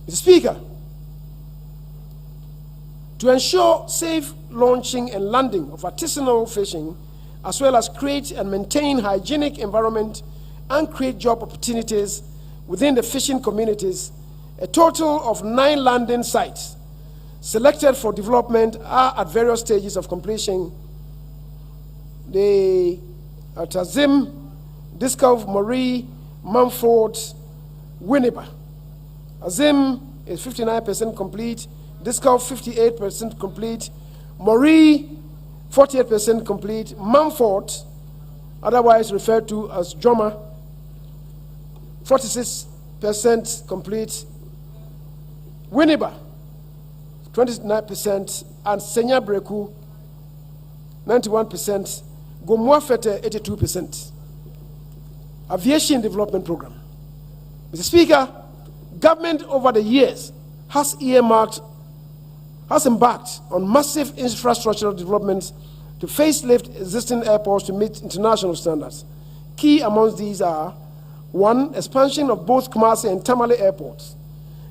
B: Mr. Speaker, to ensure safe launching and landing of artisanal fishing, as well as create and maintain hygienic environment and create job opportunities within the fishing communities, a total of 9 landing sites selected for development are at various stages of completion. They are Azim, Discov, Marie, Mumford, Winneba. Azim is 59% complete, Discov 58% complete, Marie 48% complete, Mumford, otherwise referred to as Joma, 46% complete, Winneba 29%, and Senya Breku 91%, Gomwafete 82%. Aviation Development Program. Mr. Speaker, government over the years has embarked on massive infrastructural developments to facelift existing airports to meet international standards. Key amongst these are: 1, expansion of both Kumasi and Tamale airports.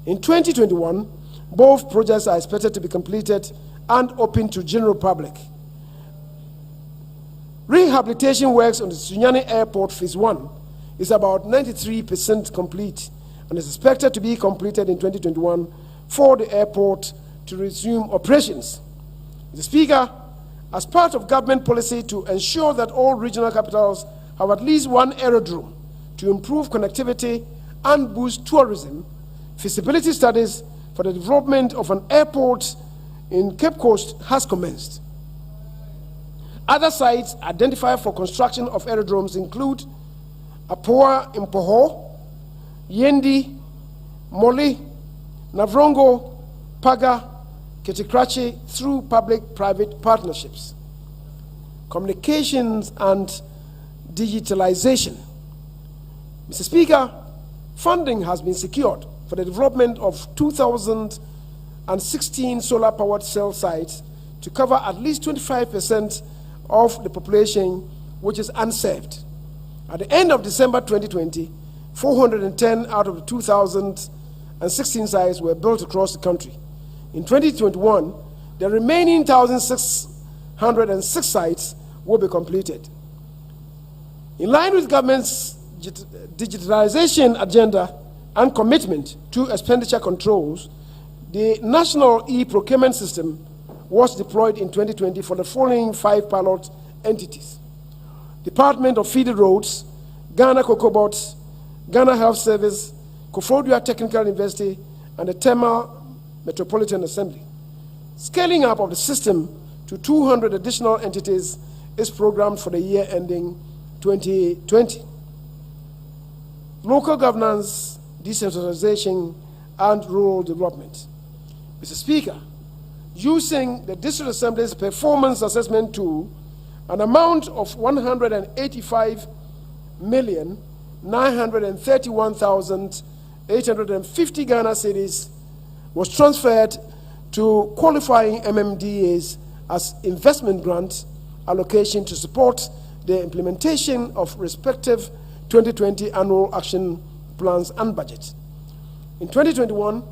B: In 2021, both projects are expected to be completed and open to general public. Rehabilitation works on the Sunyani Airport Phase 1 is about 93% complete and is expected to be completed in 2021 for the airport to resume operations. Mr. Speaker, as part of government policy to ensure that all regional capitals have at least one aerodrome to improve connectivity and boost tourism, feasibility studies for the development of an airport in Cape Coast has commenced. Other sites identified for construction of aerodromes include Apoa in Poho, Yendi, Moli, Navrongo, Paga, Ketikrachi through public-private partnerships. Communications and digitalization. Mr. Speaker, funding has been secured for the development of 2,000 and 16 solar-powered cell sites to cover at least 25% of the population which is unserved. At the end of December 2020, 410 out of the 2,016 sites were built across the country. In 2021, the remaining 1,606 sites will be completed. In line with government's digitalization agenda and commitment to expenditure controls, the National E-Procurement System was deployed in 2020 for the following 5 pilot entities: Department of Feeder Roads, Ghana Cocoa Board, Ghana Health Service, Koforidua Technical University, and the Tema Metropolitan Assembly. Scaling up of the system to 200 additional entities is programmed for the year ending 2020. Local governance, decentralization, and rural development. Mr. Speaker, using the District Assembly's performance assessment tool, an amount of 185,931,850 Ghana cedis was transferred to qualifying MMDAs as investment grant allocation to support the implementation of respective 2020 annual action plans and budget. In 2021,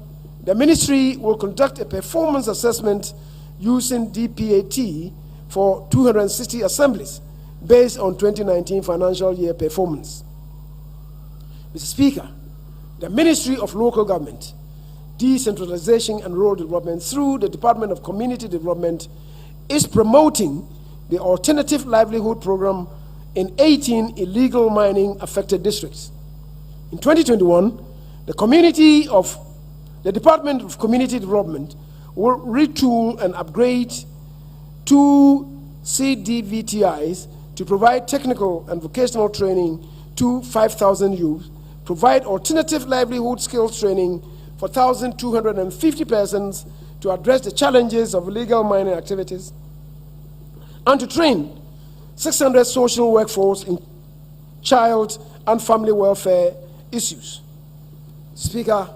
B: the ministry will conduct a performance assessment using DPAT for 260 assemblies based on 2019 financial year performance. Mr. Speaker, the Ministry of Local Government, Decentralization and Rural Development through the Department of Community Development is promoting the Alternative Livelihood Program in 18 illegal mining affected districts. In 2021, the Department of Community Development will retool and upgrade 2 CDVTIs to provide technical and vocational training to 5,000 youth, provide alternative livelihood skills training for 1,250 persons to address the challenges of illegal mining activities, and to train 600 social workforce in child and family welfare issues. Speaker,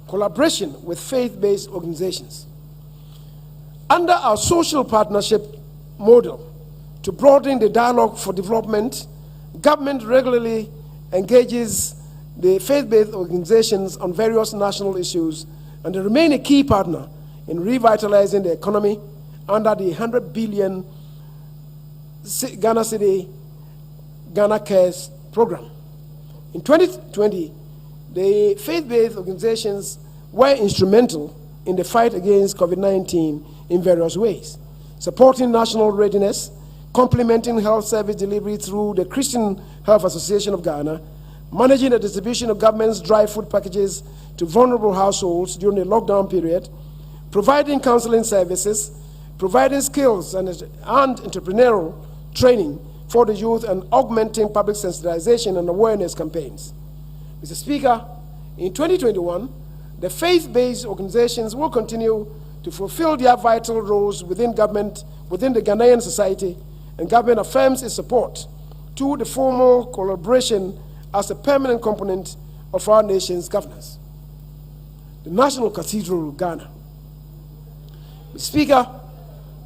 B: collaboration with faith-based organizations. Under our social partnership model, to broaden the dialogue for development, government regularly engages the faith-based organizations on various national issues, and they remain a key partner in revitalizing the economy under the 100 billion Ghana Cedi Ghana Cares program. In 2020, the faith-based organizations were instrumental in the fight against COVID-19 in various ways, supporting national readiness, complementing health service delivery through the Christian Health Association of Ghana, managing the distribution of government's dry food packages to vulnerable households during the lockdown period, providing counseling services, providing skills and entrepreneurial training for the youth, and augmenting public sensitization and awareness campaigns. Mr. Speaker, in 2021, the faith-based organizations will continue to fulfill their vital roles within government, within the Ghanaian society, and government affirms its support to the formal collaboration as a permanent component of our nation's governance. The National Cathedral of Ghana. Mr. Speaker,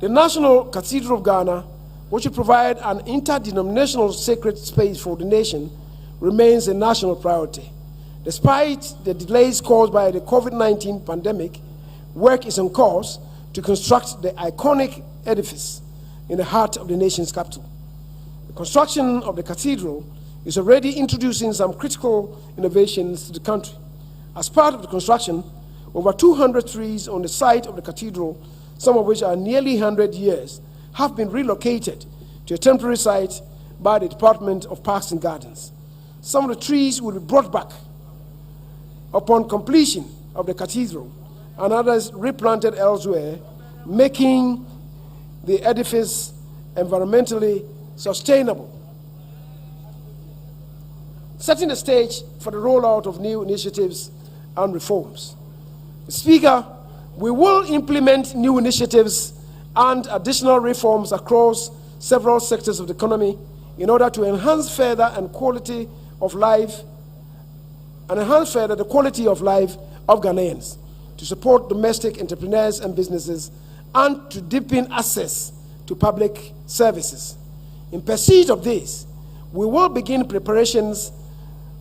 B: the National Cathedral of Ghana, which will provide an interdenominational sacred space for the nation, remains a national priority. Despite the delays caused by the COVID-19 pandemic, work is on course to construct the iconic edifice in the heart of the nation's capital. The construction of the cathedral is already introducing some critical innovations to the country. As part of the construction, over 200 trees on the site of the cathedral, some of which are nearly 100 years, have been relocated to a temporary site by the Department of Parks and Gardens. Some of the trees will be brought back upon completion of the cathedral, and others replanted elsewhere, making the edifice environmentally sustainable, setting the stage for the rollout of new initiatives and reforms. Speaker, we will implement new initiatives and additional reforms across several sectors of the economy in order to enhance further the quality of life of Ghanaians. to support domestic entrepreneurs and businesses, and to deepen access to public services. In pursuit of this, we will begin preparations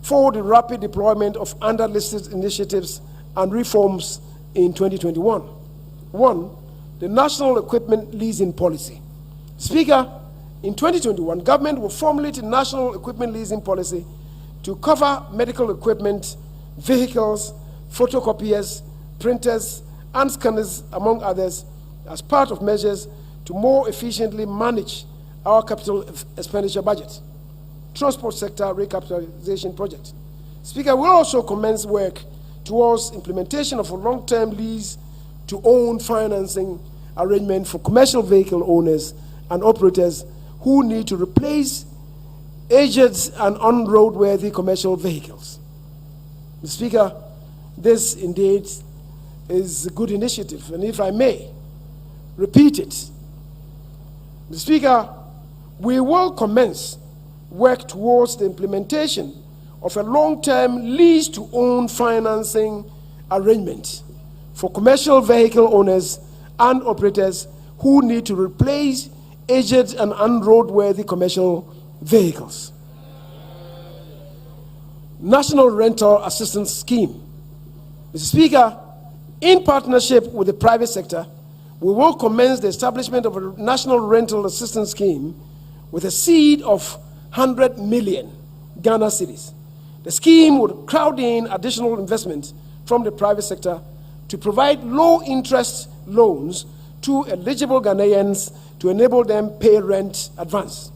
B: for the rapid deployment of underlisted initiatives and reforms in 2021. One, the National Equipment Leasing Policy. Speaker, in 2021, government will formulate the National Equipment Leasing Policy to cover medical equipment, vehicles, photocopiers, printers, and scanners, among others, as part of measures to more efficiently manage our capital expenditure budget. Transport sector recapitalization project. Speaker, we will also commence work towards implementation of a long-term lease to own financing arrangement for commercial vehicle owners and operators who need to replace aged and unroadworthy commercial vehicles. Mr. Speaker, this indeed is a good initiative, and if I may repeat it, Mr. Speaker, we will commence work towards the implementation of a long-term lease-to-own financing arrangement for commercial vehicle owners and operators who need to replace aged and unroadworthy commercial vehicles. National Rental Assistance Scheme. Mr. Speaker, in partnership with the private sector, we will commence the establishment of a National Rental Assistance Scheme with a seed of 100 million Ghana cedis. The scheme would crowd in additional investment from the private sector to provide low-interest loans to eligible Ghanaians to enable them pay rent advance.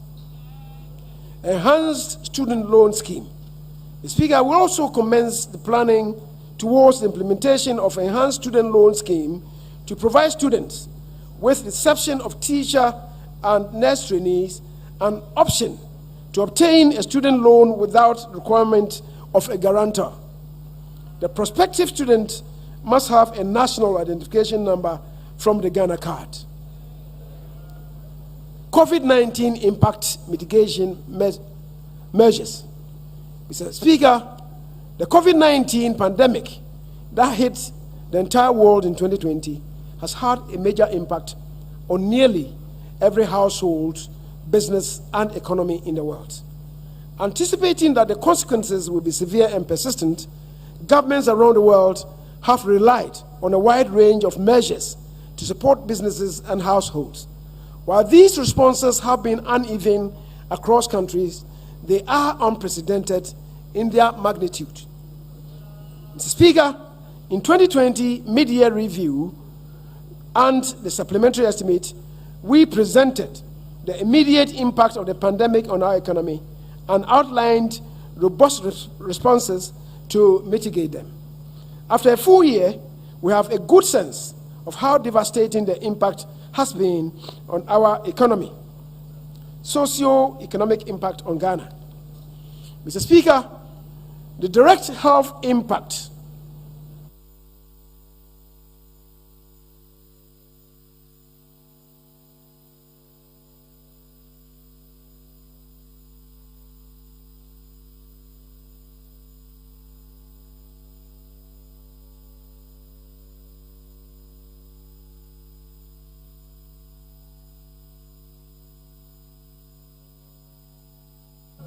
B: Enhanced Student Loan Scheme. The Speaker will also commence the planning towards the implementation of Enhanced Student Loan Scheme to provide students with the exception of teacher and nurse trainees an option to obtain a student loan without requirement of a guarantor. The prospective student must have a national identification number from the Ghana card. COVID-19 impact mitigation measures. Mr. Speaker, the COVID-19 pandemic that hit the entire world in 2020 has had a major impact on nearly every household, business, and economy in the world. Anticipating that the consequences will be severe and persistent, governments around the world have relied on a wide range of measures to support businesses and households. While these responses have been uneven across countries, they are unprecedented in their magnitude. Mr. Speaker, in 2020 mid-year review and the supplementary estimate, we presented the immediate impact of the pandemic on our economy and outlined robust responses to mitigate them. After a full year, we have a good sense of how devastating the impact has been on our economy. Socio-economic impact on Ghana. Mr. Speaker, the direct health impact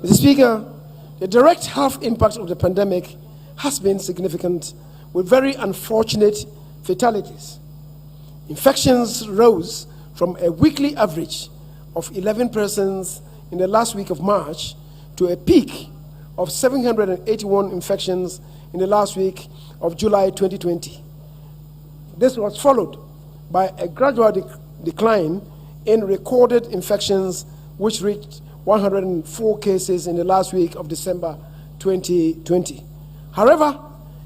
B: Mr. Speaker, the direct health impact of the pandemic has been significant, with very unfortunate fatalities. Infections rose from a weekly average of 11 persons in the last week of March to a peak of 781 infections in the last week of July 2020. This was followed by a gradual decline in recorded infections, which reached 104 cases in the last week of December 2020. However,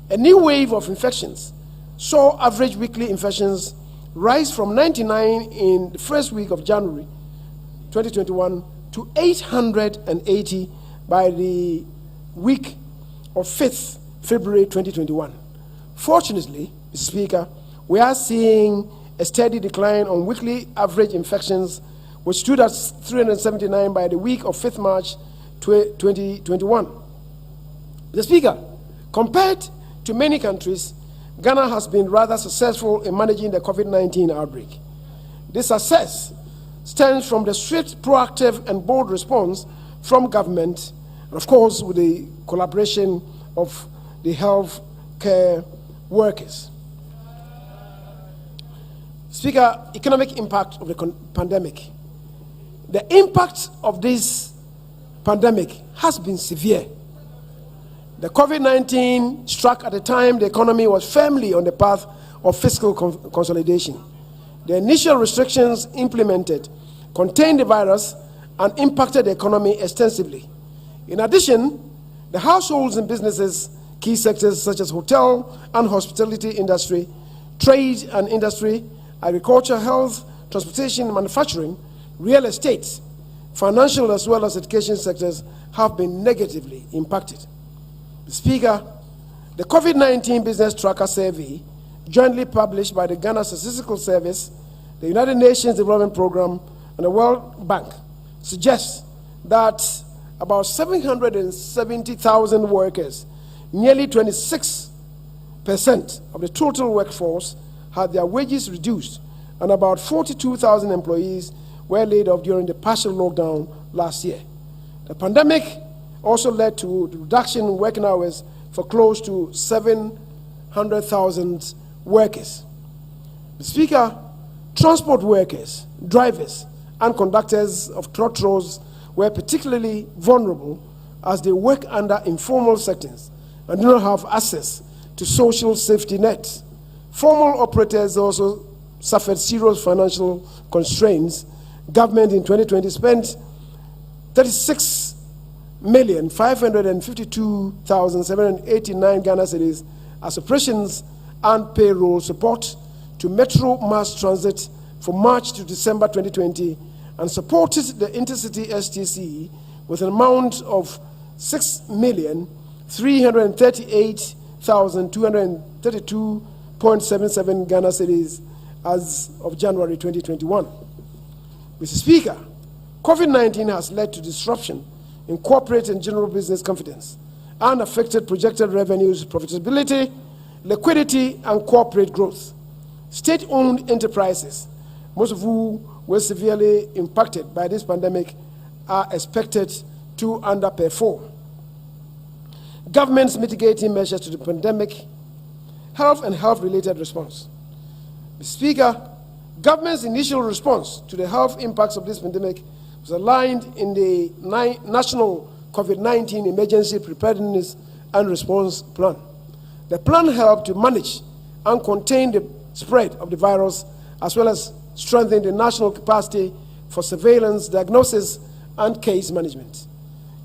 B: a new wave of infections saw average weekly infections rise from 99 in the first week of January 2021 to 880 by the week of 5th February 2021. Fortunately, Mr. Speaker, we are seeing a steady decline on weekly average infections, which stood at 379 by the week of 5th March 2021. Mr. Speaker, compared to many countries, Ghana has been rather successful in managing the COVID-19 outbreak. This success stems from the swift, proactive, and bold response from government, and of course with the collaboration of the health care workers. Speaker, economic impact of the pandemic. The impact of this pandemic has been severe. The COVID-19 struck at a time the economy was firmly on the path of fiscal consolidation. The initial restrictions implemented contained the virus and impacted the economy extensively. In addition, the households and businesses, key sectors such as hotel and hospitality industry, trade and industry, agriculture, health, transportation, manufacturing, real estate, financial as well as education sectors have been negatively impacted. Speaker, the COVID-19 Business Tracker Survey, jointly published by the Ghana Statistical Service, the United Nations Development Programme, and the World Bank, suggests that about 770,000 workers, nearly 26% of the total workforce, had their wages reduced, and about 42,000 employees were laid off during the partial lockdown last year. The pandemic also led to the reduction in working hours for close to 700,000 workers. Mr. Speaker, transport workers, drivers, and conductors of trotros were particularly vulnerable as they work under informal sectors and do not have access to social safety nets. Formal operators also suffered serious financial constraints. Government in 2020 spent 36,552,789 Ghana cedis as operations and payroll support to Metro Mass Transit for March to December 2020 and supported the Intercity STC with an amount of 6,338,232.77 Ghana cedis as of January 2021. Mr. Speaker, COVID-19 has led to disruption in corporate and general business confidence and affected projected revenues, profitability, liquidity, and corporate growth. State-owned enterprises, most of whom were severely impacted by this pandemic, are expected to underperform. Government's mitigating measures to the pandemic, health and health-related response. Mr. Speaker, government's initial response to the health impacts of this pandemic was aligned in the National COVID-19 Emergency Preparedness and Response Plan. The plan helped to manage and contain the spread of the virus, as well as strengthen the national capacity for surveillance, diagnosis, and case management.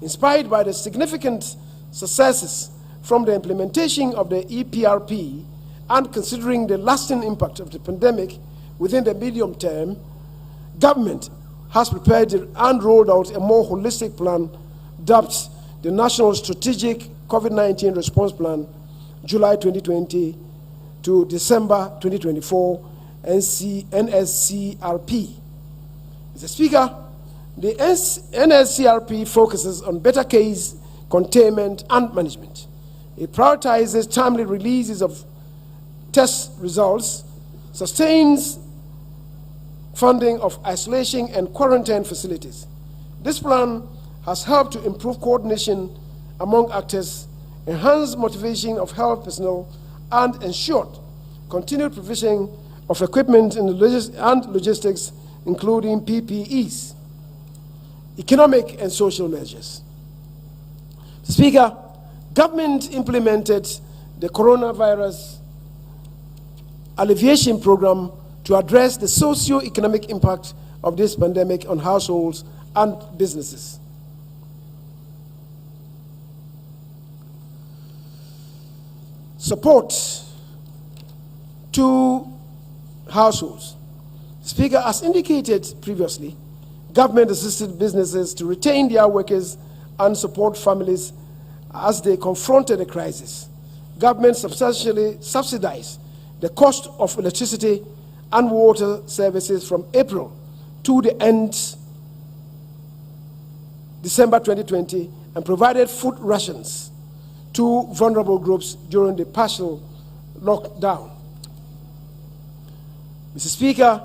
B: Inspired by the significant successes from the implementation of the EPRP and considering the lasting impact of the pandemic within the medium term, government has prepared and rolled out a more holistic plan dubbed the National Strategic COVID-19 Response Plan, July 2020 to December 2024, NSCRP. Mr. Speaker, the NSCRP focuses on better case containment and management. It prioritizes timely releases of test results, sustains funding of isolation and quarantine facilities. This plan has helped to improve coordination among actors, enhance motivation of health personnel, and ensured continued provision of equipment and logistics, including PPEs. Economic and social measures. Speaker, government implemented the coronavirus alleviation program to address the socio-economic impact of this pandemic on households and businesses. Support to households. Speaker, as indicated previously, government assisted businesses to retain their workers and support families as they confronted the crisis. Government substantially subsidized the cost of electricity and water services from April to the end December 2020 and provided food rations to vulnerable groups during the partial lockdown. Mr. Speaker,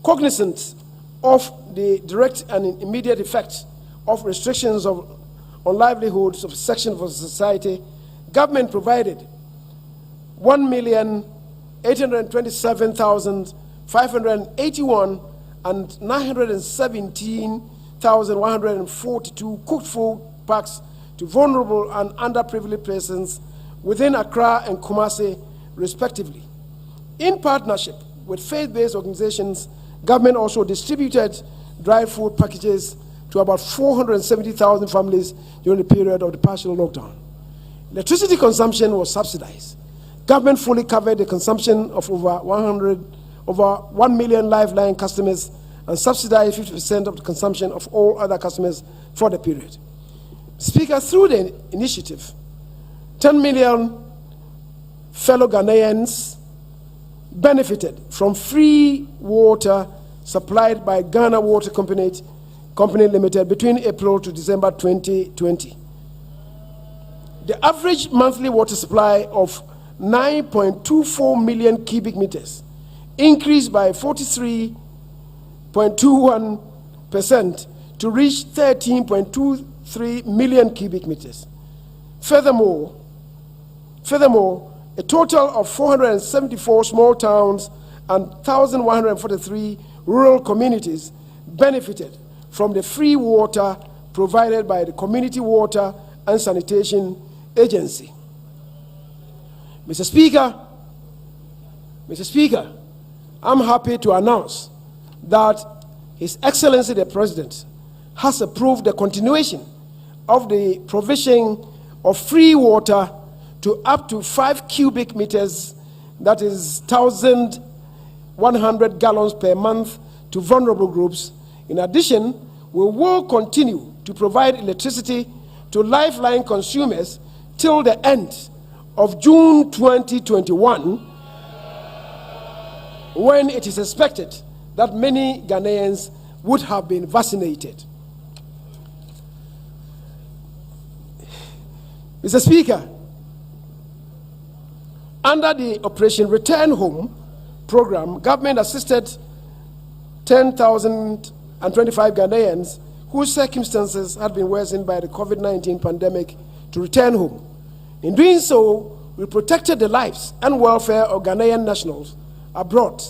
B: cognizant of the direct and immediate effect of restrictions on livelihoods of sections of society, government provided 1,827,581 and 917,142 cooked food packs to vulnerable and underprivileged persons within Accra and Kumasi, respectively. In partnership with faith-based organizations, government also distributed dry food packages to about 470,000 families during the period of the partial lockdown. Electricity consumption was subsidized. Government fully covered the consumption of over 1 million lifeline customers and subsidized 50% of the consumption of all other customers for the period. Speaker, through the initiative, 10 million fellow Ghanaians benefited from free water supplied by Ghana Water Company Limited between April to December 2020. The average monthly water supply of 9.24 million cubic meters increased by 43.21% to reach 13.23 million cubic meters. Furthermore, a total of 474 small towns and 1,143 rural communities benefited from the free water provided by the Community Water and Sanitation Agency. Mr. Speaker, I'm happy to announce that His Excellency the President has approved the continuation of the provision of free water to up to 5 cubic meters, that is 1,100 gallons per month, to vulnerable groups. In addition, we will continue to provide electricity to lifeline consumers till the end of June 2021, when it is expected that many Ghanaians would have been vaccinated. Mr. Speaker, under the Operation Return Home program, government assisted 10,025 Ghanaians whose circumstances had been worsened by the COVID-19 pandemic to return home. In doing so, we protected the lives and welfare of Ghanaian nationals abroad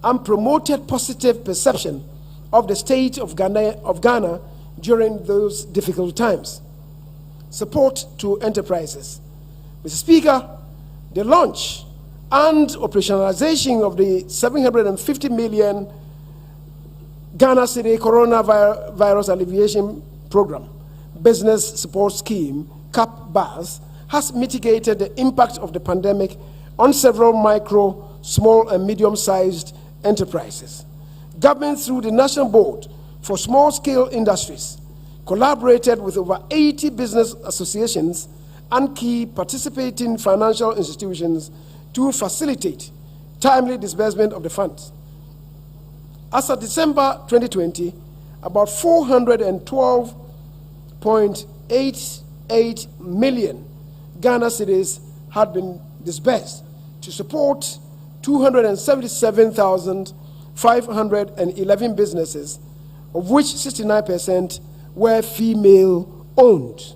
B: and promoted positive perception of the state of Ghana during those difficult times. Support to enterprises. Mr. Speaker, the launch and operationalization of the 750 million Ghana Cedi Coronavirus Alleviation Program Business Support Scheme, CAP-BAS, has mitigated the impact of the pandemic on several micro, small, and medium-sized enterprises. Government, through the National Board for Small-Scale Industries, collaborated with over 80 business associations and key participating financial institutions to facilitate timely disbursement of the funds. As of December 2020, about 412.88 million Ghana cedis had been disbursed to support 277,511 businesses, of which 69% were female-owned.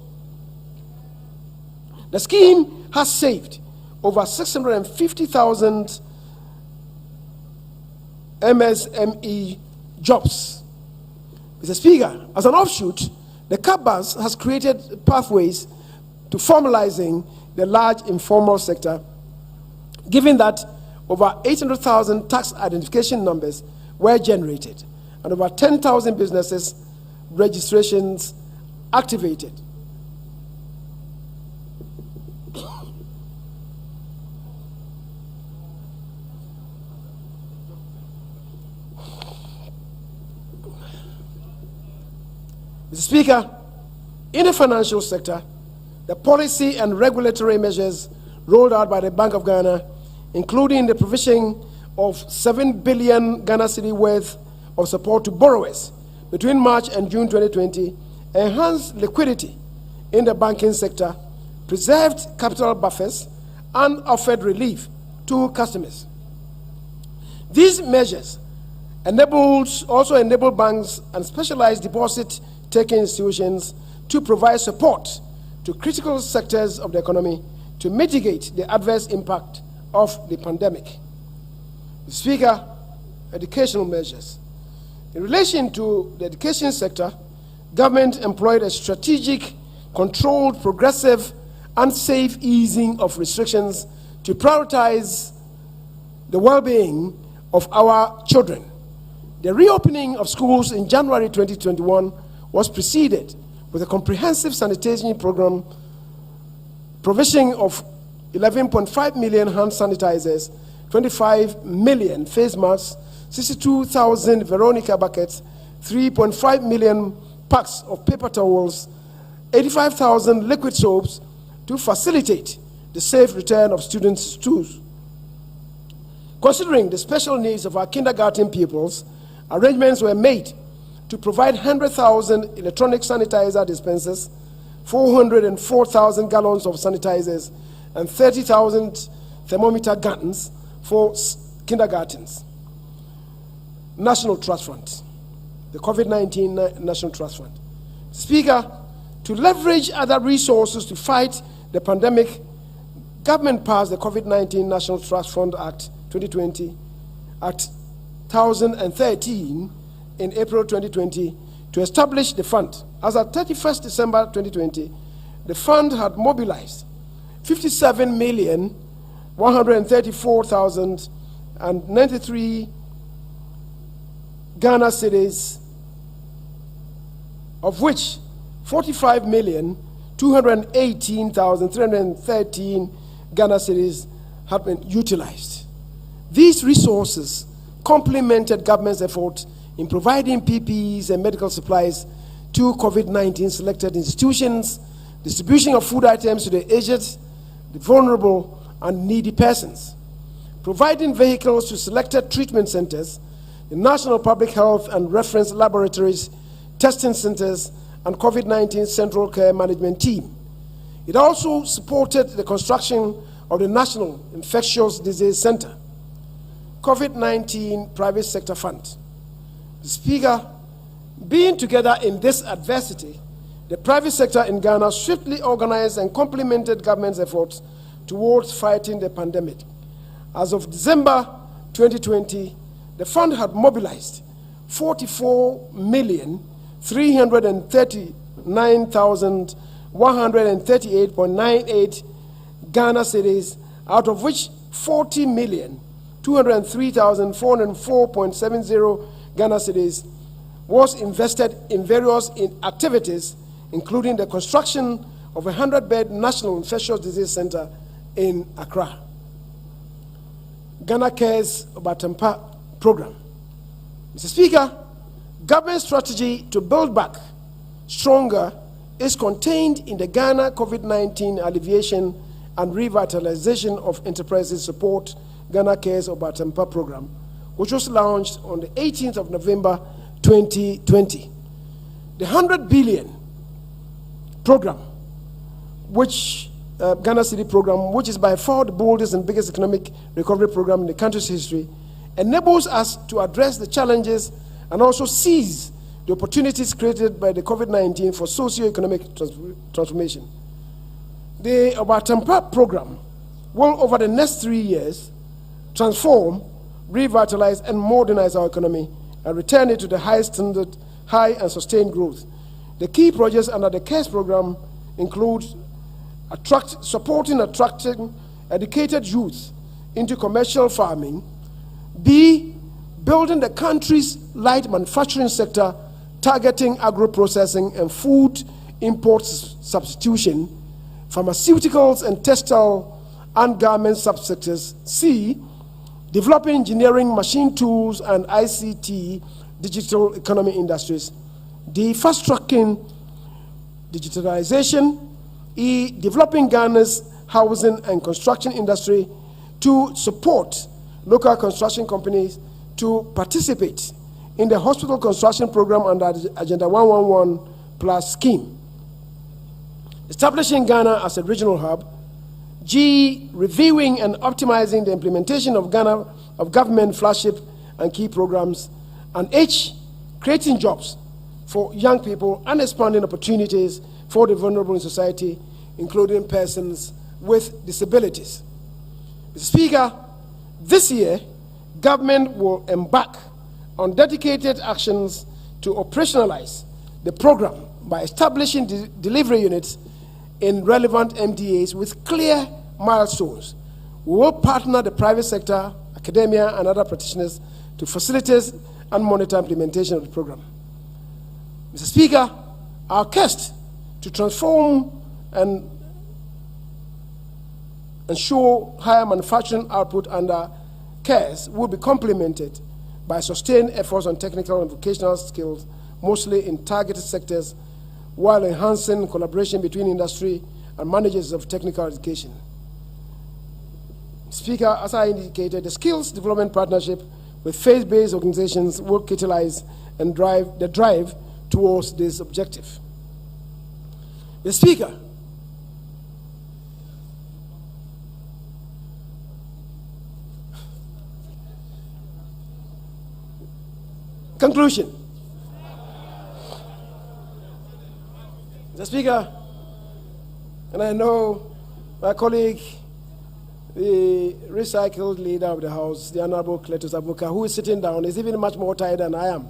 B: The scheme has saved over 650,000 MSME jobs. Mr. Speaker, as an offshoot, the CAP-BAS has created pathways to formalizing the large informal sector, given that over 800,000 tax identification numbers were generated and over 10,000 businesses registrations activated. Mr. Speaker, in the financial sector, the policy and regulatory measures rolled out by the Bank of Ghana, including the provision of 7 billion Ghana cedi worth of support to borrowers between March and June 2020, enhanced liquidity in the banking sector, preserved capital buffers, and offered relief to customers. These measures also enabled banks and specialized deposit-taking institutions to provide support to critical sectors of the economy to mitigate the adverse impact of the pandemic. Mr. Speaker, educational measures. In relation to the education sector, government employed a strategic, controlled, progressive, and safe easing of restrictions to prioritize the well-being of our children. The reopening of schools in January 2021 was preceded with a comprehensive sanitation program, provision of 11.5 million hand sanitizers, 25 million face masks, 62,000 Veronica buckets, 3.5 million packs of paper towels, 85,000 liquid soaps to facilitate the safe return of students to schools. Considering the special needs of our kindergarten pupils, arrangements were made to provide 100,000 electronic sanitizer dispensers, 404,000 gallons of sanitizers, and 30,000 thermometer guns for kindergartens. National Trust Fund, the COVID-19 National Trust Fund. Speaker, to leverage other resources to fight the pandemic, government passed the COVID-19 National Trust Fund Act 2020, Act 1013 in April 2020 to establish the fund. As at 31st December 2020, the fund had mobilized 57,134,093 Ghana cedis, of which 45,218,313 Ghana cedis have been utilized. These resources complemented government's effort in providing PPEs and medical supplies to COVID-19 selected institutions, distribution of food items to the aged, the vulnerable, and needy persons, providing vehicles to selected treatment centers, the National Public Health and Reference Laboratories, testing centers, and COVID-19 Central Care Management Team. It also supported the construction of the National Infectious Disease Center. COVID-19 Private Sector Fund. The Speaker, being together in this adversity, the private sector in Ghana swiftly organized and complemented government's efforts towards fighting the pandemic. As of December 2020, the fund had mobilized 44,339,138.98 Ghana cedis, out of which 40,203,404.70 Ghana cedis was invested in various activities, including the construction of a 100-bed National Infectious Disease Center in Accra. Ghana Cares Obatampa Program. Mr. Speaker, government strategy to build back stronger is contained in the Ghana COVID-19 Alleviation and Revitalization of Enterprises Support Ghana Cares Obatampa Program, which was launched on the 18th of November 2020. The 100 billion program, which Ghana City program, which is by far the boldest and biggest economic recovery program in the country's history, enables us to address the challenges and also seize the opportunities created by the COVID-19 for socio-economic transformation. The Obatampa program will, over the next 3 years, transform, revitalize, and modernize our economy and return it to the high standard, high and sustained growth. The key projects under the CARES program include supporting attracting educated youth into commercial farming, B, building the country's light manufacturing sector, targeting agro-processing and food imports substitution, pharmaceuticals and textile and garment subsectors, C, developing engineering, machine tools, and ICT digital economy industries, D, fast-tracking digitalization, E, developing Ghana's housing and construction industry to support local construction companies to participate in the hospital construction program under the Agenda 111 Plus scheme. establishing Ghana as a regional hub; G, reviewing and optimizing the implementation of government flagship and key programs; and H, creating jobs for young people and expanding opportunities for the vulnerable in society, including persons with disabilities. Mr. Speaker, this year, government will embark on dedicated actions to operationalize the program by establishing delivery units in relevant MDAs with clear milestones. We will partner the private sector, academia, and other practitioners to facilitate and monitor implementation of the program. Mr. Speaker, our quest to transform and ensure higher manufacturing output under CARES will be complemented by sustained efforts on technical and vocational skills, mostly in targeted sectors, while enhancing collaboration between industry and managers of technical education. Speaker, as I indicated, the skills development partnership with faith-based organizations will catalyze and drive the drive towards this objective. The Speaker, conclusion. Mr. Speaker, and I know my colleague, the recycled leader of the House, the Honorable Cletus Abuka, who is sitting down, is even much more tired than I am.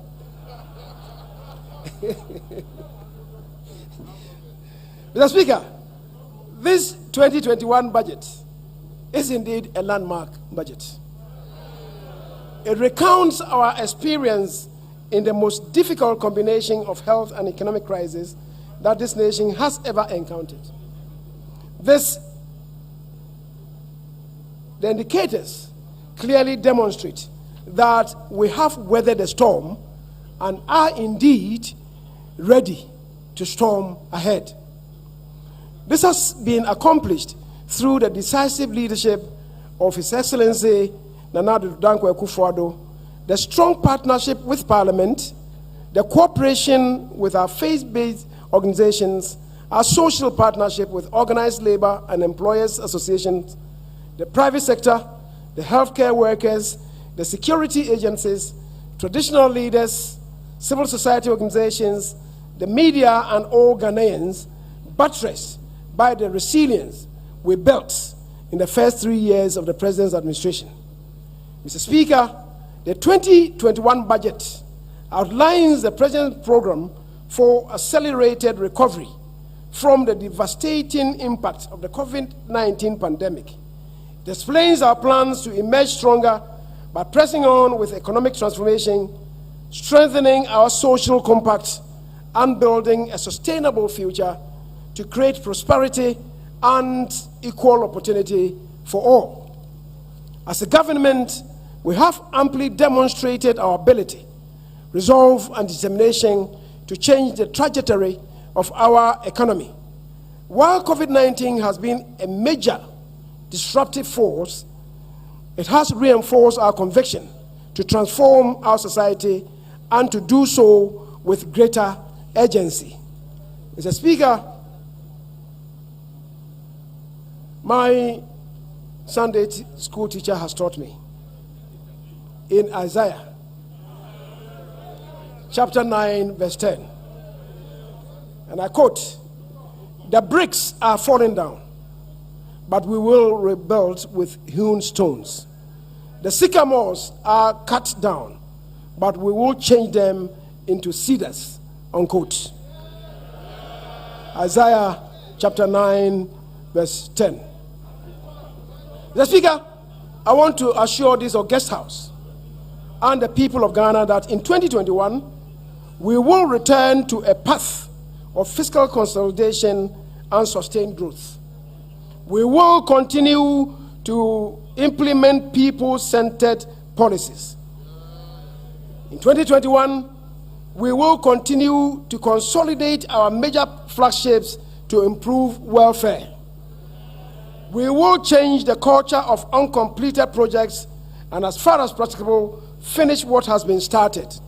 B: Mr. Speaker, this 2021 budget is indeed a landmark budget. It recounts our experience in the most difficult combination of health and economic crisis that this nation has ever encountered. The indicators clearly demonstrate that we have weathered the storm and are indeed ready to storm ahead. This has been accomplished through the decisive leadership of His Excellency Nana Addo Dankwa Akufo-Addo, the strong partnership with Parliament, the cooperation with our faith-based organizations, our social partnership with organized labor and employers associations, the private sector, the healthcare workers, the security agencies, traditional leaders, civil society organizations, the media, and all Ghanaians, buttressed by the resilience we built in the first 3 years of the President's administration. Mr. Speaker, the 2021 budget outlines the President's program for accelerated recovery from the devastating impact of the COVID-19 pandemic. It explains our plans to emerge stronger by pressing on with economic transformation, strengthening our social compact, and building a sustainable future to create prosperity and equal opportunity for all. As a government, we have amply demonstrated our ability, resolve, and determination to change the trajectory of our economy. While COVID-19 has been a major disruptive force, it has reinforced our conviction to transform our society and to do so with greater urgency. Mr. Speaker, my Sunday school teacher has taught me in Isaiah chapter 9, verse 10. And I quote, "The bricks are falling down, but we will rebuild with hewn stones. The sycamores are cut down, but we will change them into cedars," unquote. Isaiah chapter 9, verse 10. Mr. Speaker, I want to assure this august House and the people of Ghana that in 2021, we will return to a path of fiscal consolidation and sustained growth. We will continue to implement people-centered policies. In 2021, we will continue to consolidate our major flagships to improve welfare. We will change the culture of uncompleted projects and, as far as practicable, finish what has been started.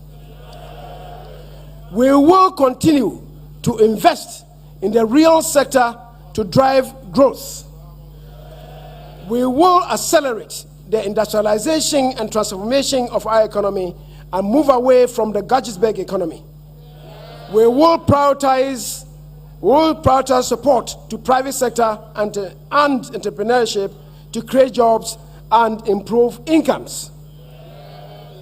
B: We will continue to invest in the real sector to drive growth. We will accelerate the industrialization and transformation of our economy and move away from the Gadgetsburg economy. We will prioritize support to private sector and entrepreneurship to create jobs and improve incomes.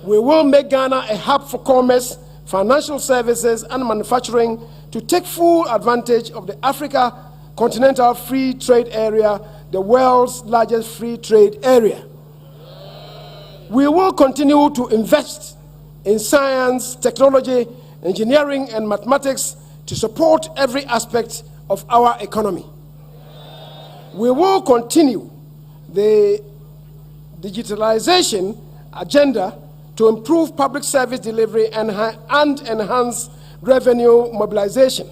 B: We will make Ghana a hub for commerce, financial services, and manufacturing to take full advantage of the Africa Continental Free Trade Area, the world's largest free trade area. We will continue to invest in science, technology, engineering, and mathematics to support every aspect of our economy. We will continue the digitalization agenda to improve public service delivery and enhance revenue mobilization.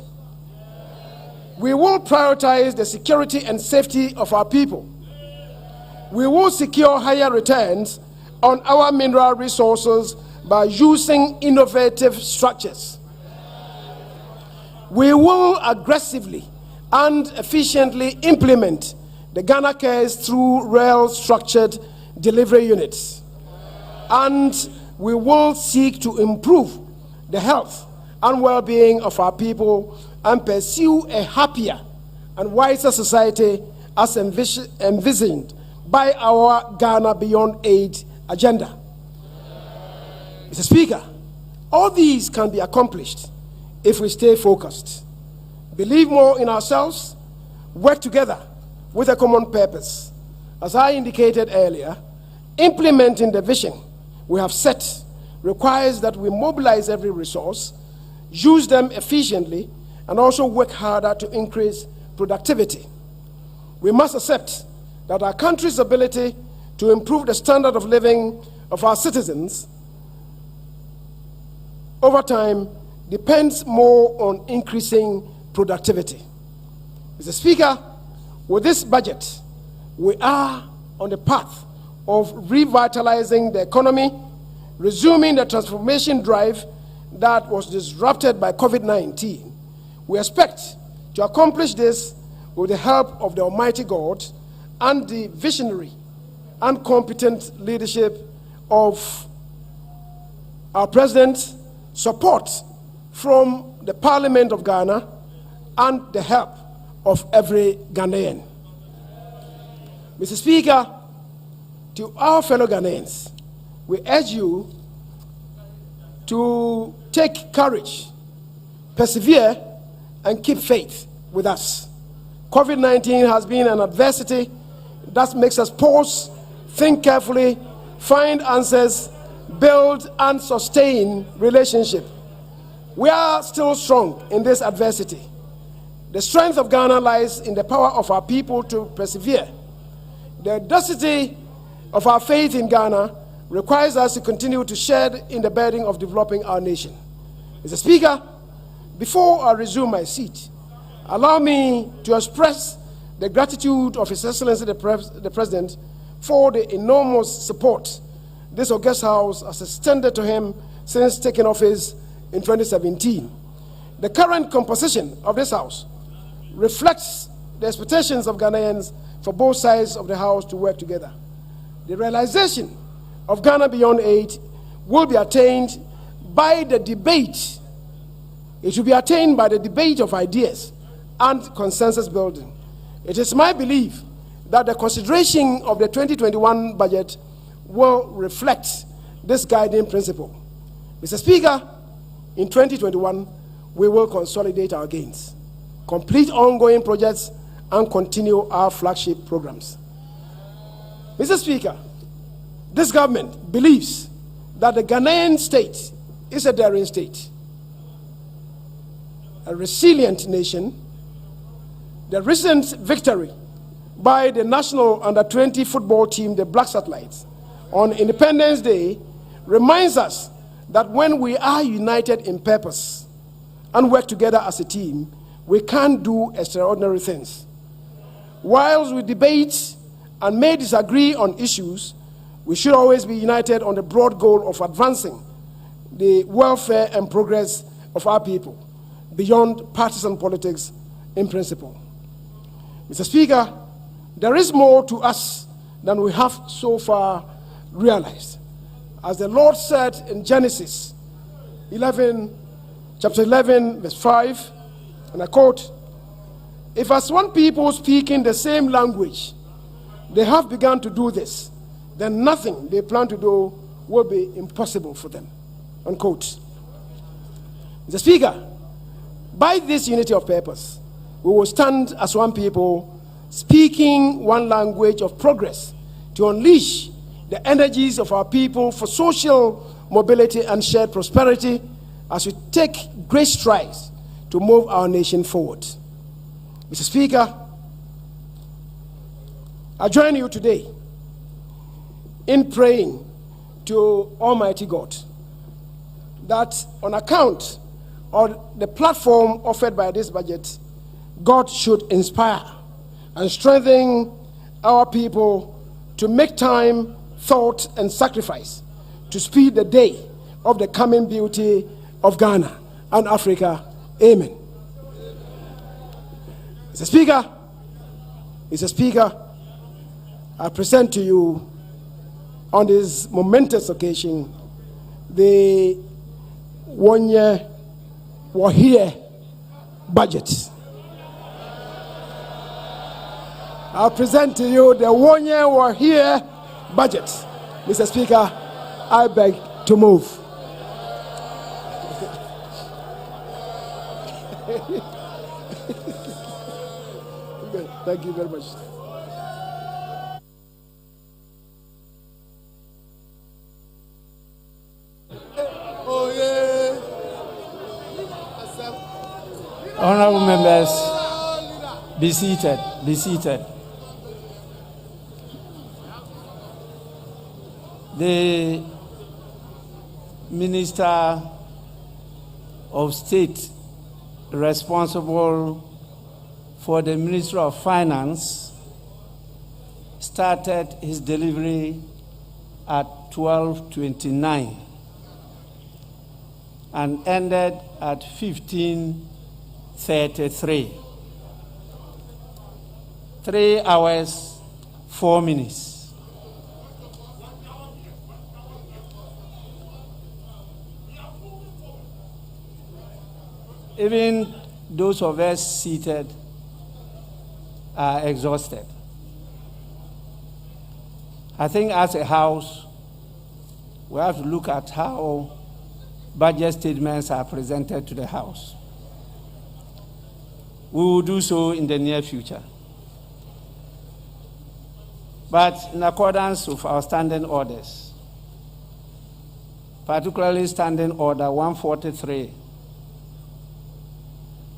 B: We will prioritize the security and safety of our people. We will secure higher returns on our mineral resources by using innovative structures. We will aggressively and efficiently implement the Ghana Cares through well-structured delivery units. And we will seek to improve the health and well-being of our people and pursue a happier and wiser society as envisioned by our Ghana Beyond Aid agenda. Mr. Speaker, all these can be accomplished if we stay focused, believe more in ourselves, work together with a common purpose. As I indicated earlier, implementing the vision we have set requires that we mobilize every resource, use them efficiently, and also work harder to increase productivity. We must accept that our country's ability to improve the standard of living of our citizens over time depends more on increasing productivity. Mr. Speaker, with this budget, we are on the path of revitalizing the economy, resuming the transformation drive that was disrupted by COVID-19. We expect to accomplish this with the help of the Almighty God and the visionary and competent leadership of our President, support from the Parliament of Ghana, and the help of every Ghanaian. Mr. Speaker, to our fellow Ghanaians, we urge you to take courage, persevere, and keep faith with us. COVID-19 has been an adversity that makes us pause, think carefully, find answers, build and sustain relationship. We are still strong in this adversity. The strength of Ghana lies in the power of our people to persevere. The audacity of our faith in Ghana requires us to continue to share in the burden of developing our nation. Mr. Speaker, before I resume my seat, allow me to express the gratitude of His Excellency the President for the enormous support this august House has extended to him since taking office in 2017. The current composition of this House reflects the expectations of Ghanaians for both sides of the House to work together. The realization of Ghana Beyond Aid will be attained by the debate. It will be attained by the debate of ideas and consensus building. It is my belief that the consideration of the 2021 budget will reflect this guiding principle. Mr. Speaker, in 2021, we will consolidate our gains, complete ongoing projects, and continue our flagship programs. Mr. Speaker, this government believes that the Ghanaian state is a daring state, a resilient nation. The recent victory by the national under-20 football team, the Black Satellites, on Independence Day reminds us that when we are united in purpose and work together as a team, we can do extraordinary things. Whilst we debate and may disagree on issues, we should always be united on the broad goal of advancing the welfare and progress of our people beyond partisan politics in principle. Mr. Speaker, there is more to us than we have so far realized. As the Lord said in Genesis 11, chapter 11, verse 5, and I quote, "If as one people speaking the same language, they have begun to do this, then nothing they plan to do will be impossible for them." Unquote. Mr. Speaker, by this unity of purpose, we will stand as one people, speaking one language of progress to unleash the energies of our people for social mobility and shared prosperity as we take great strides to move our nation forward. Mr. Speaker, I join you today in praying to Almighty God that on account of the platform offered by this budget, God should inspire and strengthen our people to make time, thought, and sacrifice to speed the day of the coming beauty of Ghana and Africa. Amen. Mr. Speaker, I present to you on this momentous occasion the 1 year Wahia budget. I'll present to you the 1 year Wahia budget. Mr. Speaker, I beg to move. Thank you very much.
C: Oh, yeah.
A: Honorable members, be seated, be seated. The Minister of State responsible for the Ministry of Finance started his delivery at 12:29 and ended at 15:33. 3 hours, 4 minutes. Even those of us seated are exhausted. I think as a House, we have to look at how budget statements are presented to the House. We will do so in the near future. But in accordance with our standing orders, particularly Standing Order 143,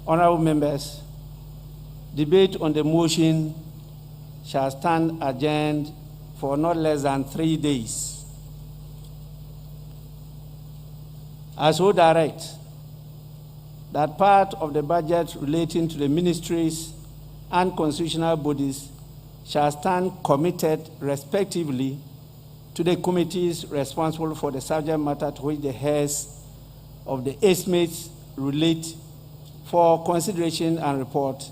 A: honorable members, debate on the motion shall stand adjourned for not less than 3 days. I so direct that part of the budget relating to the ministries and constitutional bodies shall stand committed respectively to the committees responsible for the subject matter to which the heads of the estimates relate for consideration and report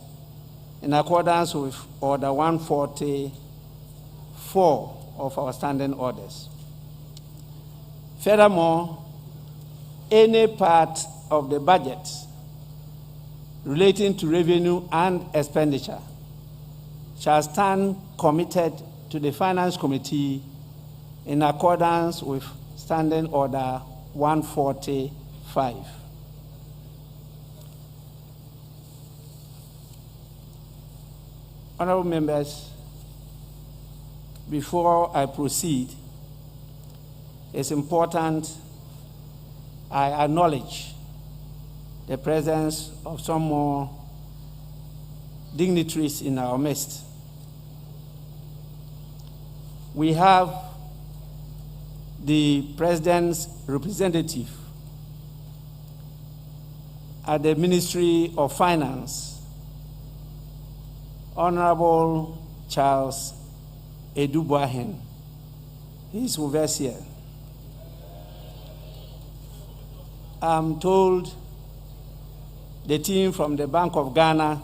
A: in accordance with Order 144 of our standing orders. Furthermore, any part of the budget relating to revenue and expenditure shall stand committed to the Finance Committee in accordance with Standing Order 145. Honorable members, before I proceed, it's important I acknowledge the presence of some more dignitaries in our midst. We have the President's representative at the Ministry of Finance, Honorable Charles Edubuahen. He's with us here. I'm told the team from the Bank of Ghana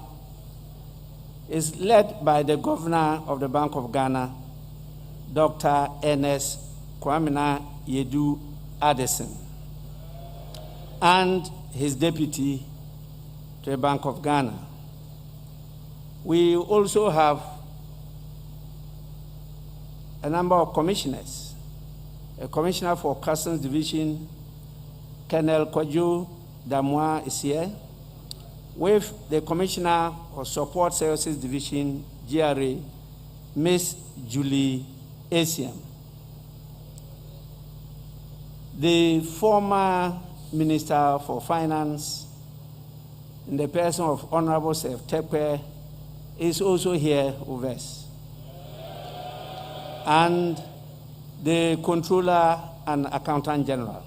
A: is led by the Governor of the Bank of Ghana, Dr. Ernest Kwamina Yedu Addison, and his deputy to the Bank of Ghana. We also have a number of commissioners. A commissioner for Customs Division, Colonel Kojo Damwa, is here, with the Commissioner for Support Services Division, GRA, Ms. Julie Asiam. The former Minister for Finance, in the person of Honorable Seth Tepe, is also here with us. And the Controller and Accountant General.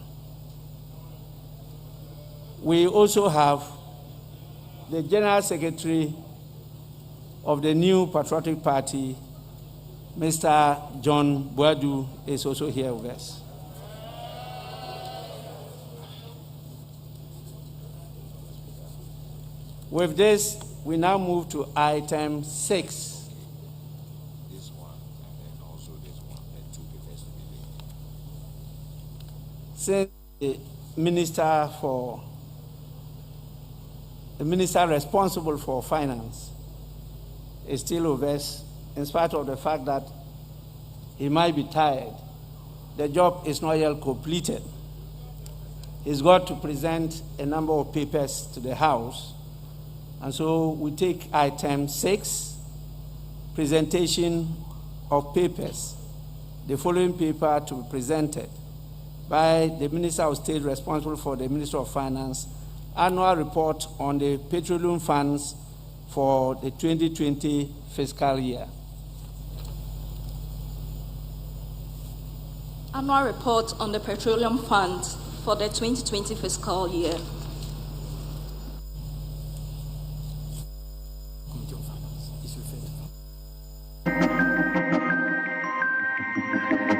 A: We also have the General Secretary of the New Patriotic Party, Mr. John Boadu, is also here with us. With this, we now move to item 6.
C: This one, and then also this one, and 2 papers to be laid.
A: Since the minister responsible for finance is still with us, in spite of the fact that he might be tired, the job is not yet completed. He's got to present a number of papers to the House. And so we take item 6, presentation of papers. The following paper to be presented by the Minister of State responsible for the Ministry of Finance, annual report on the petroleum funds for the 2020 fiscal year.
D: Annual report on the petroleum fund for the 2020 fiscal year.
C: Committee on Finance is referred.